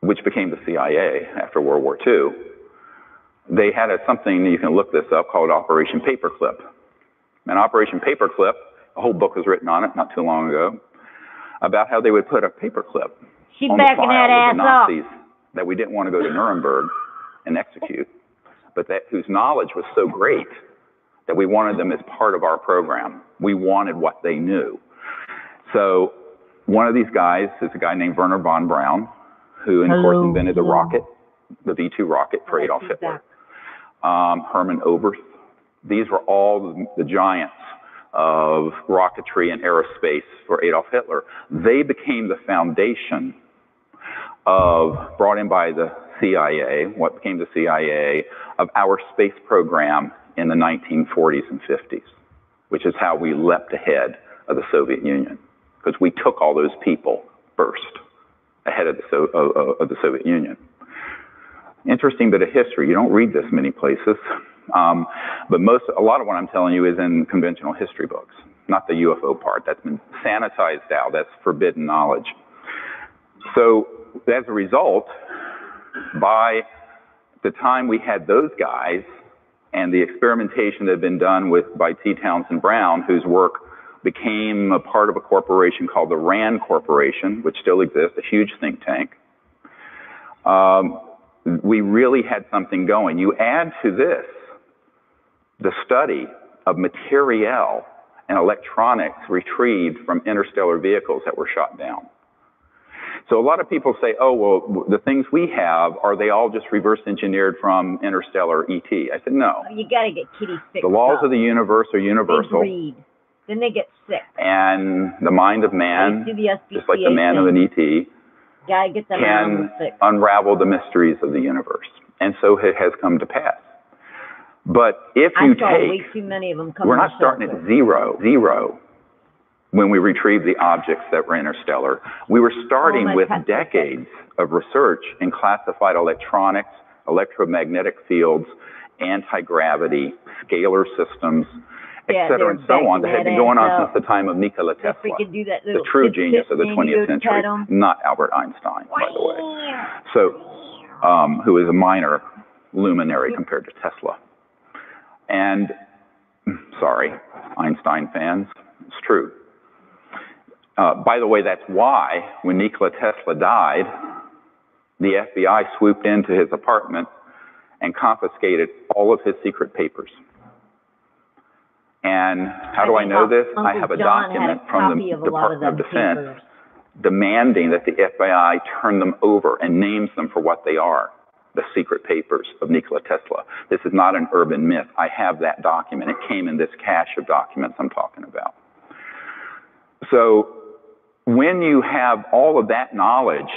which became the CIA after World War II, they had something, you can look this up, called Operation Paperclip. And Operation Paperclip, a whole book was written on it not too long ago, about how they would put a paperclip on the file of the Nazis that we didn't want to go to Nuremberg and execute, but whose knowledge was so great that we wanted them as part of our program. We wanted what they knew. So one of these guys is a guy named Wernher von Braun, who, of course, invented the rocket, the V-2 rocket for Adolf Hitler. Hermann Oberth. These were all the giants of rocketry and aerospace for Adolf Hitler. They became the foundation of, brought in by the CIA, what became the CIA, of our space program in the 1940s and 50s, which is how we leapt ahead of the Soviet Union, because we took all those people first, ahead of the Soviet Union. Interesting bit of history. You don't read this many places. But a lot of what I'm telling you is in conventional history books, not the UFO part. That's been sanitized out. That's forbidden knowledge. So as a result, by the time we had those guys and the experimentation that had been done by T. Townsend Brown, whose work became a part of a corporation called the RAND Corporation, which still exists, a huge think tank, we really had something going. You add to this the study of material and electronics retrieved from interstellar vehicles that were shot down. So a lot of people say, oh, well, the things we have, are they all just reverse engineered from interstellar ET? I said, no. You got to get kitty sick. The laws of the universe are universal. They breed. Then they get sick. And the mind of man, just like the man of an ET, can unravel the mysteries of the universe. And so it has come to pass. But if you way too many of them we're not starting at zero, when we retrieve the objects that were interstellar. We were starting with decades of research in classified electronics, electromagnetic fields, anti-gravity, scalar systems, et cetera, and so on, that had been going on since the time of Nikola Tesla, the true genius of the 20th century, not Albert Einstein, by the way. So, who is a minor luminary compared to Tesla. And, sorry, Einstein fans, it's true. By the way, that's why when Nikola Tesla died, the FBI swooped into his apartment and confiscated all of his secret papers. And how do I know this? I have a document from the Department of Defense demanding that the FBI turn them over and names them for what they are, the secret papers of Nikola Tesla. This is not an urban myth. I have that document. It came in this cache of documents I'm talking about. So when you have all of that knowledge,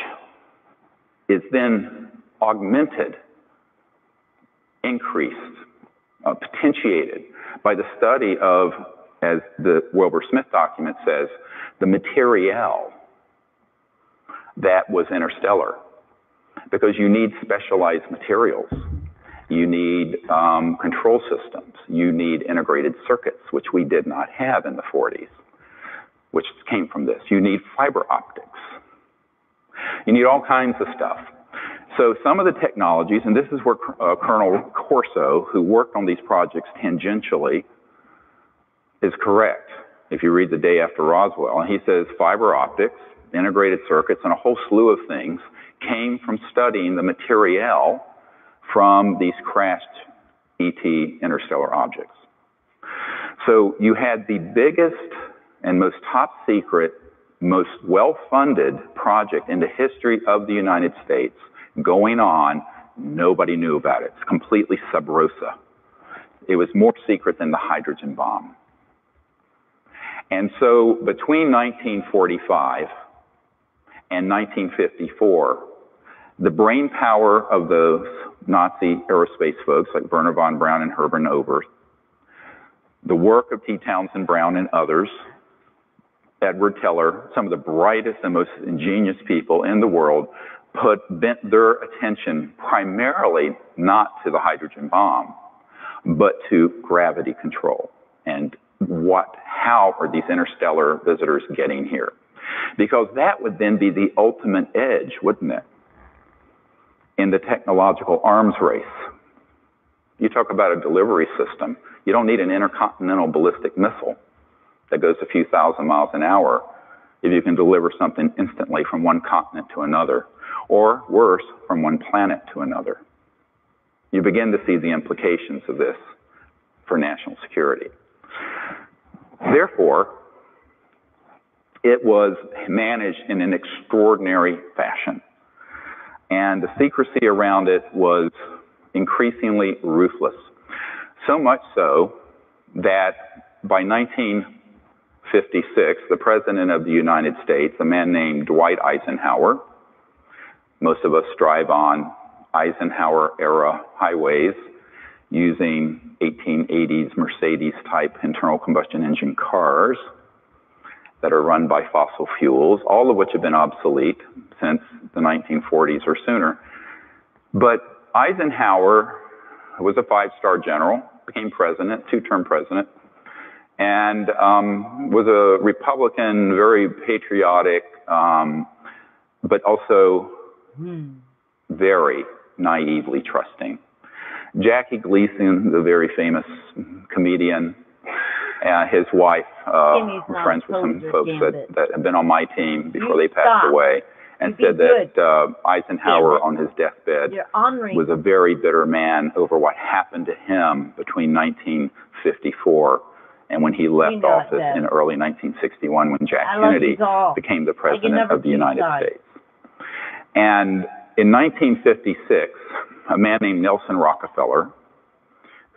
it's then augmented, increased, potentiated by the study of, as the Wilbur-Smith document says, the material that was interstellar. Because you need specialized materials. You need control systems. You need integrated circuits, which we did not have in the 40s, which came from this. You need fiber optics. You need all kinds of stuff. So some of the technologies, and this is where Colonel Corso, who worked on these projects tangentially, is correct. If you read The Day After Roswell, and he says fiber optics, integrated circuits, and a whole slew of things came from studying the material from these crashed ET interstellar objects. So you had the biggest and most top secret, most well-funded project in the history of the United States going on. Nobody knew about it. It's completely sub rosa. It was more secret than the hydrogen bomb. And so between 1945 and 1954, the brain power of those Nazi aerospace folks like Wernher von Braun and Hermann Oberth, the work of T. Townsend Brown and others, Edward Teller, some of the brightest and most ingenious people in the world, bent their attention primarily not to the hydrogen bomb, but to gravity control and how are these interstellar visitors getting here? Because that would then be the ultimate edge, wouldn't it, in the technological arms race. You talk about a delivery system. You don't need an intercontinental ballistic missile that goes a few thousand miles an hour if you can deliver something instantly from one continent to another, or worse, from one planet to another. You begin to see the implications of this for national security. Therefore, it was managed in an extraordinary fashion. And the secrecy around it was increasingly ruthless. So much so that by 1956, the President of the United States, a man named Dwight Eisenhower, most of us drive on Eisenhower-era highways using 1880s Mercedes-type internal combustion engine cars that are run by fossil fuels, all of which have been obsolete since the 1940s or sooner. But Eisenhower was a five-star general, became president, two-term president, and was a Republican, very patriotic, but also very naively trusting. Jackie Gleason, the very famous comedian, his wife, friends with some folks that have been on my team before they passed away, and said that Eisenhower on his deathbed was a very bitter man over what happened to him between 1954 and when he left office in early 1961 when Jack Kennedy became the president of the United States. And in 1956, a man named Nelson Rockefeller,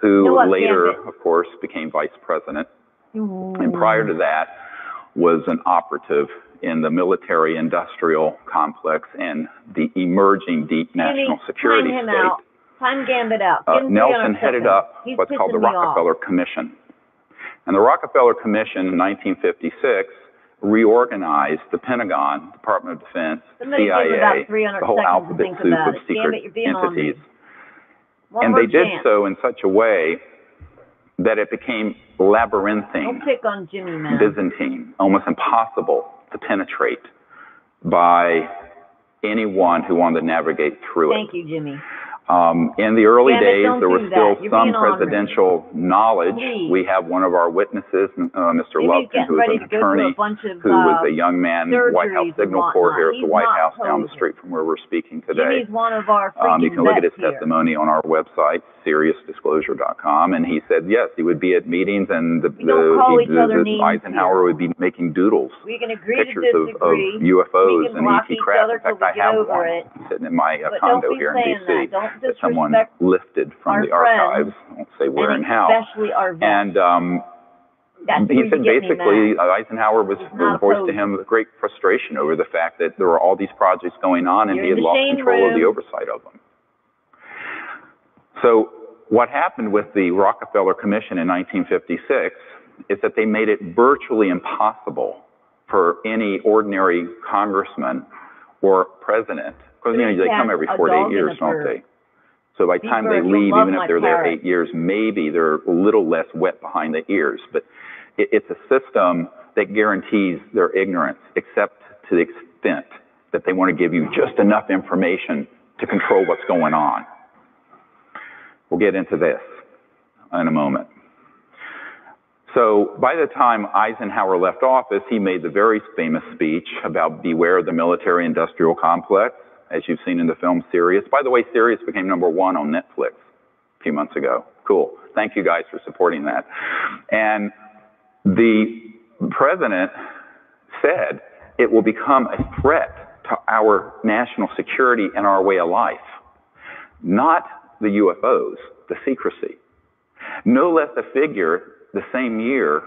who later, of course, became vice president, and prior to that was an operative in the military-industrial complex and the emerging deep national security state. Time Gambit out. Nelson headed up what's called the Rockefeller Commission. And the Rockefeller Commission in 1956 reorganized the Pentagon, Department of Defense, CIA, the whole alphabet soup of secret entities, One and more they did chance. so in such a way that it became labyrinthine, Don't pick on Jimmy, man. Byzantine, almost impossible to penetrate by anyone who wanted to navigate through it. Thank you, Jimmy. In the early Janet, days, don't there was do still that. You're some being ornery. presidential knowledge. Please. We have one of our witnesses, Mr. Jimmy's Lupton, getting who is ready an to go through attorney, a bunch of who was a young man, White House surgeries and Signal Corps here at whatnot. the White He's House not down the posing. street from where we're speaking today. Jimmy's one of our freaking You can look at his vets here. testimony on our website, SeriousDisclosure.com, and he said, yes, he would be at meetings and Eisenhower would be making doodles, We can agree pictures to disagree. of UFOs We can and block ET each craft. other In fact, till I we have get over one it. sitting in my But condo don't be here in saying D.C. that. Don't someone disrespect lifted from our the archives. I won't say where and how. especially our vets. And That's he where said you get me basically mad. Eisenhower was not voiced to opposed. him with great frustration over the fact that there were all these projects going on and You're he in had the lost shame control of the room. oversight of them. So what happened with the Rockefeller Commission in 1956 is that they made it virtually impossible for any ordinary congressman or president, because they come every 4 to 8 years, don't they? So by the time they leave, even if they're there 8 years, maybe they're a little less wet behind the ears. But it's a system that guarantees their ignorance, except to the extent that they want to give you just enough information to control what's going on. We'll get into this in a moment. So by the time Eisenhower left office, he made the very famous speech about beware the military-industrial complex, as you've seen in the film Sirius. By the way, Sirius became #1 on Netflix a few months ago. Cool. Thank you guys for supporting that. And the president said it will become a threat to our national security and our way of life. Not the UFOs, the secrecy. No less a figure the same year,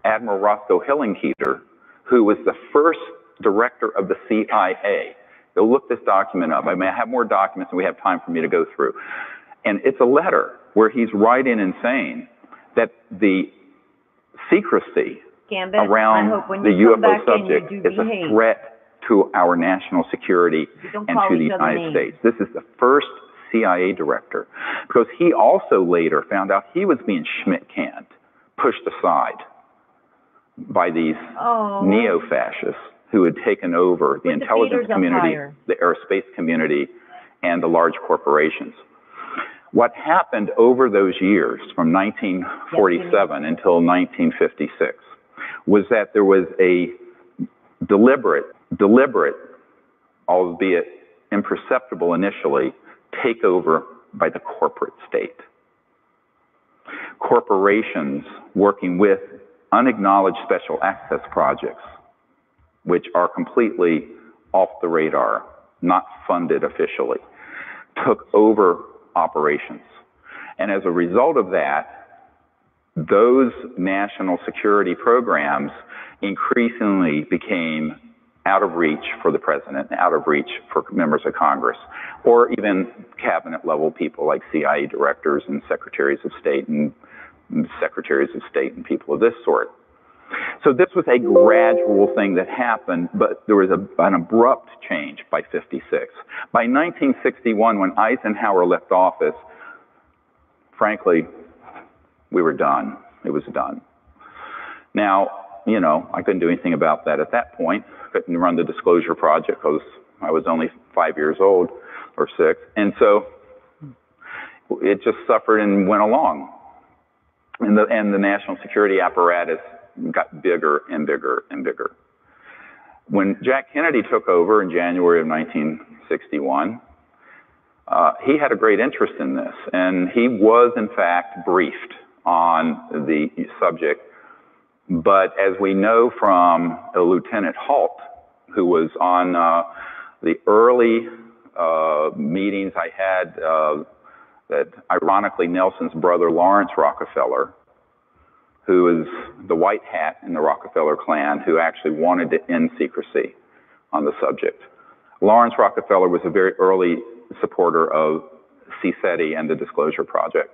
Admiral Roscoe Hillenkoetter, who was the first director of the CIA. Go look this document up. I mean, I have more documents than we have time for me to go through. And it's a letter where he's writing and saying that the secrecy around the UFO subject is a threat to our national security and to the United States. This is the first CIA director, because he also later found out he was being Schmidt-canned, pushed aside by these neo-fascists who had taken over the intelligence community, the aerospace community, and the large corporations. What happened over those years, from 1947 until 1956, was that there was a deliberate, albeit imperceptible initially, takeover by the corporate state. Corporations working with unacknowledged special access projects, which are completely off the radar, not funded officially, took over operations. And as a result of that, those national security programs increasingly became out of reach for the president, out of reach for members of Congress, or even cabinet level people like CIA directors and secretaries of state and people of this sort. So this was a gradual thing that happened, but there was an abrupt change by 56. By 1961, when Eisenhower left office, frankly, we were done. It was done. Now, I couldn't do anything about that at that point. Couldn't run the Disclosure Project because I was only 5 years old or 6. And so it just suffered and went along. And the national security apparatus got bigger and bigger and bigger. When Jack Kennedy took over in January of 1961, he had a great interest in this. And he was, in fact, briefed on the subject. But as we know from Lieutenant Halt, who was on the early meetings I had that ironically Nelson's brother Lawrence Rockefeller, who is the white hat in the Rockefeller clan, who actually wanted to end secrecy on the subject. Lawrence Rockefeller was a very early supporter of CSETI and the Disclosure Project.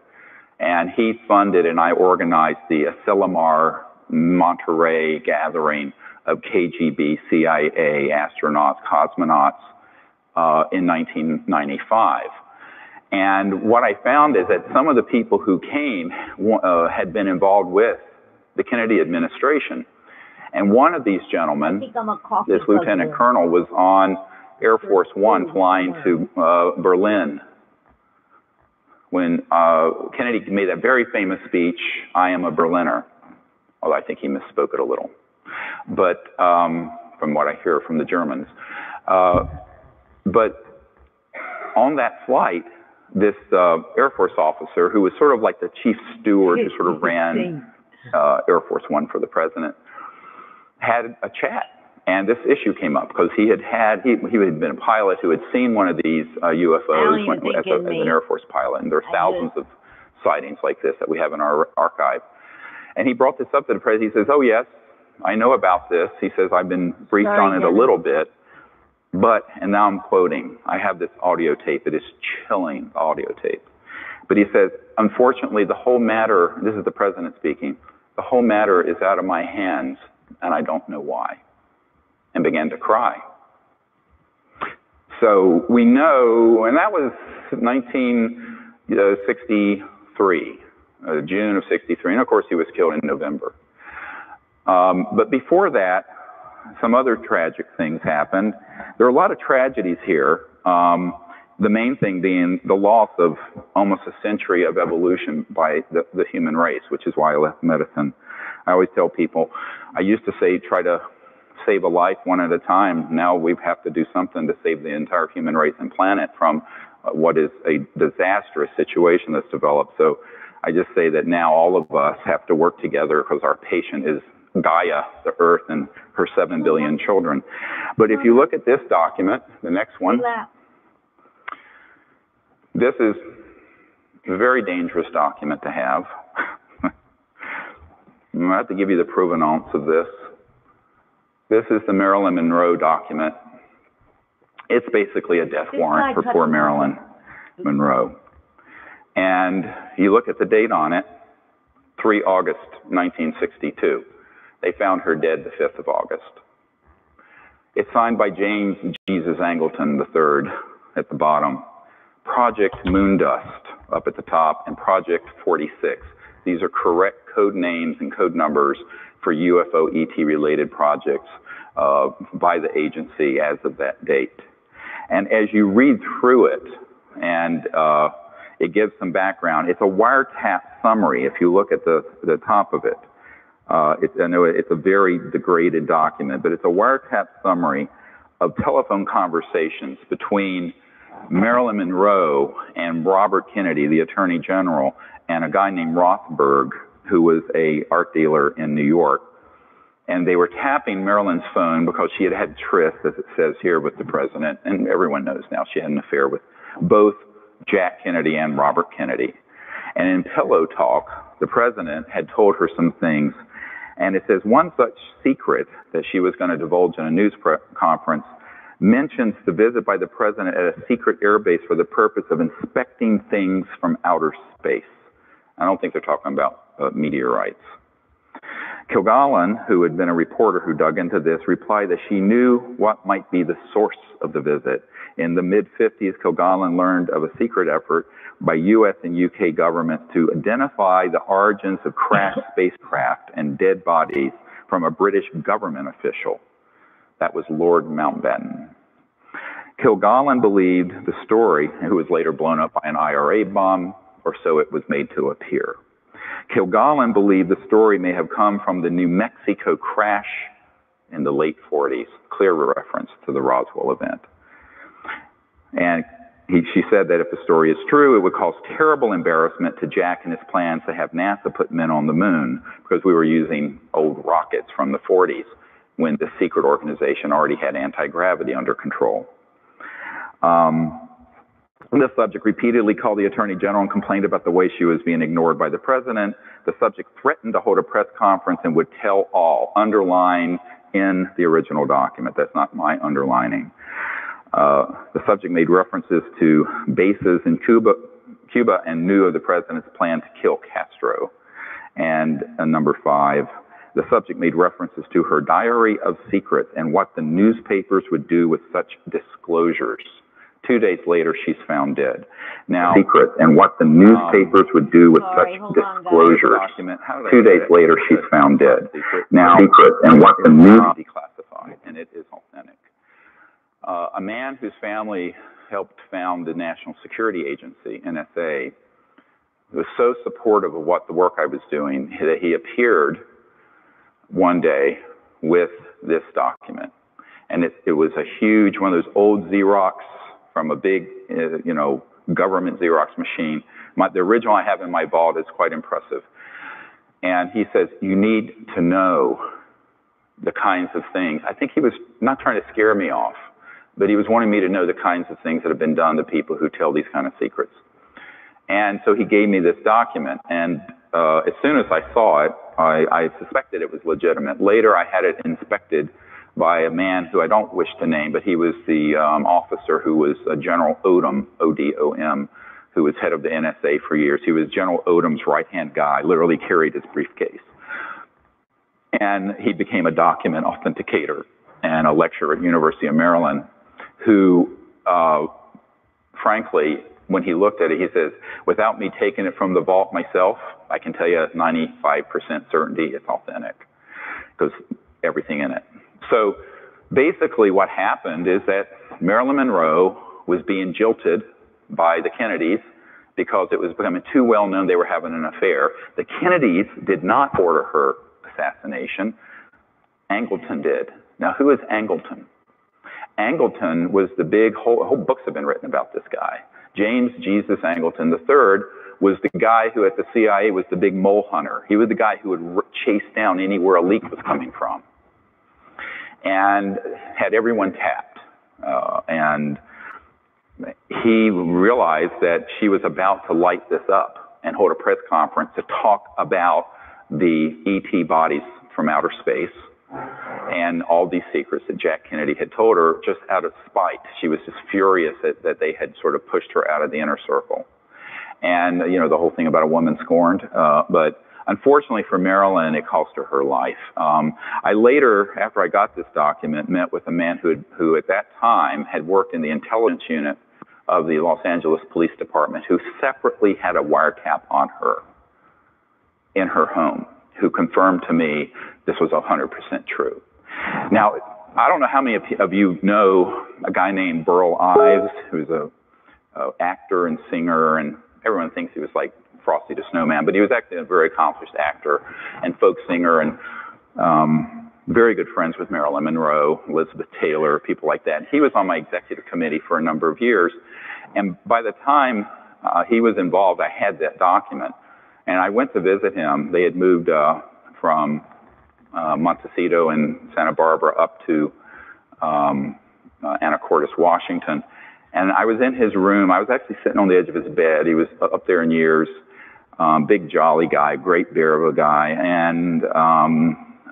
And he funded and I organized the Asilomar Monterey gathering of KGB, CIA, astronauts, cosmonauts in 1995. And what I found is that some of the people who came had been involved with the Kennedy administration. And one of these gentlemen, this lieutenant colonel, was on Air Force One flying to Berlin when Kennedy made that very famous speech, "I am a Berliner." Although I think he misspoke it a little. But from what I hear from the Germans. But on that flight, this Air Force officer, who was sort of like the chief steward who sort of ran Air Force One for the president, had a chat. And this issue came up because he had been a pilot who had seen one of these UFOs as an Air Force pilot. And there are thousands of sightings like this that we have in our archive. And he brought this up to the president. He says, "Oh, yes, I know about this." He says, "I've been briefed on it a little bit. But," and now I'm quoting, I have this audio tape. It is chilling audio tape. But he says, "Unfortunately, the whole matter," this is the president speaking, "the whole matter is out of my hands, and I don't know why," and began to cry. So we know, and that was 1963, June of 63. And of course, he was killed in November. But before that, some other tragic things happened. There are a lot of tragedies here. The main thing being the loss of almost a century of evolution by the human race, which is why I left medicine. I always tell people, I used to say, try to save a life one at a time. Now we have to do something to save the entire human race and planet from what is a disastrous situation that's developed. So I just say that now all of us have to work together because our patient is Gaia, the Earth, and her 7 billion children. But if you look at this document, the next one, this is a very dangerous document to have. I have to give you the provenance of this. This is the Marilyn Monroe document. It's basically a death warrant for poor Marilyn Monroe. And you look at the date on it, 3 August 1962. They found her dead the 5th of August. It's signed by James Jesus Angleton III at the bottom. Project Moondust up at the top, and Project 46. These are correct code names and code numbers for UFO ET related projects by the agency as of that date. And as you read through it, and it gives some background, it's a wiretap summary if you look at the top of it. I know it's a very degraded document, but it's a wiretap summary of telephone conversations between Marilyn Monroe and Robert Kennedy, the Attorney General, and a guy named Rothberg, who was a art dealer in New York. And they were tapping Marilyn's phone because she had had tryst, as it says here, with the president. And everyone knows now she had an affair with both Jack Kennedy and Robert Kennedy. And in pillow talk, the president had told her some things. And it says one such secret that she was going to divulge in a news conference mentions the visit by the president at a secret airbase for the purpose of inspecting things from outer space. I don't think they're talking about meteorites. Kilgallen, who had been a reporter who dug into this, replied that she knew what might be the source of the visit. In the mid-50s, Kilgallen learned of a secret effort by U.S. and U.K. governments to identify the origins of crashed spacecraft and dead bodies from a British government official. That was Lord Mountbatten. Kilgallen believed the story, who was later blown up by an IRA bomb, or so it was made to appear. Kilgallen believed the story may have come from the New Mexico crash in the late 40s, clear reference to the Roswell event. And she said that if the story is true, it would cause terrible embarrassment to Jack and his plans to have NASA put men on the moon, because we were using old rockets from the 40s when the secret organization already had anti-gravity under control. The subject repeatedly called the Attorney General and complained about the way she was being ignored by the president. The subject threatened to hold a press conference and would tell all, underline in the original document. That's not my underlining. The subject made references to bases in Cuba and knew of the president's plan to kill Castro. And number 5, the subject made references to her diary of secrets and what the newspapers would do with such disclosures 2 days later, she's found dead. Now, secret and what the newspapers would do with such disclosures. 2 days later, she's found dead. Now, secret and what the news declassified, and it is authentic. A man whose family helped found the National Security Agency, NSA, was so supportive of what the work I was doing that he appeared one day with this document. And it was a huge, one of those old Xerox from a big, government Xerox machine. The original I have in my vault is quite impressive. And he says, you need to know the kinds of things. I think he was not trying to scare me off, but he was wanting me to know the kinds of things that have been done to people who tell these kind of secrets. And so he gave me this document, and as soon as I saw it, I suspected it was legitimate. Later, I had it inspected by a man who I don't wish to name, but he was the officer who was General Odom, O-D-O-M, who was head of the NSA for years. He was General Odom's right-hand guy, literally carried his briefcase. And he became a document authenticator and a lecturer at University of Maryland who, frankly, when he looked at it, he says, without me taking it from the vault myself, I can tell you at 95% certainty it's authentic because everything in it. So basically what happened is that Marilyn Monroe was being jilted by the Kennedys because it was becoming too well known they were having an affair. The Kennedys did not order her assassination. Angleton did. Now, who is Angleton? Angleton was the big, whole books have been written about this guy. James Jesus Angleton III was the guy who at the CIA was the big mole hunter. He was the guy who would chase down anywhere a leak was coming from and had everyone tapped. And he realized that she was about to light this up and hold a press conference to talk about the ET bodies from outer space and all these secrets that Jack Kennedy had told her just out of spite. She was just furious that they had sort of pushed her out of the inner circle. And, the whole thing about a woman scorned. But unfortunately for Marilyn, it cost her her life. I later, after I got this document, met with a man who at that time had worked in the intelligence unit of the Los Angeles Police Department, who separately had a wiretap on her in her home, who confirmed to me this was 100% true. Now, I don't know how many of you know a guy named Burl Ives, who's a actor and singer, and everyone thinks he was like Frosty the Snowman, but he was actually a very accomplished actor and folk singer, and very good friends with Marilyn Monroe, Elizabeth Taylor, people like that. He was on my executive committee for a number of years, and by the time he was involved, I had that document. And I went to visit him. They had moved from Montecito and Santa Barbara up to Anacortes, Washington. And I was in his room. I was actually sitting on the edge of his bed. He was up there in years, big jolly guy, great bear of a guy. And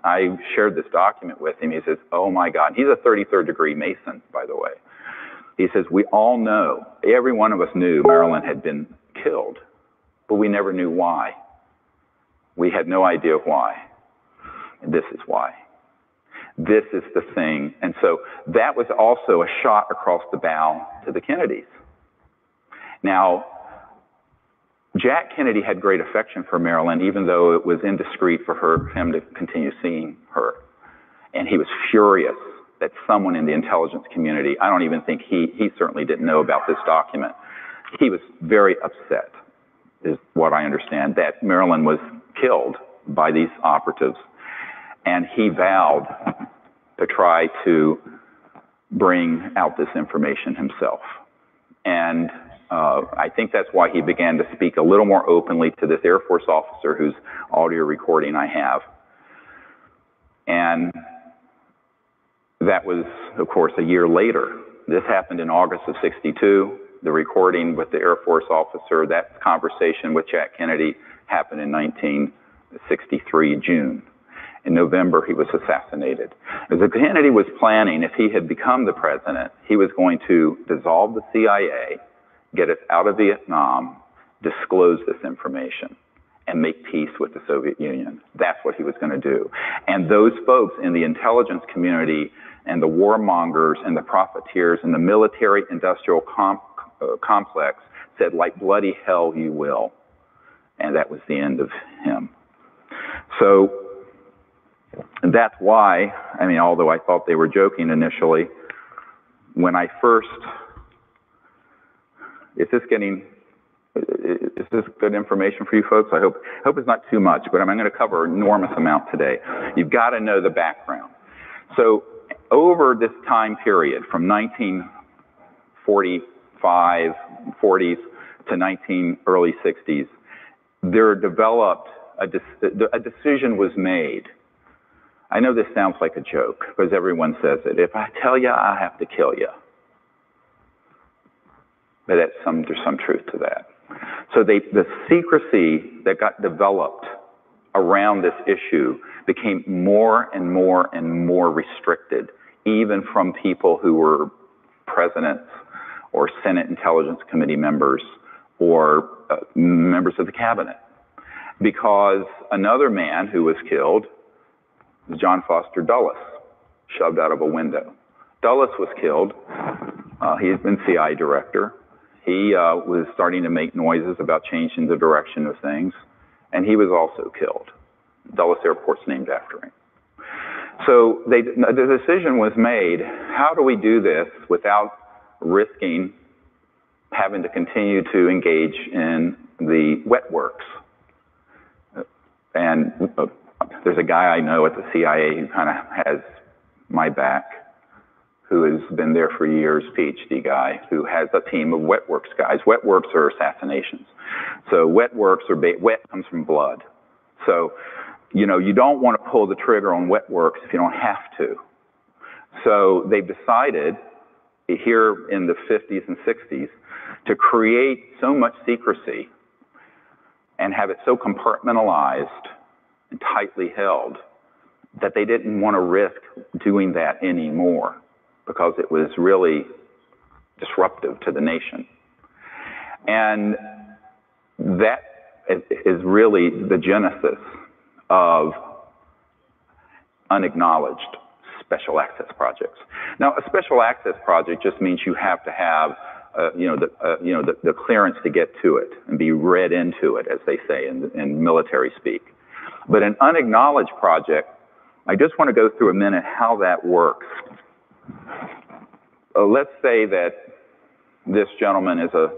I shared this document with him. He says, oh my God. He's a 33rd degree Mason, by the way. He says, we all know, every one of us knew Marilyn had been killed, but we never knew why. We had no idea why. And this is why. This is the thing. And so that was also a shot across the bow to the Kennedys. Now, Jack Kennedy had great affection for Marilyn, even though it was indiscreet for him to continue seeing her. And he was furious that someone in the intelligence community, I don't even think he certainly didn't know about this document. He was very upset, is what I understand, that Marilyn was killed by these operatives. And he vowed to try to bring out this information himself. And I think that's why he began to speak a little more openly to this Air Force officer whose audio recording I have. And that was, of course, a year later. This happened in August of '62. The recording with the Air Force officer, that conversation with Jack Kennedy happened in 1963, June. In November, he was assassinated. As Kennedy was planning, if he had become the president, he was going to dissolve the CIA, get us out of Vietnam, disclose this information, and make peace with the Soviet Union. That's what he was going to do. And those folks in the intelligence community and the warmongers and the profiteers and the military-industrial complex said, like bloody hell you will. And that was the end of him. So that's why, I mean, although I thought they were joking initially, when I first, is this good information for you folks? I hope it's not too much, but I'm going to cover an enormous amount today. You've got to know the background. So over this time period from 1945, 40s to early 60s, there developed a decision was made. I know this sounds like a joke because everyone says it. If I tell you, I have to kill you. But there's some truth to that. So the secrecy that got developed around this issue became more and more and more restricted, even from people who were presidents or Senate Intelligence Committee members or members of the cabinet. Because another man who was killed, John Foster Dulles, shoved out of a window. Dulles was killed. He had been CIA director. He was starting to make noises about changing the direction of things, and he was also killed. Dulles Airport's named after him. So the decision was made, how do we do this without risking having to continue to engage in the wet works? And there's a guy I know at the CIA who kind of has my back, who has been there for years, PhD guy, who has a team of wet works guys. Wet works are assassinations. So wet works are, wet comes from blood. So, you know, you don't want to pull the trigger on wet works if you don't have to. So they've decided here in the 50s and 60s to create so much secrecy and have it so compartmentalized and tightly held that they didn't want to risk doing that anymore because it was really disruptive to the nation. And that is really the genesis of unacknowledged special access projects. Now, a special access project just means you have to have the clearance to get to it and be read into it, as they say in military speak. But an unacknowledged project, I just want to go through a minute how that works. Let's say that this gentleman is a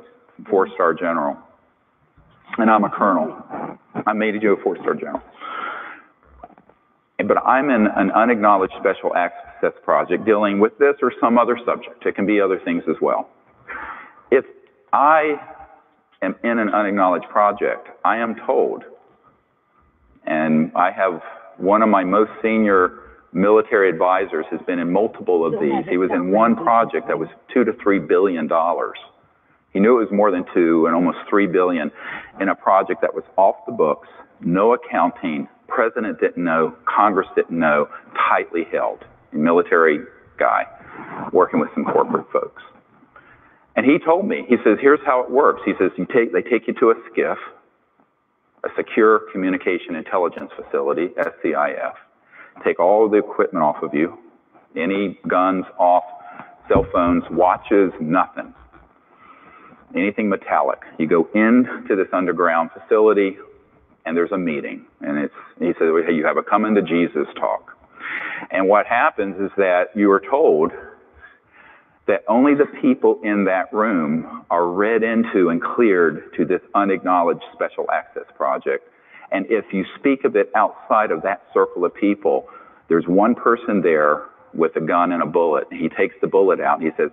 4-star general, and I'm a colonel. I made you a 4-star general. But I'm in an unacknowledged special access project dealing with this or some other subject. It can be other things as well. If I am in an unacknowledged project, I am told, and I have one of my most senior military advisors has been in multiple of these. He was in one project that was $2 to $3 billion. He knew it was more than 2 and almost 3 billion in a project that was off the books, no accounting, president didn't know, Congress didn't know, tightly held. A military guy working with some corporate folks. And he told me, he says, here's how it works. He says, they take you to a SCIF, a Secure Communication Intelligence Facility, SCIF, take all of the equipment off of you, any guns off, cell phones, watches, nothing. Anything metallic. You go into this underground facility, and there's a meeting. And he said, hey, you have a come into Jesus talk. And what happens is that you are told that only the people in that room are read into and cleared to this unacknowledged special access project. And if you speak of it outside of that circle of people, there's one person there with a gun and a bullet. And he takes the bullet out and he says,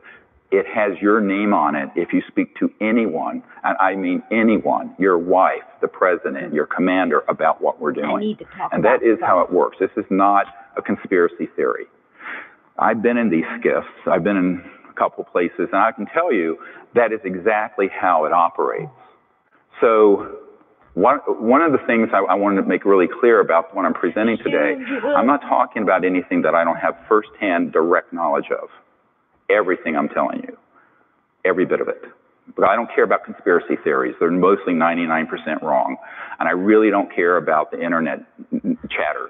it has your name on it if you speak to anyone, and I mean anyone, your wife, the president, your commander, about what we're doing. I need to talk and that is how it works. This is not a conspiracy theory. I've been in these SCIFs. I've been in a couple places, and I can tell you that is exactly how it operates. So one of the things I wanted to make really clear about what I'm presenting today, I'm not talking about anything that I don't have firsthand direct knowledge of. Everything I'm telling you, every bit of it. But I don't care about conspiracy theories. They're mostly 99% wrong. And I really don't care about the internet chatter.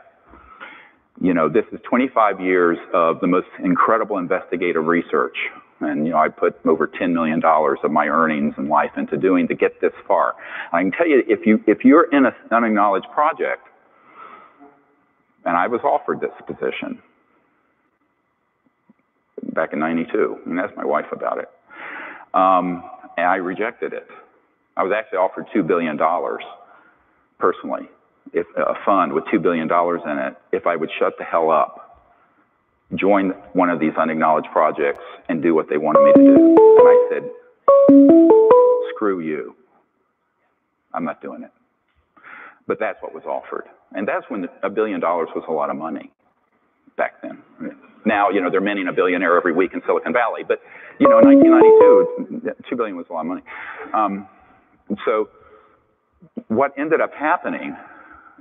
You know, this is 25 years of the most incredible investigative research. And, you know, I put over $10 million of my earnings and life into doing to get this far. I can tell you, if you're in an unacknowledged project, and I was offered this position back in '92, and asked my wife about it, and I rejected it. I was actually offered $2 billion personally, if a fund with $2 billion in it, if I would shut the hell up, join one of these unacknowledged projects, and do what they wanted me to do. And I said, screw you. I'm not doing it. But that's what was offered. And that's when $1 billion was a lot of money back then. Now, you know, they're minting a billionaire every week in Silicon Valley. But, you know, in 1992, $2 billion was a lot of money. So what ended up happening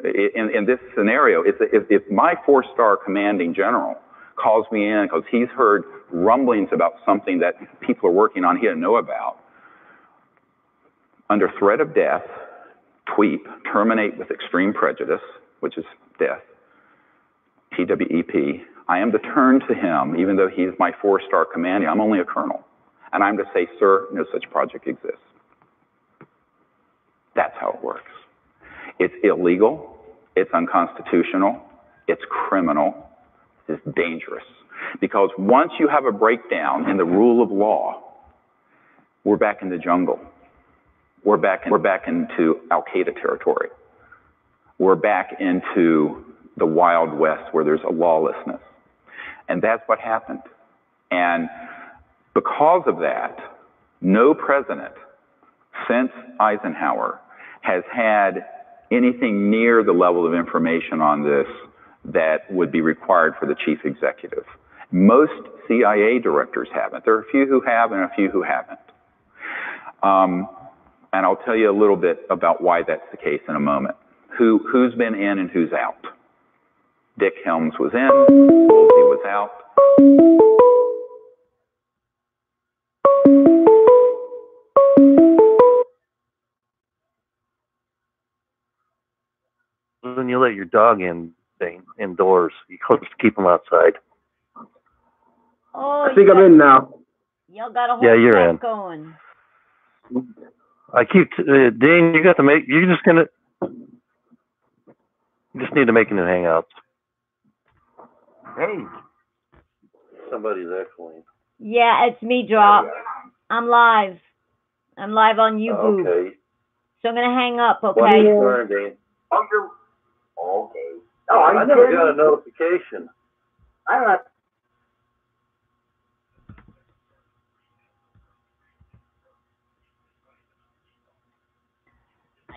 in this scenario is if my four-star commanding general calls me in because he's heard rumblings about something that people are working on he didn't know about, under threat of death, TWEEP, terminate with extreme prejudice, which is death, TWEP, I am to turn to him, even though he's my four-star commanding, I'm only a colonel, and I'm to say, sir, no such project exists. That's how it works. It's illegal, it's unconstitutional, it's criminal, it's dangerous. Because once you have a breakdown in the rule of law, we're back in the jungle. We're back into Al-Qaeda territory. We're back into the Wild West where there's a lawlessness. And that's what happened. And because of that, no president since Eisenhower has had anything near the level of information on this that would be required for the chief executive. Most CIA directors haven't. There are a few who have and a few who haven't. And I'll tell you a little bit about why that's the case in a moment. Who's been in and who's out? Dick Helms was in, Woolsey was out. When you let your dog indoors, you close to keep them outside. Oh, I think I'm in now. Y'all got a whole you're in. going. I keep Dean. You got to make. You just need to make new hangouts. Hey, Somebody's echoing. Yeah, it's me, Drop. I'm live. I'm live on YouTube. Okay. So I'm gonna hang up. Okay. What are you doing, Dean? okay. Oh, I never got a notification. I'm not.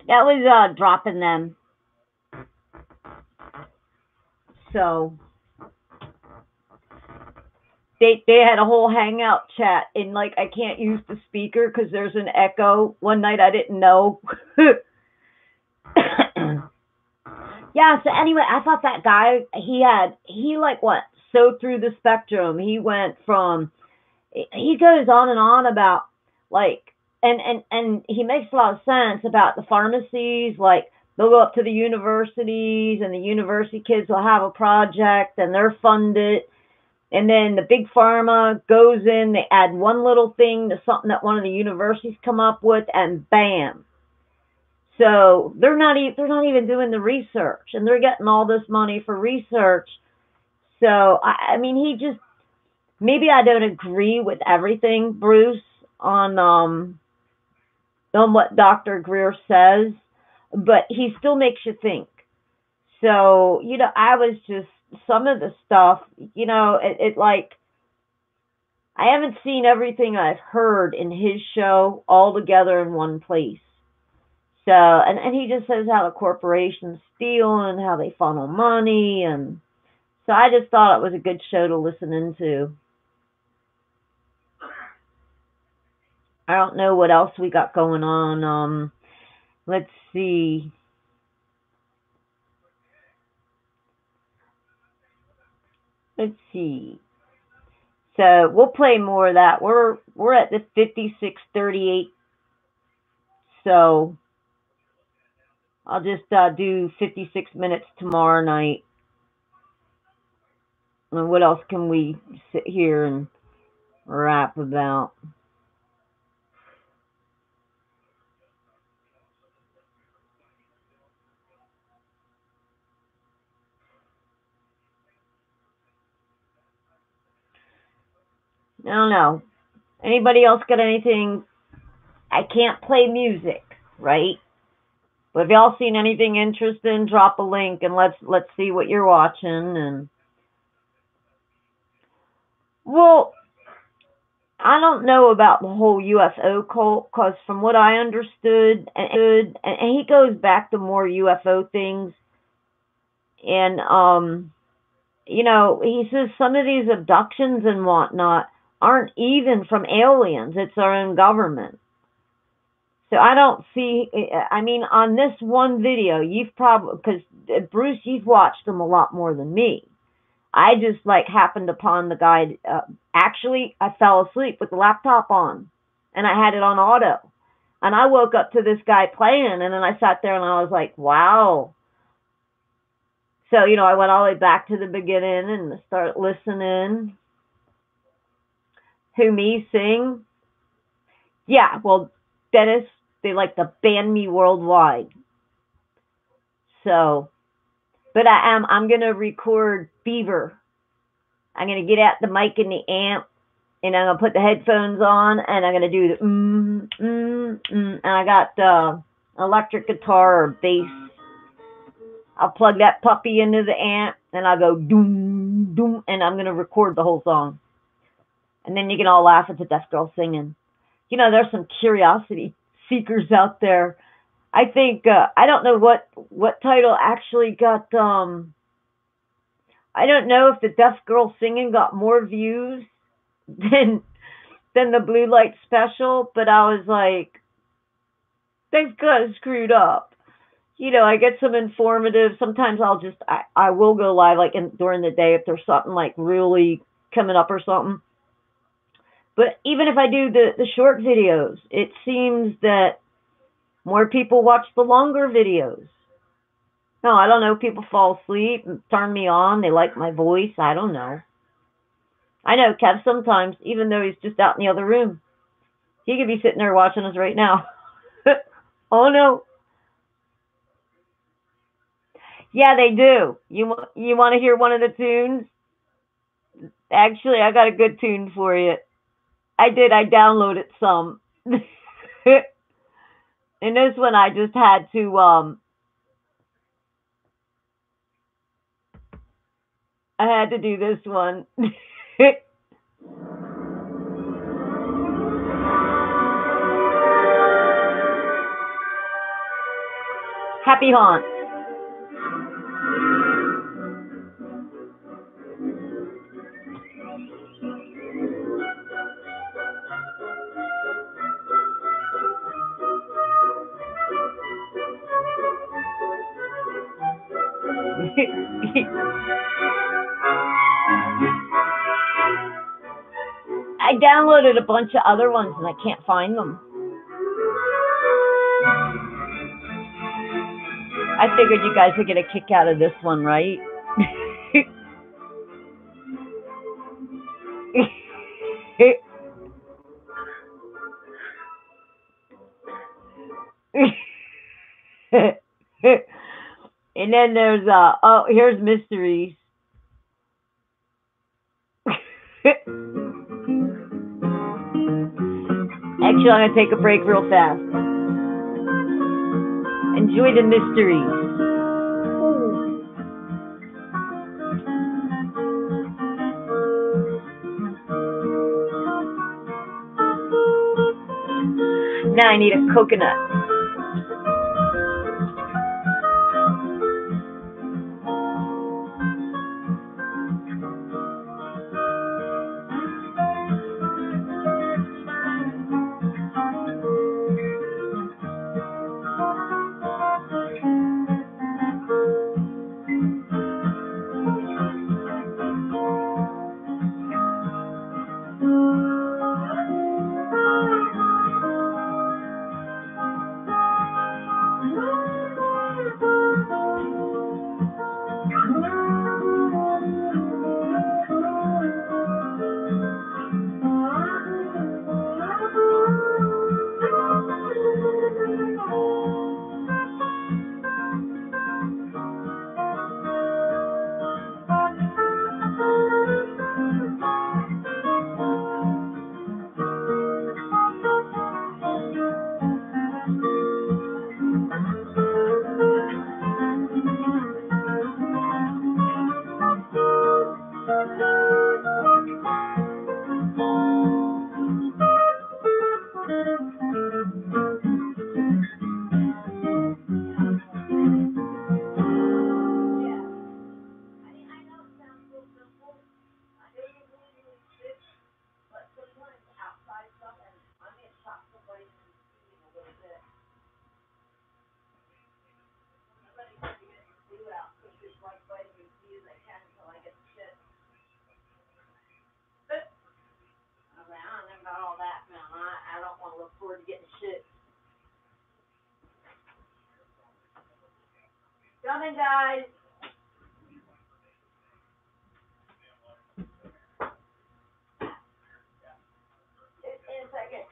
That was dropping them. So they had a whole hangout chat, and like I can't use the speaker because there's an echo. One night I didn't know. Yeah, so anyway, I thought that guy, he like what, so through the spectrum. He went from, he goes on and on about like, and he makes a lot of sense about the pharmacies. Like they'll go up to the universities and the university kids will have a project and they're funded. And then the big pharma goes in, they add one little thing to something that one of the universities come up with, and bam. So they're not even doing the research, and they're getting all this money for research. So I mean, he just, maybe I don't agree with everything, Bruce, on what Dr. Greer says, but he still makes you think. So, you know, I was just, some of the stuff, you know, it like, I haven't seen everything I've heard in his show all together in one place. So, and he just says how the corporations steal and how they funnel money. And so I just thought it was a good show to listen into. I don't know what else we got going on. Let's see. Let's see. So we'll play more of that. We're at the 56:38. So I'll just do 56 minutes tomorrow night. And what else can we sit here and rap about? I don't know. Anybody else got anything? I can't play music, right? But if y'all seen anything interesting, drop a link and let's see what you're watching. And well, I don't know about the whole UFO cult, because from what I understood, and he goes back to more UFO things, and you know, he says some of these abductions and whatnot aren't even from aliens; it's our own government. So I don't see. I mean, on this one video, you've probably, because Bruce, you've watched them a lot more than me. I just happened upon the guy. Actually, I fell asleep with the laptop on, and I had it on auto, and I woke up to this guy playing, and then I sat there and I was like, wow. So I went all the way back to the beginning and started listening. Who me sing? Yeah, well, Dennis, they like to ban me worldwide. So, but I'm gonna record Beaver. I'm gonna get out the mic and the amp, and I'm gonna put the headphones on, and I'm gonna do the and I got electric guitar or bass. I'll plug that puppy into the amp, and I'll go doom doom, and I'm gonna record the whole song. And then you can all laugh at the deaf girl singing. There's some curiosity seekers out there. I think I don't know what title actually got. I don't know if the deaf girl singing got more views than the blue light special, but I was like, they've got it screwed up. I get some informative. Sometimes I will go live during the day if there's something really coming up or something. But even if I do the short videos, it seems that more people watch the longer videos. No, I don't know. People fall asleep and turn me on. They like my voice. I don't know. I know Kev sometimes, even though he's just out in the other room. He could be sitting there watching us right now. Oh, no. Yeah, they do. You want to hear one of the tunes? Actually, I got a good tune for you. I did. I downloaded some. And this one I just had to I had to do this one. Happy Haunt. I downloaded a bunch of other ones and I can't find them. I figured you guys would get a kick out of this one, right? And then there's here's Mysteries. Actually, I'm gonna take a break real fast. Enjoy the Mysteries. Now I need a coconut. Coming, guys. In a second.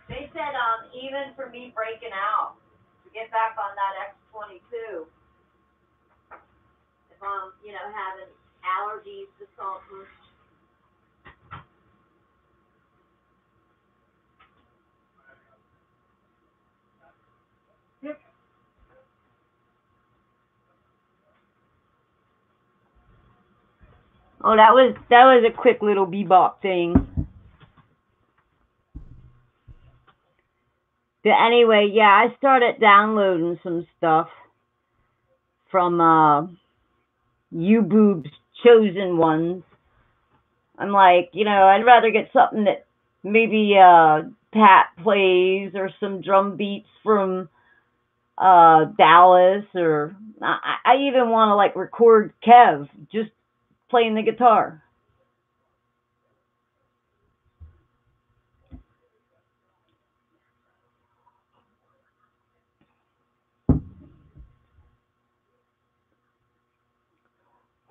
They said, even for me breaking out to get back on that X22, if I'm, having allergies to something. Oh, that was a quick little bebop thing. But anyway, yeah, I started downloading some stuff from YouTube's Chosen Ones. I'm like, I'd rather get something that maybe Pat plays or some drum beats from Dallas, or I even want to like record Kev just playing the guitar.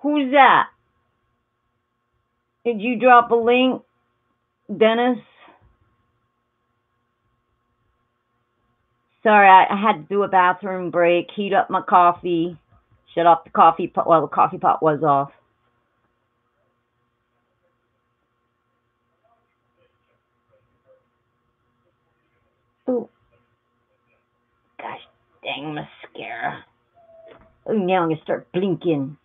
Who's that? Did you drop a link, Dennis? Sorry, I had to do a bathroom break, heat up my coffee, shut off the coffee pot. Well, the coffee pot was off. Oh, gosh dang mascara. Oh, now I'm going to start blinking.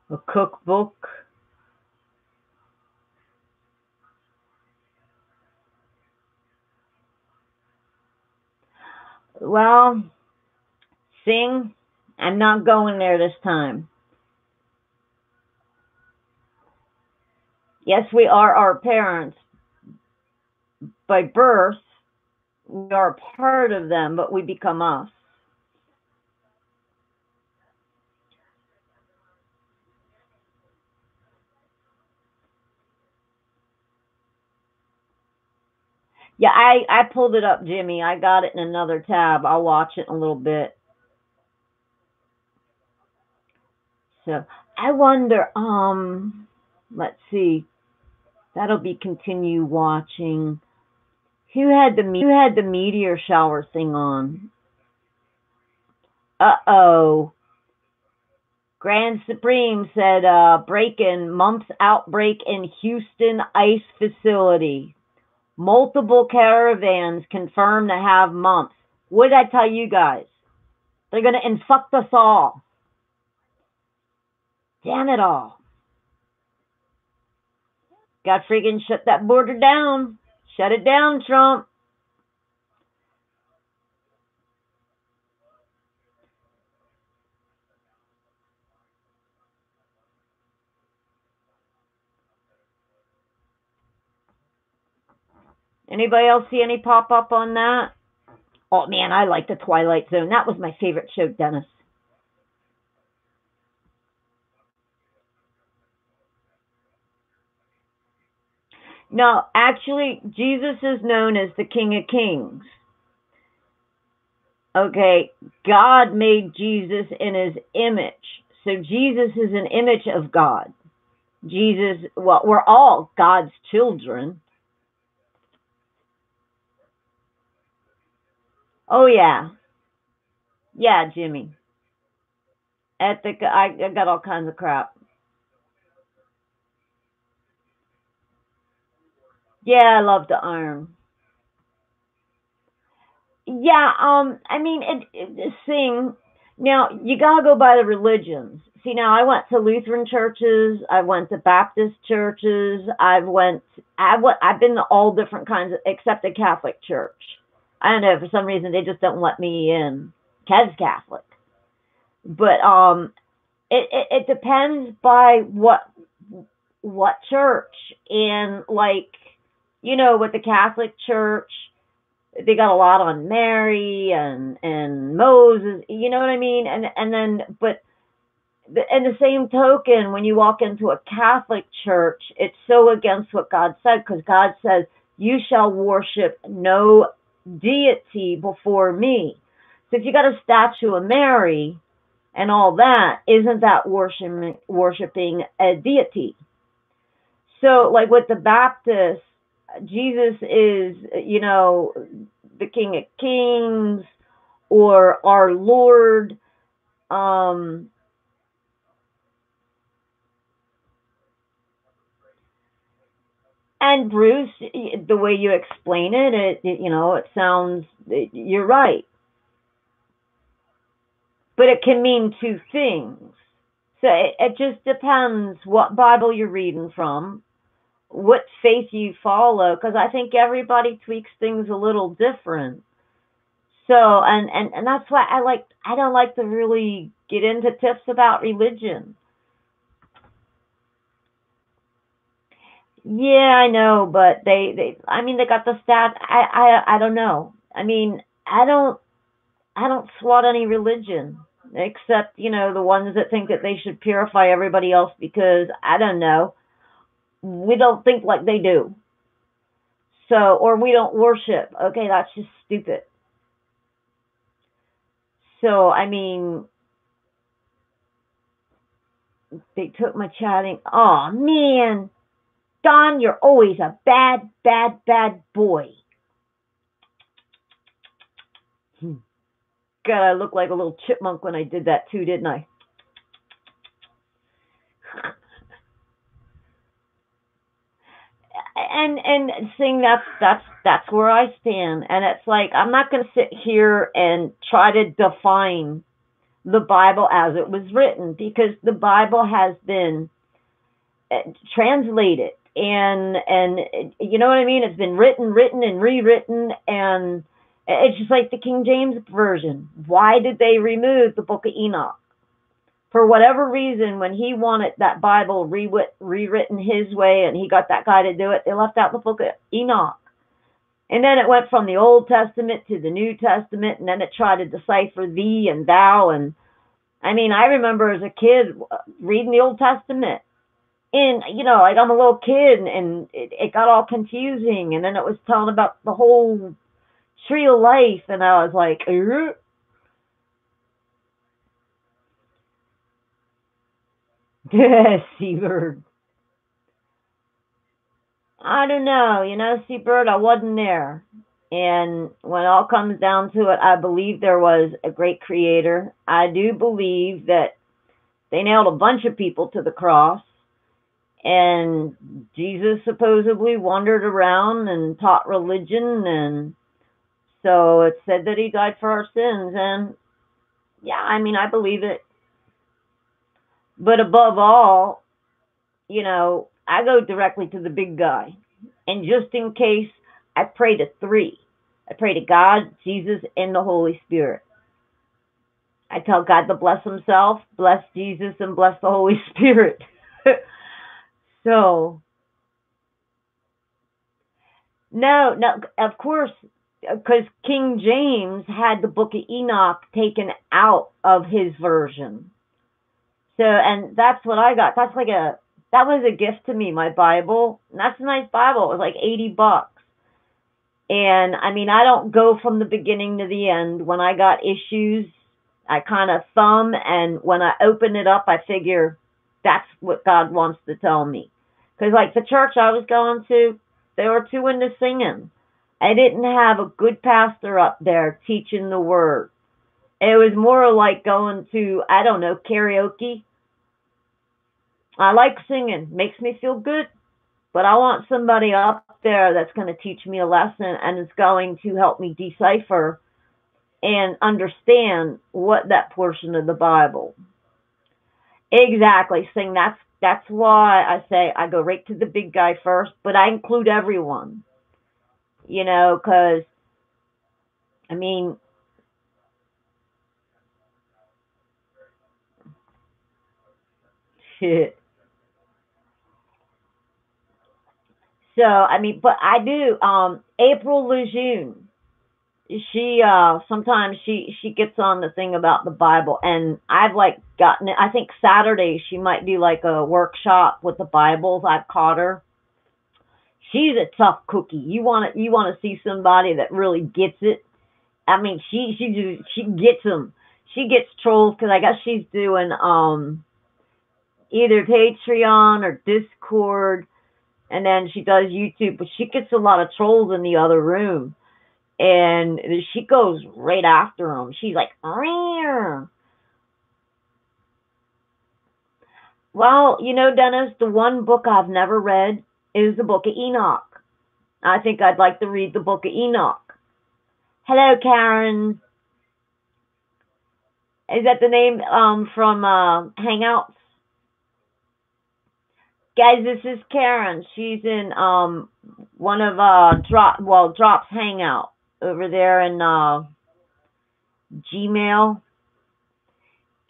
A cookbook. Well, sing. I'm not going there this time. Yes, we are our parents. By birth, we are a part of them, but we become us. Yeah, I pulled it up, Jimmy. I got it in another tab. I'll watch it in a little bit. So I wonder, let's see. That'll be continue watching. Who had the meteor shower thing on? Uh-oh. Grand Supreme said, break-in, month's outbreak in Houston ICE facility. Multiple caravans confirmed to have mumps. What did I tell you guys? They're going to infect us all. Damn it all. Got freaking shut that border down. Shut it down, Trump. Anybody else see any pop up on that? Oh man, I like the Twilight Zone. That was my favorite show, Dennis. No, actually, Jesus is known as the King of Kings. Okay, God made Jesus in his image. So Jesus is an image of God. Jesus, well, we're all God's children. Oh, yeah. Yeah, Jimmy. I got all kinds of crap. Yeah, I love to iron. Yeah, I mean, sing. Now you gotta go by the religions. See, now I went to Lutheran churches, I went to Baptist churches, I've been to all different kinds of, except the Catholic Church. I don't know, for some reason they just don't let me in. As Catholic, but it depends by what church, and like, you know, with the Catholic Church, they got a lot on Mary and Moses, you know what I mean? And then, but in the same token, when you walk into a Catholic church, it's so against what God said, because God says, you shall worship no deity before me. So if you got a statue of Mary and all that, isn't that worshiping a deity? So like with the Baptists, Jesus is, you know, the King of Kings or our Lord. And Bruce, the way you explain it, you know, it sounds, you're right. But it can mean two things. So it just depends what Bible you're reading from, what faith you follow, because I think everybody tweaks things a little different. So, and that's why I don't like to really get into tips about religion. Yeah, I know, but I mean, they got the stats. I don't know. I mean, I don't swat any religion, except, you know, the ones that think that they should purify everybody else because, I don't know, we don't think like they do. So, or we don't worship. Okay, that's just stupid. So, I mean, they took my chatting. Oh, man. Don, you're always a bad, bad, bad boy. God, I looked like a little chipmunk when I did that too, didn't I? And seeing that's where I stand. And it's like, I'm not going to sit here and try to define the Bible as it was written, because the Bible has been translated, and you know what I mean? It's been written and rewritten, and it's just like the King James Version. Why did they remove the Book of Enoch? For whatever reason, when he wanted that Bible rewritten his way, and he got that guy to do it, they left out the Book of Enoch. And then it went from the Old Testament to the New Testament, and then it tried to decipher thee and thou. And I mean, I remember as a kid reading the Old Testament, and, you know, like, I'm a little kid, and it got all confusing, and then it was telling about the whole tree of life, and I was like, Seabird. I don't know, you know, Seabird, I wasn't there. And when it all comes down to it, I believe there was a great creator. I do believe that they nailed a bunch of people to the cross, and Jesus supposedly wandered around and taught religion, and so it said that he died for our sins. And yeah, I mean, I believe it. But above all, you know, I go directly to the big guy. And just in case, I pray to three. I pray to God, Jesus, and the Holy Spirit. I tell God to bless himself, bless Jesus, and bless the Holy Spirit. So, no, of course, because King James had the Book of Enoch taken out of his version. So, and that's what I got. That was a gift to me, my Bible. And that's a nice Bible. It was like $80. And I mean, I don't go from the beginning to the end. When I got issues, I kind of thumb, and when I open it up, I figure that's what God wants to tell me. Because like the church I was going to, they were too into singing. I didn't have a good pastor up there teaching the word. It was more like going to, I don't know, karaoke. I like singing. Makes me feel good. But I want somebody up there that's going to teach me a lesson and is going to help me decipher and understand what that portion of the Bible. Exactly. Saying that's why I say I go right to the big guy first, but I include everyone. You know, because, I mean, shit. So, I mean, but I do, April Lejeune, she, sometimes she gets on the thing about the Bible, and I've, like, gotten it. I think Saturday she might do, like, a workshop with the Bibles. I've caught her. She's a tough cookie. You want to see somebody that really gets it. I mean, she gets them. She gets trolls, because I guess she's doing, either Patreon or Discord, and then she does YouTube, but she gets a lot of trolls in the other room, and she goes right after them. She's like, Rear. Well, you know, Dennis, the one book I've never read is the Book of Enoch. I think I'd like to read the Book of Enoch. Hello, Karen. Is that the name from Hangouts? Guys, this is Karen. She's in one of Drop's Hangout over there in Gmail.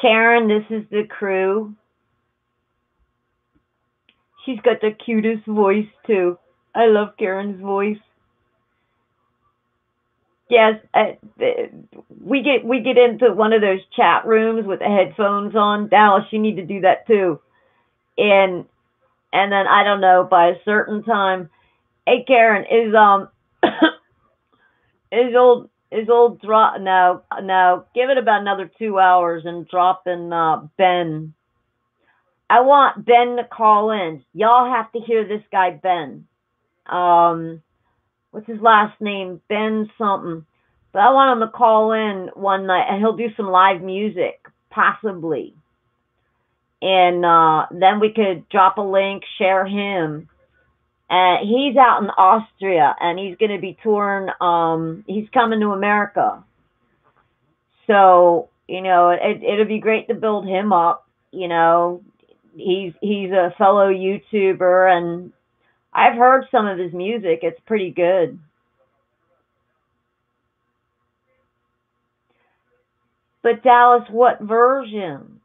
Karen, this is the crew. She's got the cutest voice too. I love Karen's voice. Yes, we get into one of those chat rooms with the headphones on. Dallas, you need to do that too. And then I don't know, by a certain time, hey Karen, is old Drop no, give it about another 2 hours and drop in Ben. I want Ben to call in. Y'all have to hear this guy Ben. What's his last name? Ben something. But I want him to call in one night and he'll do some live music, possibly. And then we could drop a link, share him. He's out in Austria, and he's going to be touring. He's coming to America. So, you know, it'll be great to build him up. You know, he's a fellow YouTuber, and I've heard some of his music. It's pretty good. But Dallas, what version?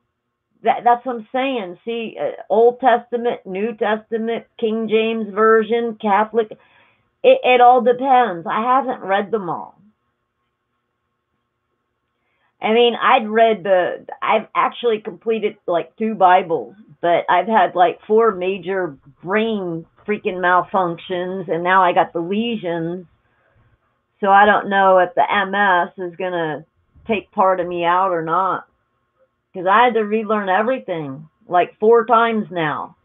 That's what I'm saying. See, Old Testament, New Testament, King James Version, Catholic. It all depends. I haven't read them all. I mean, I've actually completed like 2 Bibles, but I've had like 4 major brain freaking malfunctions, and now I got the lesions. So I don't know if the MS is going to take part of me out or not. Because I had to relearn everything, like 4 times now.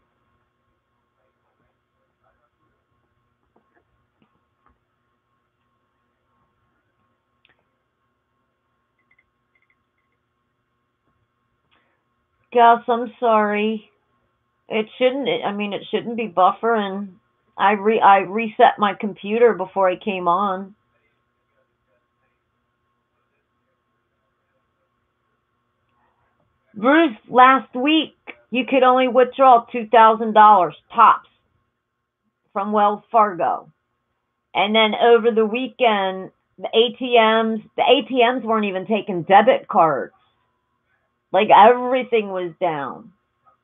Gus, I'm sorry. It shouldn't be buffering. I reset my computer before I came on. Bruce, last week, you could only withdraw $2,000 tops from Wells Fargo. And then over the weekend, the ATMs weren't even taking debit cards. Like, everything was down.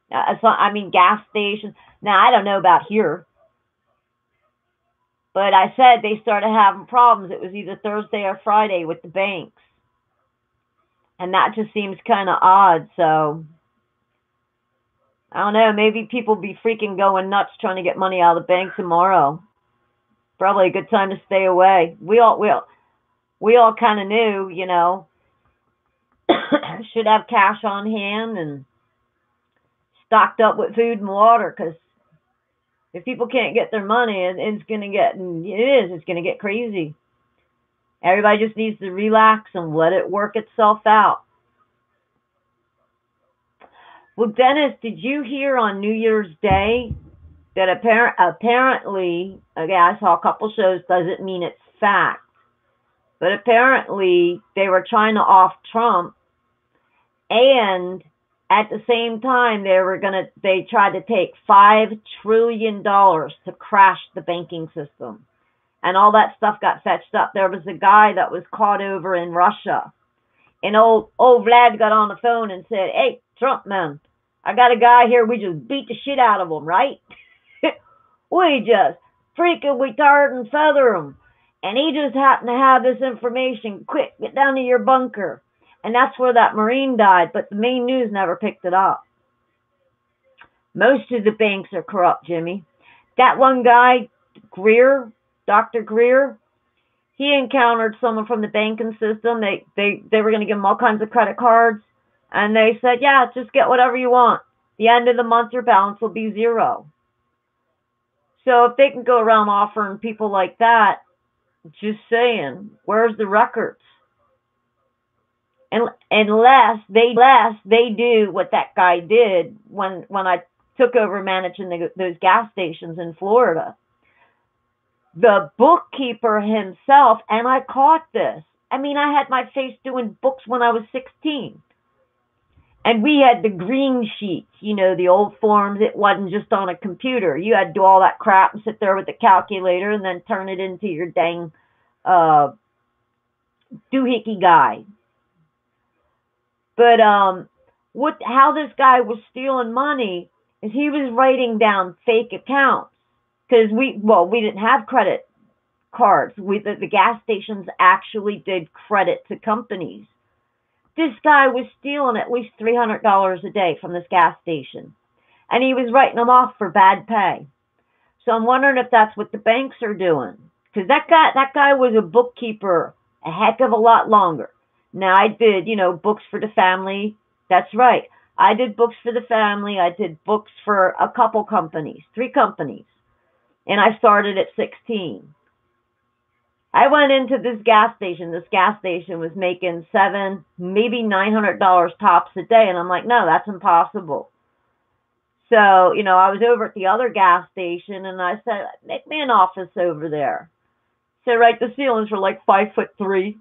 Gas stations. Now, I don't know about here. But I said they started having problems. It was either Thursday or Friday with the banks. And that just seems kind of odd, so I don't know. Maybe people be freaking going nuts trying to get money out of the bank tomorrow. Probably a good time to stay away. We all kind of knew, you know, should have cash on hand and stocked up with food and water, because if people can't get their money, it's going to get crazy. Everybody just needs to relax and let it work itself out. Well, Dennis, did you hear on New Year's Day that apparently, okay, I saw a couple shows, doesn't mean it's fact, but apparently they were trying to off Trump, and at the same time they tried to take $5 trillion to crash the banking system. And all that stuff got fetched up. There was a guy that was caught over in Russia. And old Vlad got on the phone and said, "Hey, Trump, man, I got a guy here. We just beat the shit out of him, right? We just freaking tar and feather him. And he just happened to have this information. Quick, get down to your bunker." And that's where that Marine died. But the main news never picked it up. Most of the banks are corrupt, Jimmy. That one guy, Greer, Dr. Greer, he encountered someone from the banking system. They were going to give him all kinds of credit cards. And they said, yeah, just get whatever you want. The end of the month, your balance will be zero. So if they can go around offering people like that, just saying, where's the records? And unless they do what that guy did when I took over managing those gas stations in Florida. The bookkeeper himself, and I caught this. I mean, I had my face doing books when I was 16. And we had the green sheets, you know, the old forms. It wasn't just on a computer. You had to do all that crap and sit there with the calculator and then turn it into your dang doohickey guy. But how this guy was stealing money is he was writing down fake accounts. Because we didn't have credit cards. The gas stations actually did credit to companies. This guy was stealing at least $300 a day from this gas station. And he was writing them off for bad pay. So I'm wondering if that's what the banks are doing. Because that guy was a bookkeeper a heck of a lot longer. Now, I did, books for the family. That's right. I did books for the family. I did books for a couple companies, 3 companies. And I started at 16. I went into this gas station. This gas station was making $700, maybe $900 tops a day. And I'm like, no, that's impossible. So, I was over at the other gas station and I said, make me an office over there. So, right, the ceilings were like 5'3".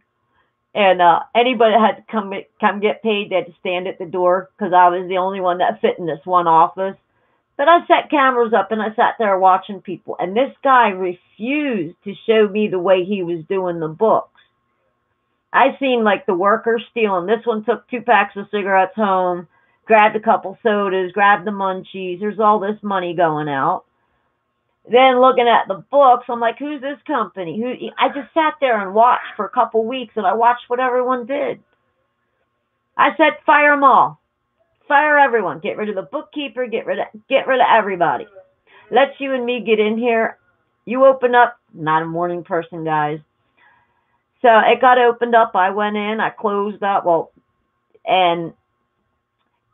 And anybody that had to come get paid, they had to stand at the door because I was the only one that fit in this one office. But I set cameras up and I sat there watching people. And this guy refused to show me the way he was doing the books. I seen like the workers stealing. This one took 2 packs of cigarettes home, grabbed a couple sodas, grabbed the munchies. There's all this money going out. Then looking at the books, I'm like, who's this company? I just sat there and watched for a couple weeks, and I watched what everyone did. I said, fire them all. Fire everyone. Get rid of the bookkeeper. Get rid of everybody. Let's you and me get in here. You open up. Not a morning person, guys. So it got opened up. I went in. I closed up. And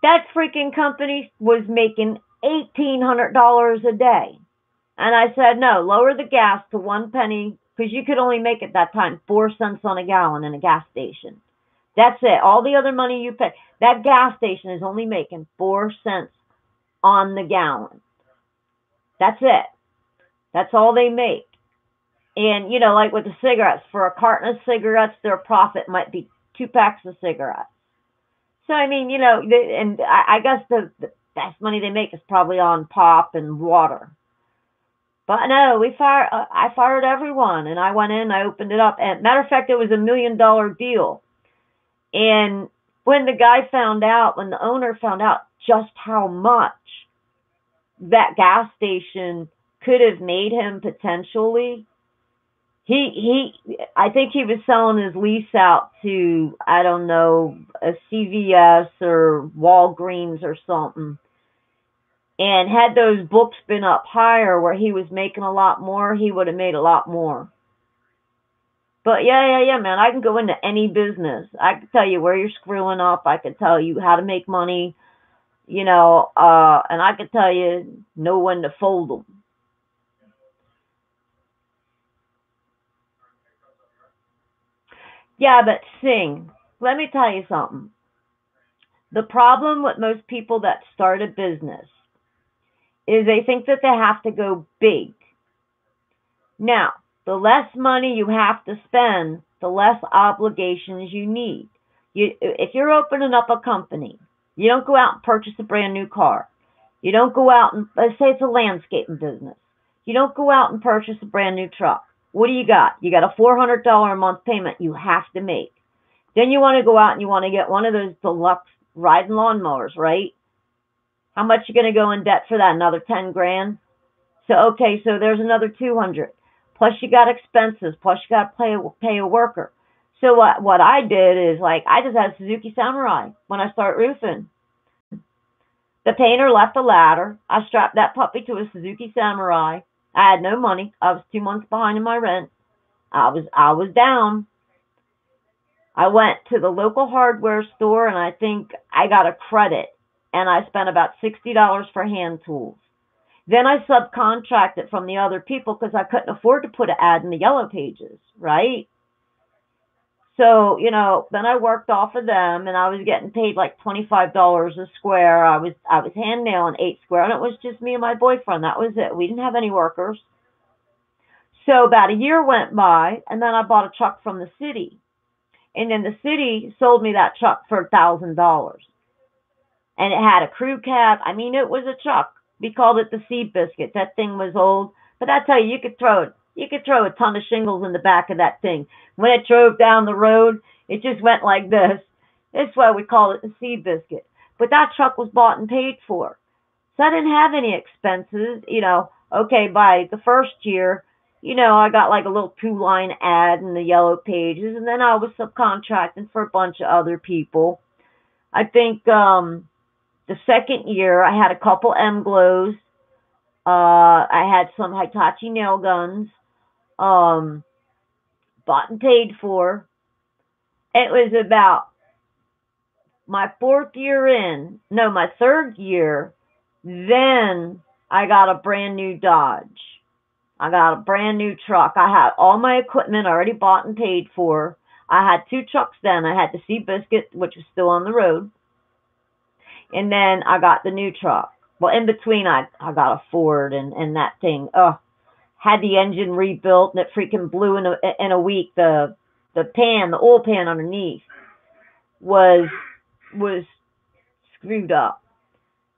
that freaking company was making $1,800 a day. And I said, no, lower the gas to 1 penny, because you could only make at that time 4 cents on a gallon in a gas station. That's it. All the other money you pay, that gas station is only making 4 cents on the gallon. That's it. That's all they make. And, like with the cigarettes, for a carton of cigarettes, their profit might be 2 packs of cigarettes. So, I mean, and I guess the best money they make is probably on pop and water. But no, I fired everyone, and I went in, I opened it up. And matter of fact, it was $1 million deal. And when the owner found out just how much that gas station could have made him potentially, I think he was selling his lease out to, I don't know, a CVS or Walgreens or something. And had those books been up higher where he was making a lot more, he would have made a lot more. But yeah, man, I can go into any business. I can tell you where you're screwing up. I can tell you how to make money, and I can tell you know when to fold them. Yeah, but Sing, let me tell you something. The problem with most people that start a business is they think that they have to go big. Now, the less money you have to spend, the less obligations you need. If you're opening up a company, you don't go out and purchase a brand new car. You don't go out and, let's say it's a landscaping business. You don't go out and purchase a brand new truck. What do you got? You got a $400 a month payment you have to make. Then you want to go out and you want to get one of those deluxe riding lawnmowers, right? How much you going to go in debt for that? Another 10 grand? So, okay, so there's another 200. Plus you got expenses. Plus you got to pay a worker. So what I did is, like, I just had a Suzuki Samurai when I started roofing. The painter left a ladder. I strapped that puppy to a Suzuki Samurai. I had no money. I was 2 months behind in my rent. I was down. I went to the local hardware store, and I think I got a credit, and I spent about $60 for hand tools. Then I subcontracted from the other people because I couldn't afford to put an ad in the Yellow Pages, right? So, you know, then I worked off of them, and I was getting paid like $25 a square. I was hand nailing 8 square, and it was just me and my boyfriend. That was it. We didn't have any workers. So about a year went by, and then I bought a truck from the city. And then the city sold me that truck for $1,000. And it had a crew cab. I mean, it was a truck. We called it the Seabiscuit. That thing was old. But I tell you, you could throw a ton of shingles in the back of that thing. When it drove down the road, it just went like this. That's why we call it the Seabiscuit. But that truck was bought and paid for. So I didn't have any expenses. You know, okay, by the first year, you know, I got like a little 2-line ad in the Yellow Pages, and then I was subcontracting for a bunch of other people. I think the second year I had a couple M-Glows. I had some Hitachi nail guns, bought and paid for. It was about my third year, then I got a brand new Dodge. I got a brand new truck. I had all my equipment already bought and paid for. I had 2 trucks then. I had the Seabiscuit, which was still on the road. And then I got the new truck. Well, in between, I got a Ford, and that thing, had the engine rebuilt, and it freaking blew in a week. The oil pan underneath was screwed up.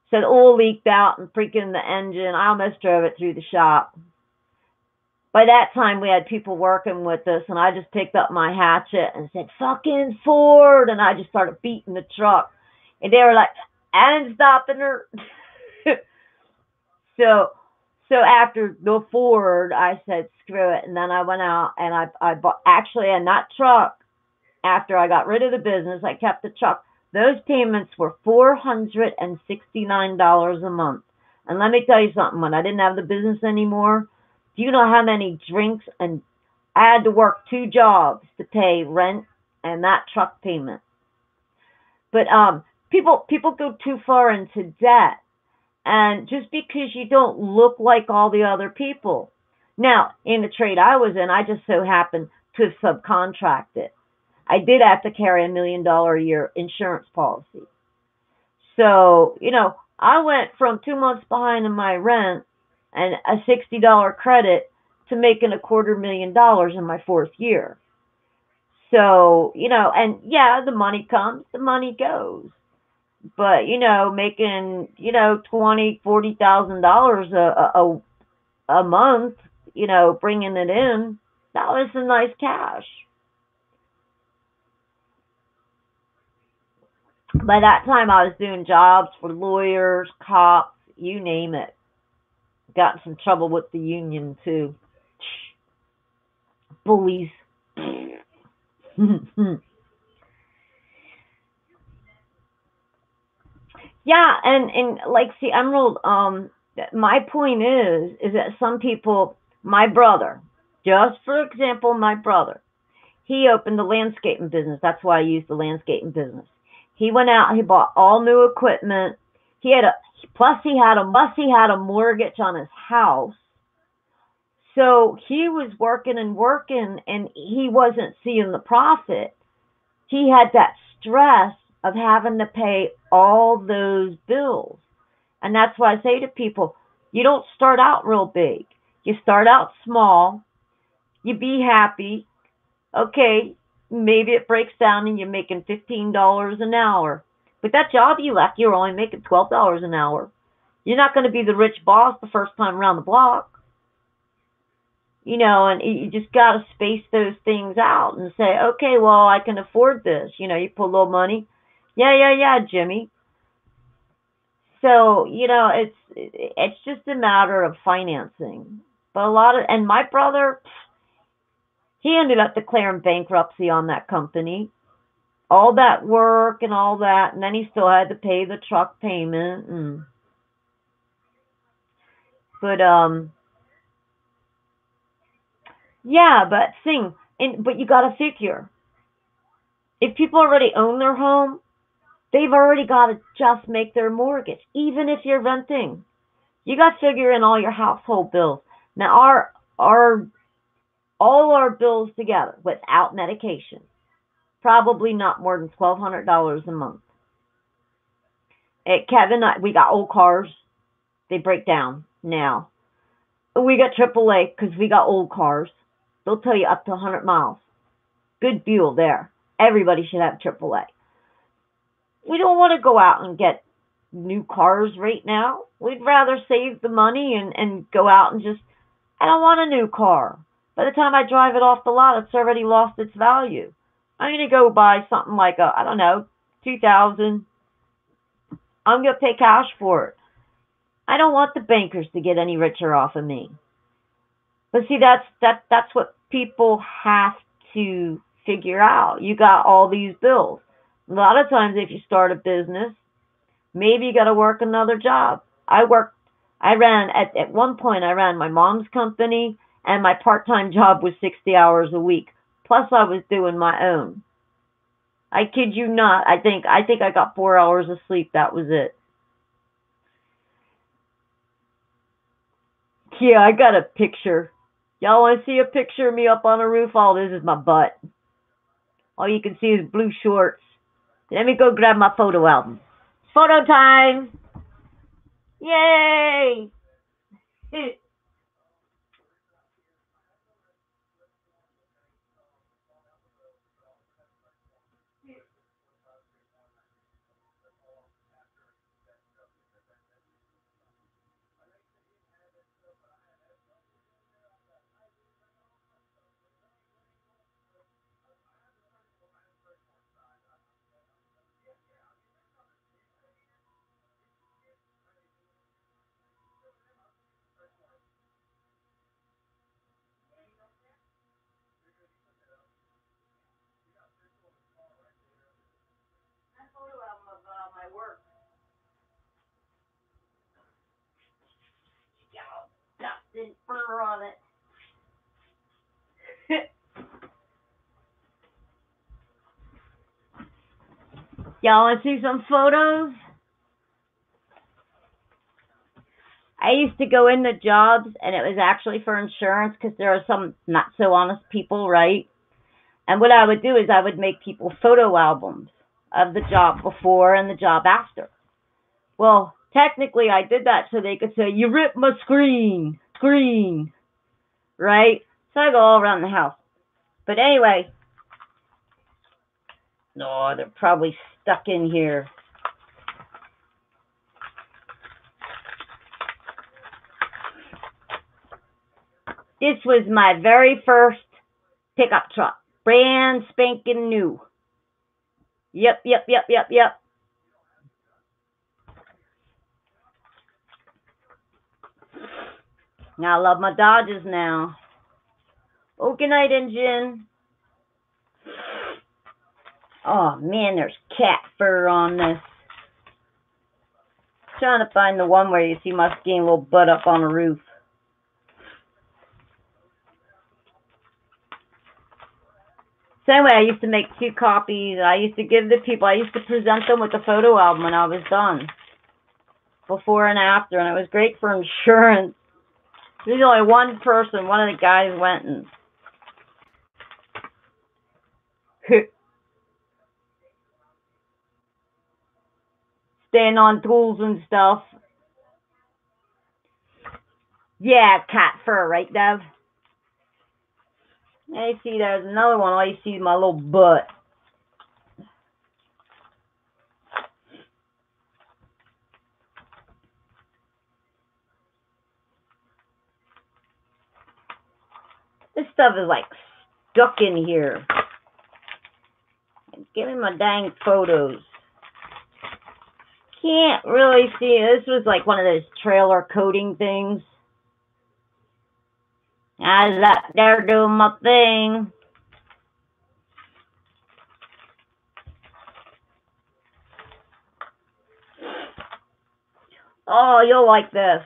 So the oil leaked out and freaking the engine. I almost drove it through the shop. By that time, we had people working with us, and I just picked up my hatchet and said, "Fucking Ford!" And I just started beating the truck. And they were like, "I'm stopping her." So after the Ford, I said, "Screw it." And then I went out and I bought, actually, in that truck, after I got rid of the business, I kept the truck. Those payments were $469 a month. And let me tell you something, when I didn't have the business anymore, do you know how many drinks? And I had to work 2 jobs to pay rent and that truck payment. But people go too far into debt. And just because you don't look like all the other people. Now, in the trade I was in, I just so happened to have subcontracted. I did have to carry $1 million a year insurance policy. So, you know, I went from 2 months behind in my rent and a $60 credit to making $250,000 in my 4th year. So, you know, and yeah, the money comes, the money goes. But, you know, making, you know, $20,000, $40,000 a month, you know, bringing it in, that was some nice cash. By that time, I was doing jobs for lawyers, cops, you name it. Got in some trouble with the union, too. Bullies. Yeah, and like, see, Emerald, my point is that some people, my brother, just for example, my brother, he opened the landscaping business. That's why I used the landscaping business. He went out, he bought all new equipment. He had he had a mortgage on his house. So he was working, and he wasn't seeing the profit. He had that stress of having to pay all those bills. And that's why I say to people, You don't start out real big. You start out small. You be happy. Okay, maybe it breaks down and you're making $15 an hour. But that job you left, you're only making $12 an hour. You're not going to be the rich boss the first time around the block. And you just got to space those things out and say, okay, well, I can afford this. You put a little money. Yeah, Jimmy. So, it's just a matter of financing. But and my brother, he ended up declaring bankruptcy on that company. All that work and all that, and then he still had to pay the truck payment. But but you got to figure, if people already own their home, they've already got to just make their mortgage. Even if you're renting, you got to figure in all your household bills. Now, all our bills together without medication, probably not more than $1,200 a month. Kevin, we got old cars. They break down now. We got AAA because we got old cars. They'll tell you up to 100 miles. Good fuel there. Everybody should have AAA. We don't want to go out and get new cars right now. We'd rather save the money and go out and I don't want a new car. By the time I drive it off the lot, it's already lost its value. I'm going to go buy something like I don't know, $2,000. I'm going to pay cash for it. I don't want the bankers to get any richer off of me. But see, that's what people have to figure out. You got all these bills. A lot of times if you start a business, maybe you got to work another job. At one point I ran my mom's company, and my part-time job was 60 hours a week. Plus I was doing my own. I kid you not. I think I got 4 hours of sleep. That was it. Yeah, I got a picture. Y'all want to see a picture of me up on a roof? All this is my butt. All you can see is blue shorts. Let me go grab my photo album. Photo time! Yay! My work. Got dust and fur on it. Y'all want to see some photos? I used to go into jobs, and it was actually for insurance because there are some not so honest people, right? And what I would do is I would make people photo albums of the job before and the job after. Well, technically I did that so they could say, you ripped my screen, right? So I go all around the house. But anyway, no, they're probably stuck in here. This was my very first pickup truck. Brand spanking new. Yep. Now I love my Dodges now. Oh, good night, engine. Oh, man, there's cat fur on this. Trying to find the one where you see my skinny little butt up on the roof. So anyway, I used to make 2 copies. I used to give the people, I used to present them with the photo album when I was done. Before and after, and it was great for insurance. There's only one person, one of the guys went and staying on tools and stuff. Yeah, cat fur, right, Dev? I see there's another one. All you see is my little butt. This stuff is like stuck in here. Give me my dang photos. Can't really see. This was like one of those trailer coating things. I was up there doing my thing. Oh, you'll like this.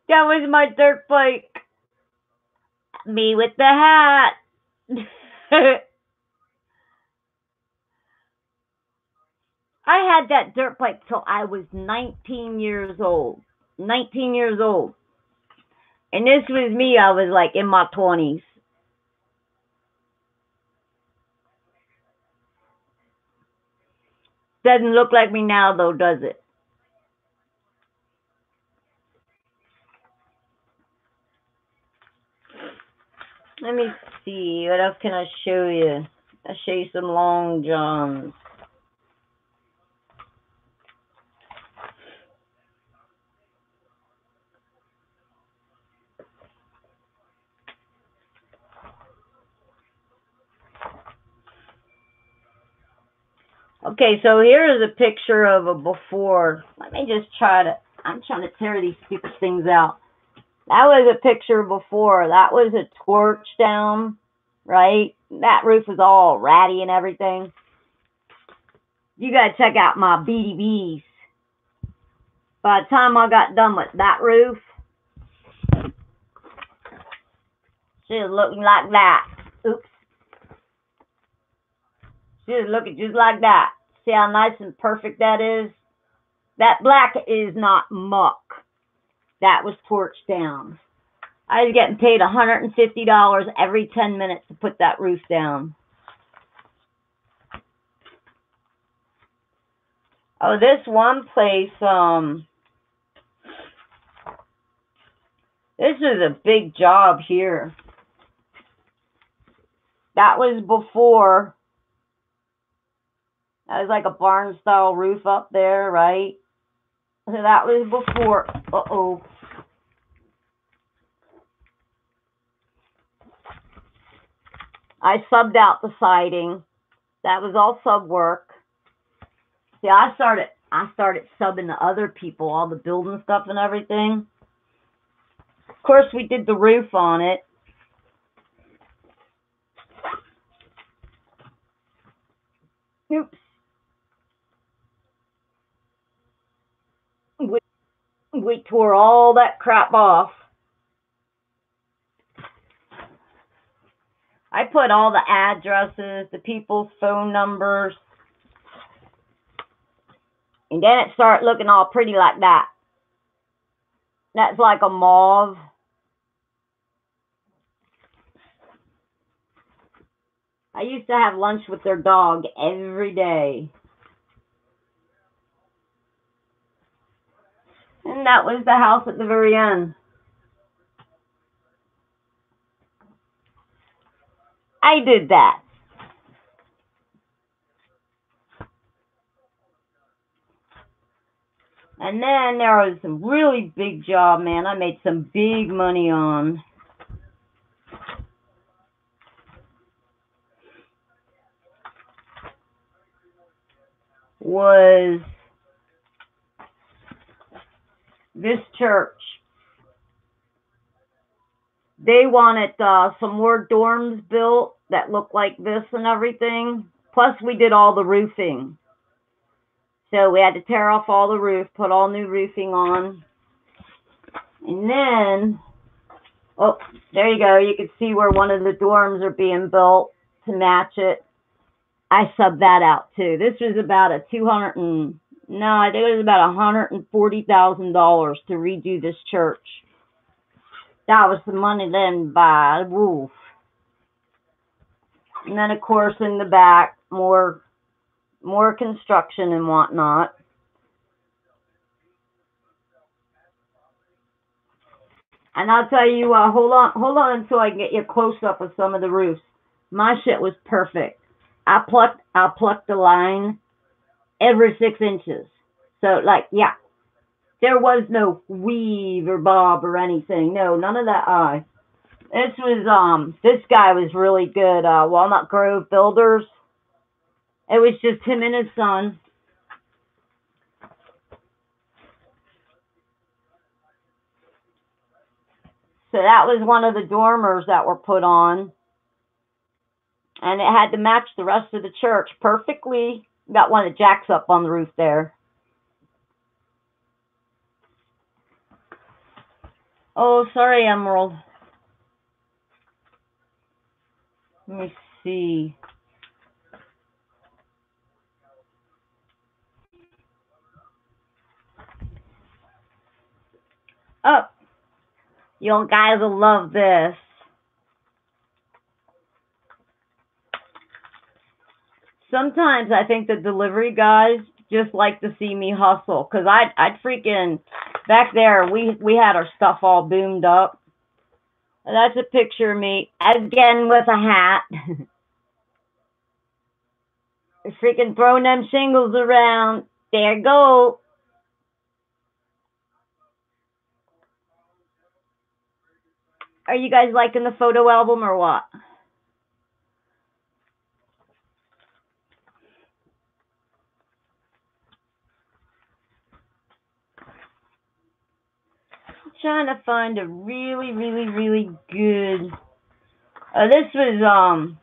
That was my dirt bike. Me with the hat. I had that dirt bike till I was 19 years old. 19 years old. And this was me, I was like in my 20s. Doesn't look like me now though, does it? Let me see, what else can I show you? I'll show you some long johns. Okay, so here is a picture of a before. Let me just I'm trying to tear these stupid things out. That was a picture before. That was a torch down, right? That roof was all ratty and everything. You gotta check out my BDBs. By the time I got done with that roof, she was looking like that. Oops. She was looking just like that. See how nice and perfect that is? That black is not muck. That was torched down. I was getting paid $150 every 10 minutes to put that roof down. Oh, this one place, this is a big job here. That was before. That was like a barn style roof up there, right? So that was before. Uh-oh. I subbed out the siding. That was all sub work. See, I started subbing to other people, all the building stuff and everything. Of course, we did the roof on it. Oops. We tore all that crap off. I put all the addresses, the people's phone numbers. And then it started looking all pretty like that. That's like a mauve. I used to have lunch with their dog every day. And that was the house at the very end. I did that. And then there was some really big job, man. I made some big money on. Was this church. They wanted some more dorms built that looked like this and everything. Plus, we did all the roofing. So we had to tear off all the roof, put all new roofing on. And then, oh, there you go. You can see where one of the dorms are being built to match it. I subbed that out too. This was about I think it was about $140,000 to redo this church. That was the money then by Wolf. And then of course in the back, more construction and whatnot. And I'll tell you, hold on until I can get you a close up of some of the roofs. My shit was perfect. I plucked the line every 6 inches. So like, yeah, there was no weave or bob or anything. No, none of that. This guy was really good. Walnut Grove Builders. It was just him and his son. So that was one of the dormers that were put on. And it had to match the rest of the church perfectly. Got one of the jacks up on the roof there. Oh, sorry, Emerald. Let me see. Oh, you guys will love this. Sometimes I think the delivery guys just like to see me hustle, because I'd freaking, back there, we had our stuff all boomed up. And that's a picture of me, again with a hat. Freaking throwing them shingles around. There you go. Are you guys liking the photo album or what? I'm trying to find a really, really, really good. This is one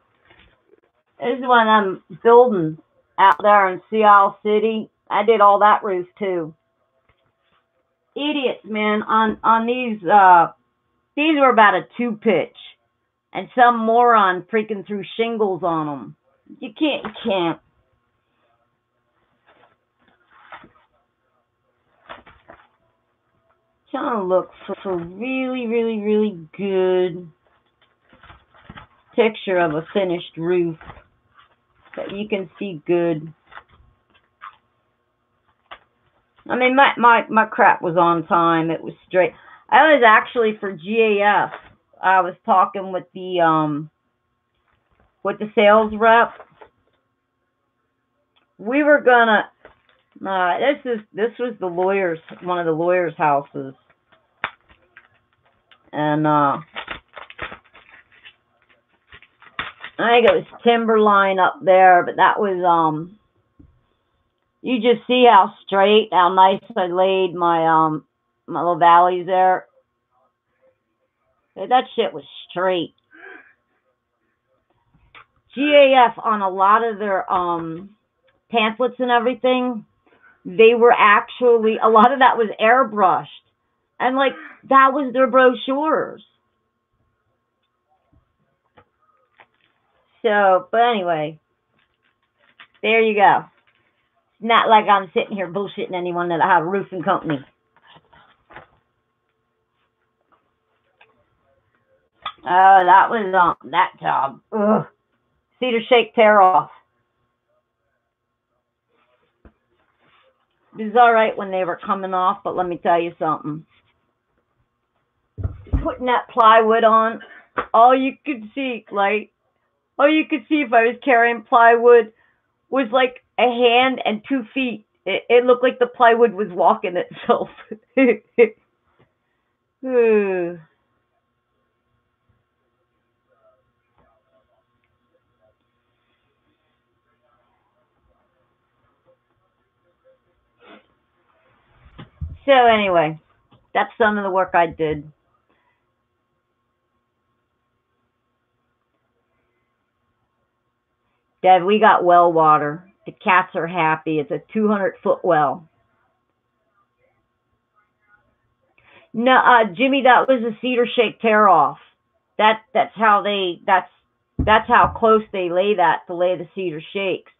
I'm building out there in Seattle City. I did all that roof too. Idiots, man. On these were about a 2-pitch, and some moron freaking threw shingles on them. You can't. Trying to look for really, really, really good picture of a finished roof that you can see good. I mean, my crap was on time. It was straight. I was actually for GAF. I was talking with the sales rep. We were gonna. This was the lawyer's, one of the lawyer's houses, and I think it was Timberline up there, but that was you just see how straight, how nice I laid my my little valleys there. That shit was straight. GAF on a lot of their pamphlets and everything, they were actually, a lot of that was airbrushed. And like, that was their brochures. So, but anyway, there you go. It's not like I'm sitting here bullshitting anyone that I have a roofing company. Oh, that was that job. Ugh. Cedar shake tear off. It was all right when they were coming off, but let me tell you something. Putting that plywood on, all you could see, like, all you could see if I was carrying plywood was like a hand and 2 feet. It looked like the plywood was walking itself. So anyway, that's some of the work I did. Dad, we got well water. The cats are happy. It's a 200-foot well. No, Jimmy, that was a cedar shake tear off. That's how close they lay that to lay the cedar shakes.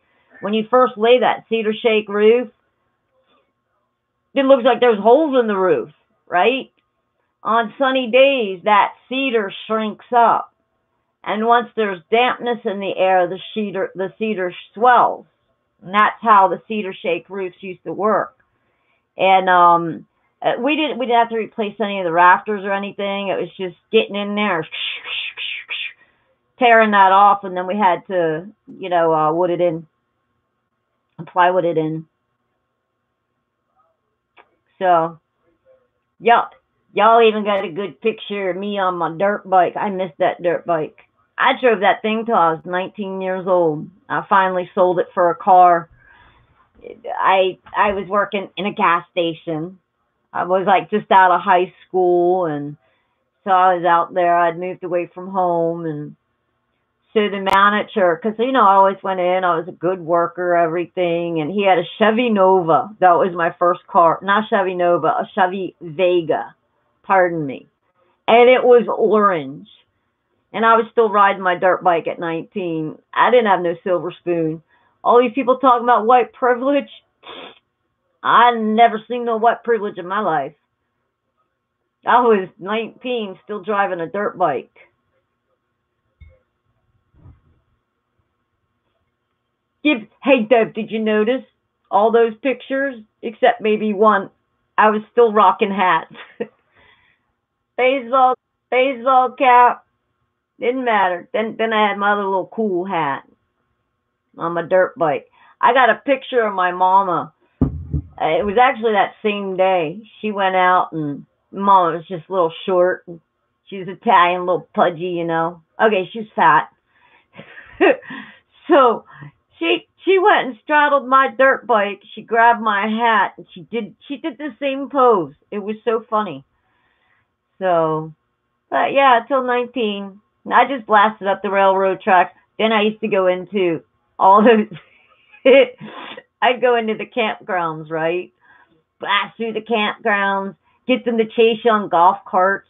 When you first lay that cedar shake roof, it looks like there's holes in the roof, right? On sunny days, that cedar shrinks up. And once there's dampness in the air, the cedar swells. And that's how the cedar shake roofs used to work. And We didn't have to replace any of the rafters or anything. It was just getting in there, tearing that off, and then we had to, you know, wood it in, plywood it in. So, yeah, y'all even got a good picture of me on my dirt bike. I missed that dirt bike. I drove that thing till I was 19 years old. I finally sold it for a car. I was working in a gas station. I was like just out of high school, and so I was out there. I'd moved away from home, and so the manager, because you know I always went in. I was a good worker, everything, and he had a Chevy Nova. That was my first car, not Chevy Nova, a Chevy Vega. Pardon me, and it was orange. And I was still riding my dirt bike at 19. I didn't have no silver spoon. All these people talking about white privilege. I never seen no white privilege in my life. I was 19, still driving a dirt bike. Hey, Deb, did you notice all those pictures? Except maybe one. I was still rocking hats. Baseball cap. Didn't matter. Then I had my other little cool hat on my dirt bike. I got a picture of my mama. It was actually that same day. She went out, and Mama was just a little short. She was Italian, a little pudgy, you know. Okay, she was fat. So she went and straddled my dirt bike. She grabbed my hat, and she did the same pose. It was so funny. So, but yeah, till 19. I just blasted up the railroad tracks. Then I used to go into all those. I'd go into the campgrounds, right? Blast through the campgrounds, get them to chase you on golf carts.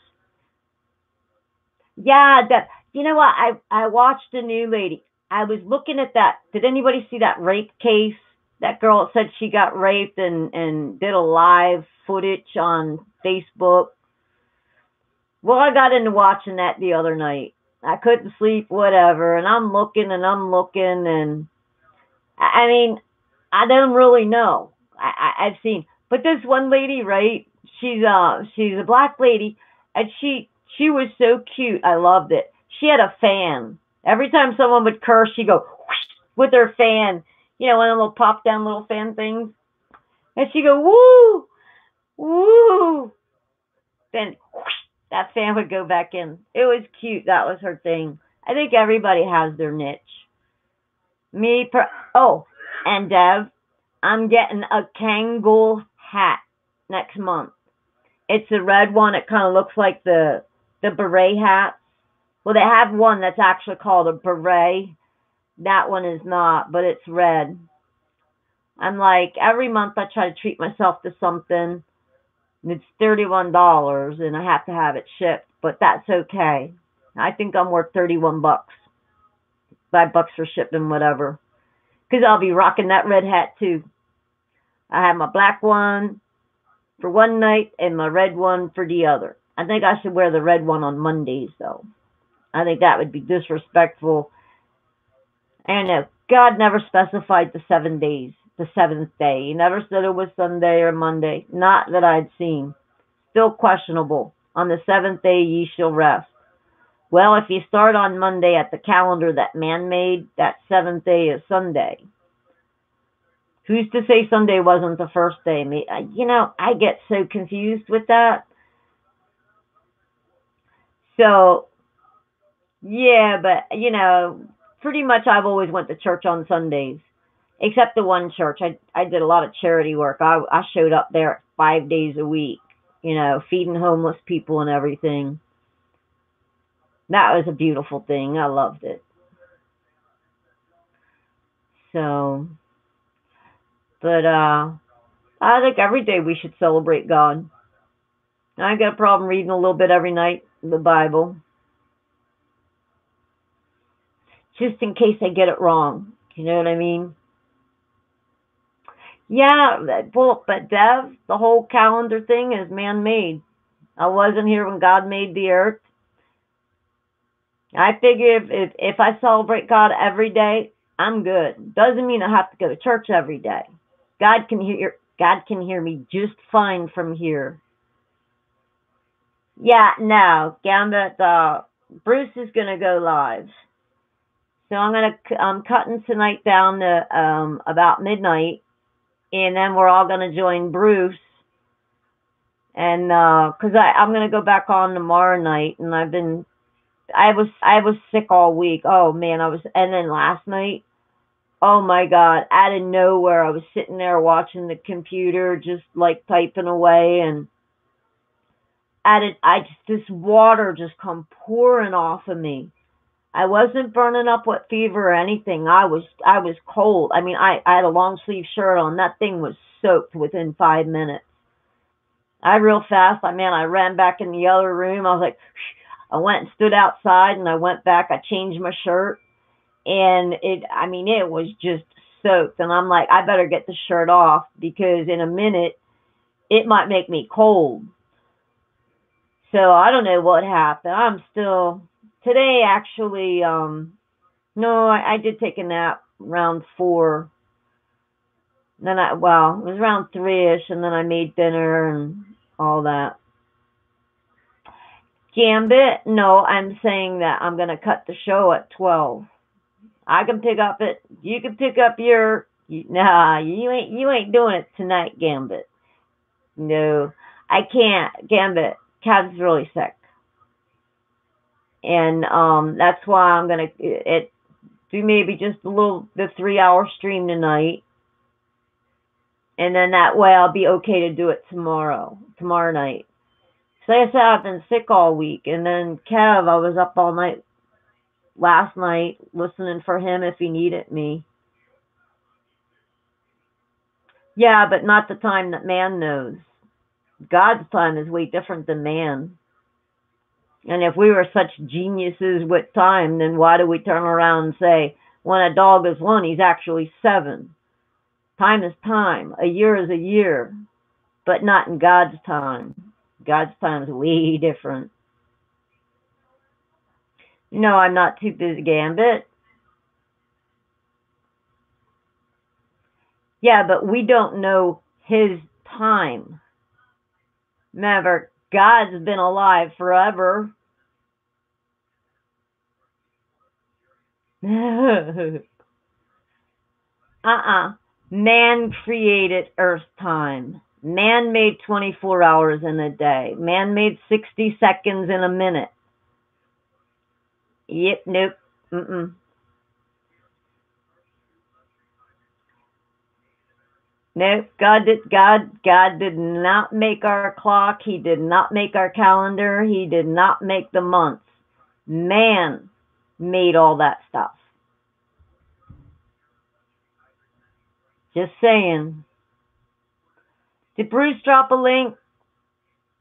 Yeah, you know what? I watched a new lady. I was looking at that. Did anybody see that rape case? That girl said she got raped and did a live footage on Facebook. Well, I got into watching that the other night. I couldn't sleep, whatever, and I'm looking, and I mean, I don't really know. I've seen, but this one lady, right? She's a black lady, and she was so cute. I loved it. She had a fan. Every time someone would curse, she'd go whoosh with her fan. You know, one of the little pop down little fan things, and she'd go woo, woo. Then whoosh, that fan would go back in. It was cute. That was her thing. I think everybody has their niche. And Dev, I'm getting a Kangol hat next month. It's a red one. It kind of looks like the beret hat. Well, they have one that's actually called a beret. That one is not, but it's red. I'm like, every month I try to treat myself to something. It's $31, and I have to have it shipped, but that's okay. I think I'm worth $31. $5 for shipping, whatever. Because I'll be rocking that red hat, too. I have my black one for one night and my red one for the other. I think I should wear the red one on Mondays, though. I think that would be disrespectful. I know. God never specified the 7 days. The seventh day. He never said it was Sunday or Monday. Not that I'd seen. Still questionable. On the seventh day ye shall rest. Well, if you start on Monday at the calendar that man made, that seventh day is Sunday. Who's to say Sunday wasn't the first day? You know, I get so confused with that. So, yeah, but, you know, pretty much I've always went to church on Sundays. Except the one church. I did a lot of charity work. I showed up there 5 days a week, you know, feeding homeless people and everything. That was a beautiful thing. I loved it. So, but I think every day we should celebrate God. I got a problem reading a little bit every night, the Bible. Just in case I get it wrong. You know what I mean? Yeah, well, but Dev, the whole calendar thing is man-made. I wasn't here when God made the earth. I figure if I celebrate God every day, I'm good. Doesn't mean I have to go to church every day. God can hear God can hear me just fine from here. Yeah, no, Gambit, Bruce is gonna go live. So I'm cutting tonight down to about midnight, and then we're all gonna join Bruce. And cause I'm gonna go back on tomorrow night, and I was sick all week. Oh man, and then last night, oh my God, out of nowhere, I was sitting there watching the computer, just like typing away, and this water just come pouring off of me. I wasn't burning up with fever or anything. I was cold. I mean, I had a long sleeve shirt on. That thing was soaked within 5 minutes. I real fast. I ran back in the other room. I was like, I went and stood outside, and I went back. I changed my shirt, and it was just soaked. And I'm like, I better get the shirt off because in a minute it might make me cold. So I don't know what happened. I'm still today actually. No, I did take a nap around 4. Then it was around 3ish, and then I made dinner and all that. Gambit, no, I'm saying that I'm gonna cut the show at 12. I can pick up it. You can pick up your. Nah, you ain't doing it tonight, Gambit. No, I can't. Gambit, Cav's really sick, and that's why I'm gonna do maybe just the 3-hour stream tonight, and then that way I'll be okay to do it tomorrow night. So like I said, I've been sick all week, and then Kev, I was up all night last night listening for him if he needed me. Yeah, but not the time that man knows. God's time is way different than man. And if we were such geniuses with time, then why do we turn around and say, when a dog is 1, he's actually 7? Time is time. A year is a year. But not in God's time. God's time is way different. No, I'm not too busy, Gambit. Yeah, but we don't know his time. Remember, God's been alive forever. Man created Earth time. Man made 24 hours in a day. Man made 60 seconds in a minute. Yep, nope. Nope. God did not make our clock. He did not make our calendar. He did not make the months. Man made all that stuff. Just saying. Did Bruce drop a link?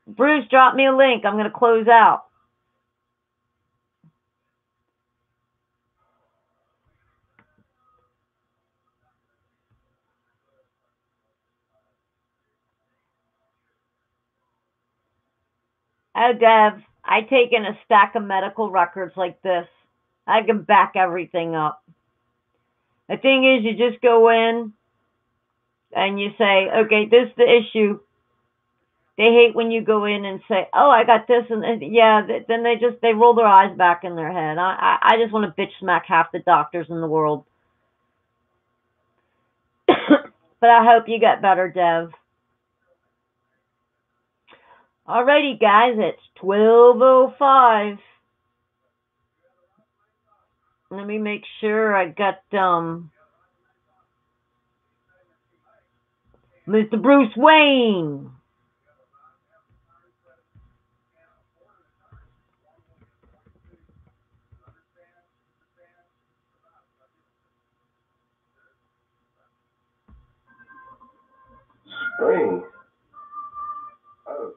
Bruce, drop me a link. I'm going to close out. Oh, Dev, I take in a stack of medical records like this. I can back everything up. The thing is, you just go in and you say, okay, this is the issue. They hate when you go in and say, oh, I got this. And yeah, then they roll their eyes back in their head. I just want to bitch smack half the doctors in the world. But I hope you get better, Dev. Alrighty, guys, it's 12:05. Let me make sure I got Mr. Bruce Wayne. Spring. Oh,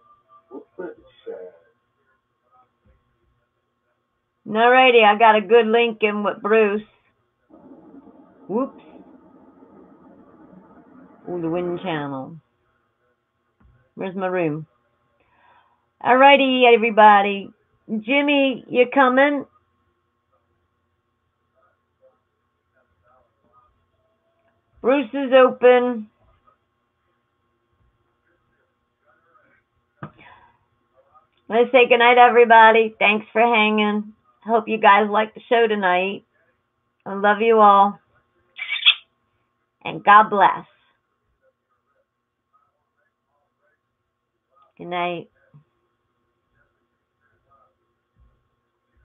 what's that? Alrighty, I got a good link in with Bruce. Whoops. Ooh, the wind channel. Where's my room? Alrighty, everybody. Jimmy, you coming? Bruce is open. I'm going to say goodnight, everybody. Thanks for hanging. Hope you guys liked the show tonight. I love you all. And God bless. Good night.